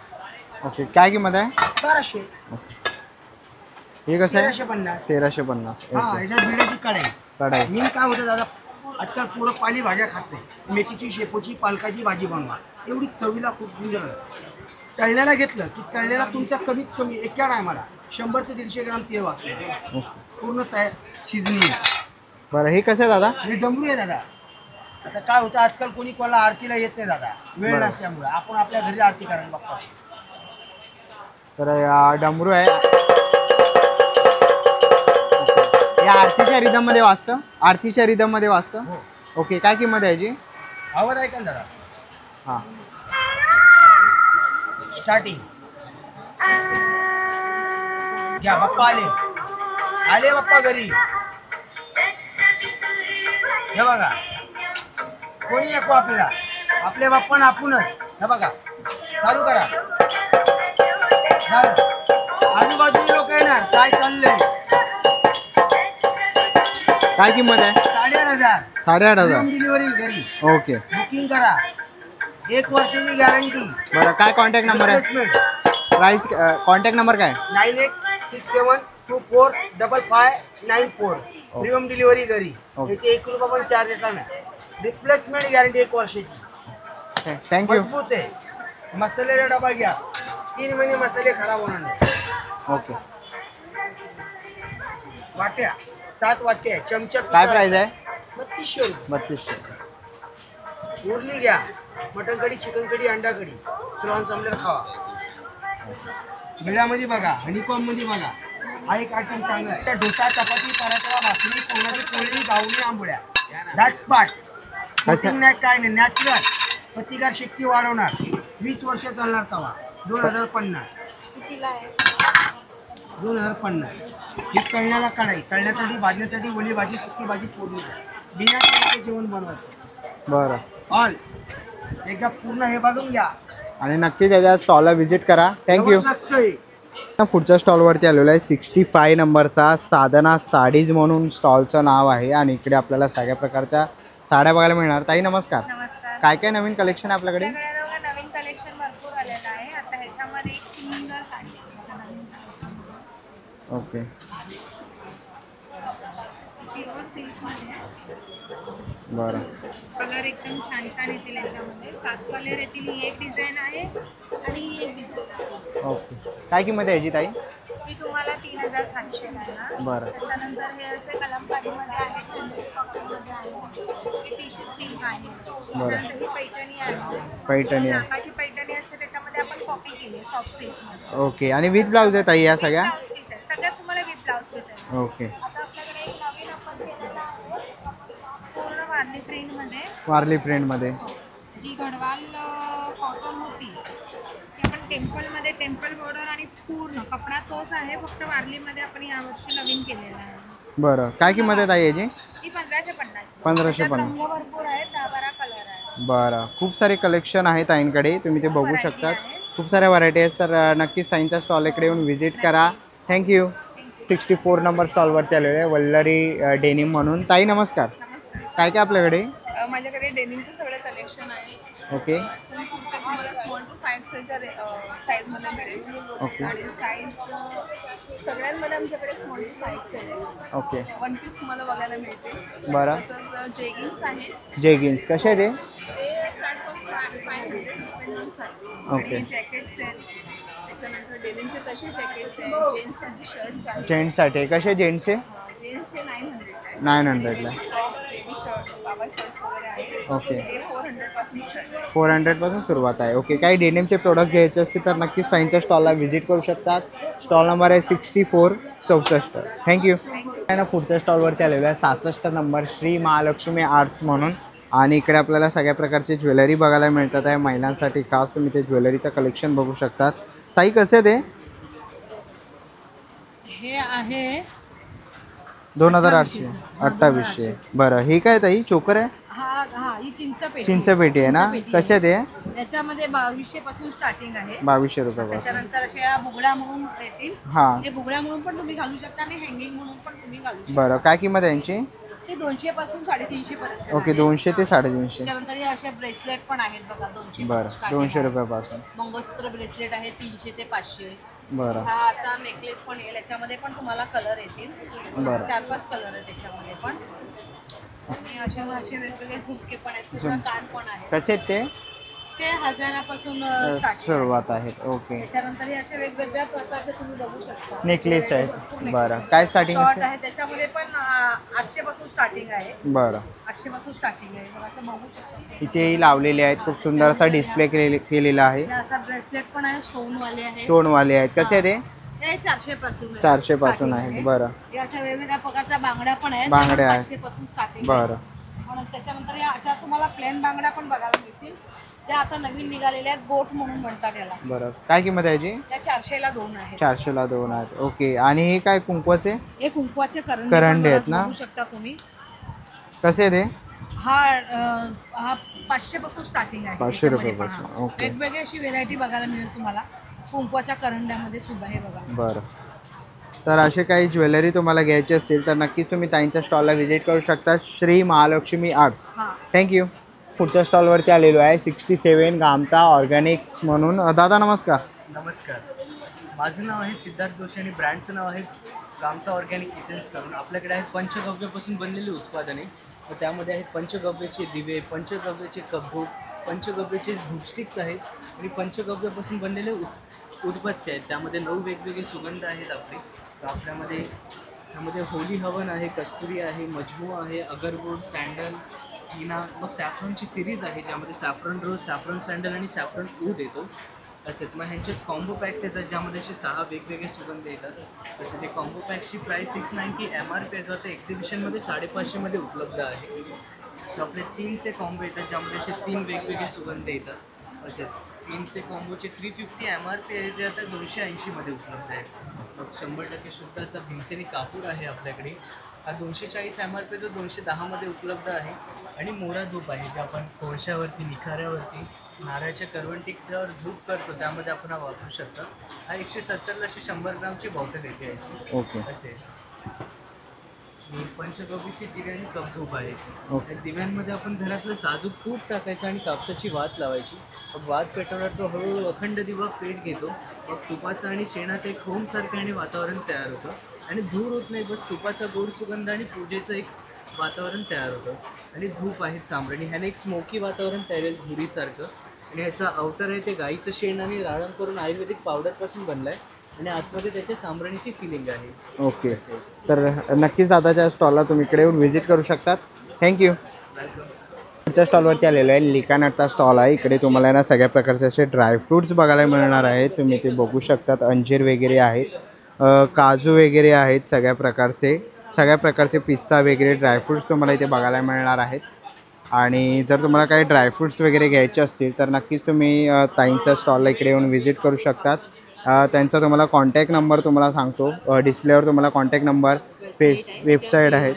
ओके, काय किंमत आहे? 1200. हे कसं आहे? 1350. 1350. हा, याच्यात बिड्याची कढई कढाई. मी काय होतं दादा, आजकाल पुरं पालेभाज्या खात नाही. मेथीची, शेपूची, पालकाची भाजी बनवा, एवढी चवीला खूप सुंदर आहे. तळण्याला घेतलं की तळण्याला तुमच्या कमीत कमी एका टायमाला 100 ते 150 ग्राम तेल वाचलं. पूर्ण तयार शिजणी. बरं हे कसं आहे दादा? हे डमरू आहे दादा. आता काय होतं, आजकाल कोणी कोणाला आरतीला येत नाही दादा, वेळ बरं. नसल्यामुळे. आपण आपल्या घरी आरती करायला बाप्पाची. तर डमरू आहे, या आरतीच्या रिदममध्ये वाजतं. आरतीच्या रिदममध्ये वाजतं. ओके, काय किंमत आहे याची? आवाज ऐका ना दादा. हां, स्टार्टिंग घ्या. बाप्पा आले, आले बाप्पा घरी. हे बघा, कोणी नको आपल्याला, आपले बाप्पा ना आपणच. हे बघा, चालू करा. आजूबाजूचे लोक येणार, काय चाललंय. काय किंमत आहे? 8,500. 8,500. होम डिलिव्हरी घरी. ओके. बुकिंग करा, 1 वर्षाची गॅरंटी. बरं, काय कॉन्टॅक्ट नंबर आहे? प्राईस कॉन्टॅक्ट नंबर काय? 9867245594. फ्री होम डिलिव्हरी घरी. याचे 1 रुपया पण चार्ज येणार नाही. रिप्लेसमेंट गॅरंटी 1 वर्षाची. थँक्यू. मजबूत आहे. मसाल्याचा डबा घ्या, 3 महिने मसाले खराब होणार नाही. ओके. वाट्या 7 वाट्या, चमचा. काय प्राइस आहे? 3200 रुपये. 3200. उरली घ्या. मटन कढी, चिकन कढी, अंडा कढी. श्रावण संपल्यावर खावा. बिळामध्ये बघा, हनीकॉम मध्ये बघा, हा एक आयटम चांगला आहे. डोसा, चपाती, पराठा, भाकरी, कोणाची पोळी, गावणी, आंबोळ्या. धाटपाट. नाही काय नाही, नॅचरल. प्रतिकार शक्ती वाढवणार. 20 वर्ष चालणार तवा. 2050. कितीला आहे? 2050. ही तळण्याला कढाई, तळण्यासाठी, भाजण्यासाठी, ओली भाजी, सुकी भाजी, फोडणी. बिना तेलाचे जेवण बनवायचं. बरं. ऑल एकदा पूर्ण हे बघून घ्या आणि नक्की त्याच्या स्टॉलला व्हिजिट करा. थँक्यू. पुढच्या स्टॉलवरती आलेलो आहे. 65 नंबरचा साधना साडीज म्हणून स्टॉलचं नाव आहे आणि इकडे आपल्याला सगळ्या प्रकारच्या साड्या बघायला मिळणार. ताई नमस्कार. नमस्कार. काय काय नवीन कलेक्शन आहे आपल्याकडे? नवीन कलेक्शन भरपूर आलेलं आहे. आता ह्याच्यामध्ये एक सुंदर साडी आहे. ओके. प्युअर सिल्कमध्ये आहे. बरं. कलर एकदम छान छान येतील याच्यामध्ये. 7 कलर येतील. ही एक डिझाईन आहे आणि ही एक डिझाईन आहे. ओके. काय किंमत आहे याची ताई? ही तुम्हाला 3700 आहे. बरं. त्याच्यानंतर हे असे कलमकारीमध्ये आहे, चंदेरी कॉटनमध्ये आहे, हे टिश्यू सिल्क आहे. त्यानंतर ही पैठणी आहे. पैठणी आहे. नाकाची पैठणी असते, त्याच्यामध्ये आपण कॉपी केली आहे सॉफ्ट सिल्कमध्ये. ओके. आणि विथ ब्लाऊज आहे ताई या सगळ्या? ब्लाऊज पीस आहेत सगळ्या, तुम्हाला विथ ब्लाऊज पीस आहे. ओके. आता आपल्याकडे एक नवीन आपण केलेलं आहे पूर्ण वारली प्रिंटमध्ये. वारली प्रिंटमध्ये जी गढवाल कॉटन होती ती आपण टेम्पलमध्ये, टेम्पल बॉर्डर आणि पूर्ण कपडा तोच आहे, फक्त वारलीमध्ये आपण यावर्षी नवीन केलेला आहे. बरं. काय किंमत आहे ताई याची? ही 1550. 1550. रंग भरपूर आहेत, 10-12 कलर आहे. बरं. खूप सारे कलेक्शन आहे ताईंकडे, तुम्ही ते बघू शकतात. खूप साऱ्या व्हरायटी आहेत. तर नक्कीच ताईंच्या स्टॉल इकडे येऊन व्हिजिट करा. थँक्यू. 64 नंबर स्टॉलवरती आलेलो आहे, वल्लरी डेनिम म्हणून. ताई नमस्कार. काय काय आपल्याकडे? माझ्याकडे डेनिमचं सगळं कलेक्शन आहे. ओके. कुर्ता तुम्हाला स्मॉल टू 5 साईजच्या साईजमध्ये मिळेल. ओके. आणि साईज सगळ्यांमध्ये आमच्याकडे स्मॉल टू 5 आहे. ओके. 1 पीस तुम्हाला बघायला मिळते. बरं. तसंच जेगिन्स आहेत. जेगिन्स कसे आहे ते? ते start from 500 depend on size. Okay. आणि जॅकेट्स आहेत. त्याच्यानंतर डेनिमचे तसे जॅकेट्स आहेत. जेंट्ससाठी शर्ट्स आहेत. जेंट्ससाठी कसे? जेंट्सचे जेंट्सचे 900 आहे. 900ला. बेबी शर्ट, बाबा शर्ट्स वगैरे आहेत. ओके. ते 400 पासून शर्ट. 400 पासून सुरुवात आहे. ओके. काही डेनिमचे प्रोडक्ट घ्यायचे असतील तर नक्कीच ताईंच्या स्टॉलला व्हिजिट करू शकतात. स्टॉल नंबर आहे 6464. थँक्यू. ना पुढच्या स्टॉलवरती आलेलो आहे 66 नंबर श्री महालक्ष्मी आर्ट्स म्हणून. आणि इकडे आपल्याला सगळ्या प्रकारची ज्वेलरी बघायला मिळतात आहे. महिलांसाठी खास तुम्ही ते ज्वेलरीचं कलेक्शन बघू शकतात. ताई कसे ते? हे आहे 2800. 2800. बरं. हे काय ताई? चोकर आहे? हा ही चिंचपेटी. चिंचपेटी आहे ना? कशा ते? याच्यामध्ये 2200 पासून स्टार्टिंग आहे. 2200 रुपयापासून. त्याच्यानंतर अशा बुगड्या म्हणून येतील. हा. हे बुगड्या म्हणून पण तुम्ही घालू शकता आणि हँगिंग म्हणून पण तुम्ही घालू शकता. बरं. काय किंमत आहे यांची? ते 200 पासून 350 पर्यंत. ओके. 200 ते 350. त्याच्यानंतर हे असे ब्रेसलेट पण आहेत बघा 200. बरं. 200 रुपयापासून. मंगळसूत्र ब्रेसलेट आहे 300 ते 500. बरं. हा असा नेकलेस पण येईल, याच्यामध्ये पण तुम्हाला कलर येतील. बरं. 4-5 कलर आहेत त्याच्यामध्ये पण. आणि असे वेगवेगळे झुमके पण आहेत, पूर्ण कान पण आहे. कसे आहेत ते? ते 1000पासून स्टार्टिंग सुरुवात आहेत. ओके. त्याच्यानंतर हे असे वेगवेगळ्या प्रकारचे तुम्ही बघू शकता. नेकलेस आहेत. बरं. काय स्टार्टिंग शॉर्ट असेल? आहे त्याच्यामध्ये पण 800 पासून स्टार्टिंग आहे. बरं. 800 पासून स्टार्टिंग आहे. बघा असं बघू शकता. इथे लावलेले आहेत. खूप सुंदर असा डिस्प्ले केलेला आहे. हे असा ब्रेसलेट पण आहे, स्टोन वाले आहे. स्टोन वाले आहेत. कसे ते? हे 400 पासून आहे. 400 पासून starting आहेत. बरं. हे अशा वेगवेगळ्या प्रकारच्या बांगड्या पण आहेत. बांगड्या आहेत. 500 पासून स्टार्टिंग. बरं. आणि त्याच्यानंतर या अशा तुम्हाला प्लेन बांगड्या पण बघायला मिळतील, ज्या आता नवीन निघालेल्या आहेत. गोट म्हणून म्हणतात याला. बरं. काय किंमत आहे याची? त्या 400ला 2 आहेत. 400ला 2 आहेत. ओके. आणि हे काय कुंकवाचे? हे कुंकवाचे करंडे आहेत ना? बघू शकता तुम्ही. कसे ते? हा 500 पासून स्टार्टिंग आहे. 500 त्याच्यामध्ये पण रुपयापासून. हा. ओके. वेगवेगळी अशी व्हेरायटी बघायला मिळेल तुम्हाला कुंकवाच्या करंड्यामध्ये सुद्धा. हे बघा. बरं. तर असे काही ज्वेलरी तुम्हाला घ्यायची असतील तर नक्कीच तुम्ही ताईंच्या स्टॉलला व्हिजिट करू शकता. श्री महालक्ष्मी आर्ट्स. हां. थँक्यू. पुढच्या स्टॉलवरती आलेलो आहे 67 गामता ऑर्गॅनिक्स म्हणून. दादा नमस्कार. नमस्कार. माझं नाव आहे सिद्धार्थ जोशी आणि ब्रँडचं नाव आहे गामता ऑर्गॅनिक इसेन्स करून. आपल्याकडे आहेत पंचगव्यापासून बनलेली उत्पादने. तर त्यामध्ये आहेत पंचगव्याचे दिवे, पंचगव्याचे कपधूप, पंचगव्याचे धूपस्टिक्स आहेत आणि पंचगव्यापासून बनलेले उदबत्ती आहेत. त्यामध्ये 9 वेगवेगळे सुगंध आहेत आपले. तर आपल्यामध्ये त्यामध्ये होली हवन आहे, कस्तुरी आहे, मजमू आहे, अगरगोड, सँडल, टीना, मग सॅफ्रॉनची सिरीज आहे ज्यामध्ये सॅफ्रॉन रोज, सॅफ्रॉन सँडल आणि सॅफ्रॉन ऊद येतो. तसेच मग ह्यांचेच कॉम्बो पॅक्स येतात ज्यामध्ये असे 6 वेगवेगळे सुगंध येतात. तसे ते कॉम्बो पॅक्सची प्राईस 690 MRP आहे, ते एक्झिबिशनमध्ये 550मध्ये उपलब्ध आहे. तर आपले 3चे कॉम्बो येतात ज्यामध्ये असे 3 वेगवेगळे सुगंध येतात. असे 3चे कॉम्बोचे 350 MRP आहे, जे आता 280मध्ये उपलब्ध आहे. मग 100% शुद्ध असा भीमसेनी कापूर आहे आपल्याकडे. हा 240 MRP जो 210मध्ये उपलब्ध आहे. आणि मोरा धूप आहे जे आपण कोळशावरती, निखाऱ्यावरती, नारळाच्या करवंटीवर धूप करतो त्यामध्ये आपण हा वापरू शकता. हा 170ला 100 ग्रामची बॉटल येते याची. ओके. असे पंचगव्याची दिवे आणि कपधूप आहे. ओके. त्या दिव्यांमध्ये आपण घरातलं साजूक तूप टाकायचं आणि कापसाची वात लावायची. मग वात पेटवणार तो हळूहळू अखंड दिवा पेट घेतो. मग तुपाचं आणि शेणाचं एक होमसारखं आणि वातावरण तयार होतं. आणि धूर होत नाही, बस तुपाचा गोड सुगंध आणि पूजेचं एक वातावरण तयार होतं. आणि धूप आहे चांबरणी, ह्याने एक स्मोकी वातावरण तयार होईल धुरीसारखं. आणि ह्याचा आउटर आहे ते गाईचं शेण आणि राळण करून आयुर्वेदिक पावडरपासून बनला आहे. आणि आतमध्ये त्याच्या सामरणीची फिलिंग आहे. ओके. तर नक्कीच दादाच्या स्टॉलला तुम्ही इकडे येऊन व्हिजिट करू शकतात. थँक्यू. पुढच्या स्टॉलवरती आलेलो आहे लिकानटचा स्टॉल आहे. इकडे तुम्हाला ना सगळ्या प्रकारचे असे ड्रायफ्रूट्स बघायला मिळणार आहेत. तुम्ही ते बघू शकतात. अंजीर वगैरे आहेत, काजू वगैरे आहेत, सगळ्या प्रकारचे पिस्ता वगैरे ड्रायफ्रूट्स तुम्हाला इथे बघायला मिळणार आहेत. आणि जर तुम्हाला काही ड्रायफ्रूट्स वगैरे घ्यायचे असतील तर नक्कीच तुम्ही ताईंच्या स्टॉलला इकडे येऊन व्हिजिट करू शकतात. त्यांचा तुम्हाला कॉन्टॅक्ट नंबर तुम्हाला सांगतो. डिस्प्लेवर तुम्हाला कॉन्टॅक्ट नंबर, वेबसाईट आहेत.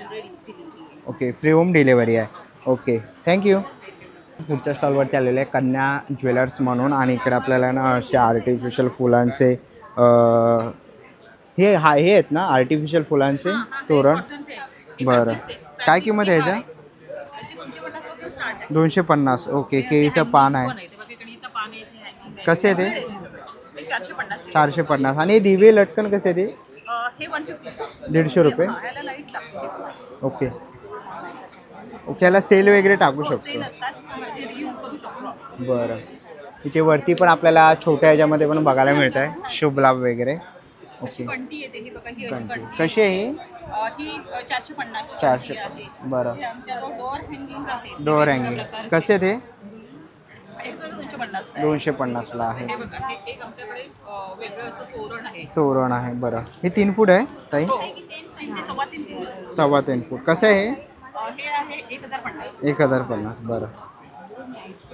ओके. फ्री होम डिलेवरी आहे. ओके. थँक्यू. पुढच्या स्टॉलवरती आलेले आहे कन्या ज्वेलर्स म्हणून. आणि इकडे आपल्याला ना असे आर्टिफिशियल फुलांचे हे आहेत ना आर्टिफिशियल फुलांचे तोरण. बरं. काय किंमत आहे ह्याच्या? 250. ओके. केळीचं पान आहे. कसे ते? 450. आणि दिवे लटकन कसे ते? 150 रुपये. ओके. ओके. याला सेल वगैरे टाकू शकतो. बरं. इथे वरती पण आपल्याला छोट्या ह्याच्यामध्ये पण बघायला मिळत आहे शुभ लाभ वगैरे. ओके. कशी आहे ही? 450. बरं. डोअर हँगिंग कसे ते? 250ला आहे. तोरण आहे. बरं. हे 3 फूट आहे ताई? 3.25 फूट. कसं आहे हे? 1050. बरं.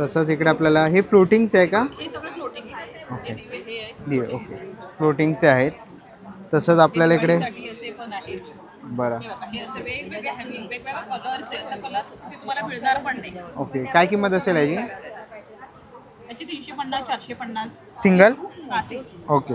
तसंच इकडे आपल्याला हे फ्लोटिंगचे आहे का? ओके. दिवे. ओके. फ्लोटिंगचे आहेत. तसंच आपल्याला इकडे बरं. ओके. काय किंमत असेल याची? 350, 450 सिंगल. ओके.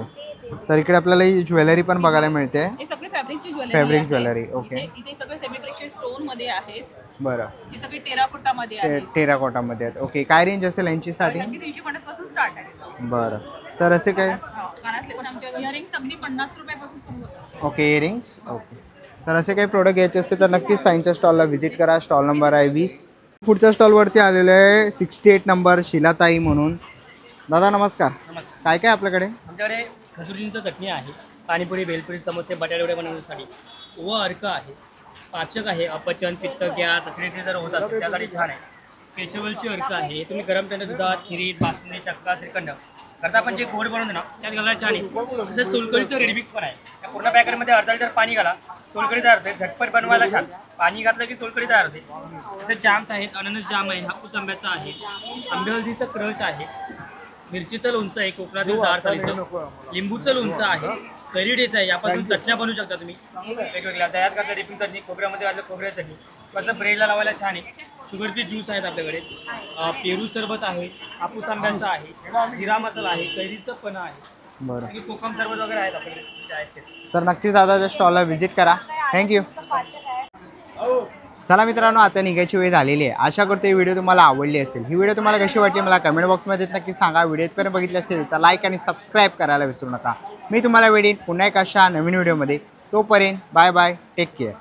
तर इकडे आपल्याला ही ज्वेलरी पण बघायला मिळते. हे सगळे फॅब्रिकची ज्वेलरी. Fabric jewellery. ओके. इथे सगळे सेमी स्टोन मध्ये आहेत. बरं. ही सगळी टेराकोटा मध्ये आहे. टेराकोटा मध्ये आहेत. ओके. काय रेंज असेल यांची स्टार्टिंग? 350 पासून स्टार्ट आहे. बरं. तर असे काय कानातले पण आमच्या इयरिंग्स अगदी 50 रुपयापासून सुरू होतात. Okay earrings okay. तर असे काही प्रोडक्ट घ्यायचे असते तर नक्कीच ताईंच्या स्टॉलला व्हिजिट करा. स्टॉल नंबर आहे 20. पुढच्या स्टॉलवरती आलेलं आहे 68 नंबर शिलाताई म्हणून. दादा नमस्कार. नमस्कार. काय काय आपल्याकडे? आमच्याकडे खजुरींचं चटणी आहे, पाणीपुरी, भेलपुरी, समोसे, बटाटे बनवण्यासाठी. ओवा अर्क आहे, पाचक आहे, अपचन, पित्त, गॅस, ॲसिडिटी जर होत असेल त्यासाठी छान आहे. केशवलची अर्क आहे, हे तुम्ही गरम थंड दुधात, खिरीत, बासुंदी, चक्का, श्रीखंड करता आपण जे गोड बनवतो ना त्यात घालायला छान आहे. तसंच सोलकढीचं रेडीमिक्स पण आहे. त्या पूर्ण पॅकेटमध्ये अर्धा लिटर पाणी घाला, सोलकढी तयार होते. झटपट बनवायला छान, पाणी घातलं की सोलकढी तयार होते. तसेच जाम्स आहेत, अननस जाम आहे, हापूस आंब्याचा आहे, आंबे हळदीचं क्रश आहे, मिरचीचं लोणचं आहे, कोकणातील दार सालीचं, लिंबूचं लोणचं आहे, कैरीडेचं आहे. यापासून चटण्या बनवू शकता तुम्ही वेगवेगळ्या. दह्यात घातलं डिपिंग चटणी, खोबऱ्यामध्ये घातलं खोबऱ्या चटणी, कसं ब्रेडला लावायला छान आहे. शुगरची ज्यूस आहेत आपल्याकडे, पेरू सरबत आहे, हापूस आंब्यांचा आहे, जिरा मसाला आहे, कैरीचं पण आहे, बरं. कोकम सरबत वगैरे आहेत आपल्याकडे जे आहेत तेच. तर नक्कीच दादाच्या स्टॉलला व्हिजिट करा. थँक्यू. चला मित्रांनो, आता निघायची वेळ झालेली आहे. आशा करतो ही व्हिडिओ तुम्हाला आवडली असेल. ही व्हिडिओ तुम्हाला कशी वाटली मला कमेंट बॉक्समध्ये नक्की सांगा. व्हिडिओपर्यंत बघितली असेल तर लाईक आणि सबस्क्राईब करायला विसरू नका. मी तुम्हाला वेळेन पुन्हा एक अशा नवीन व्हिडिओमध्ये. तोपर्यंत बाय बाय, टेक केअर.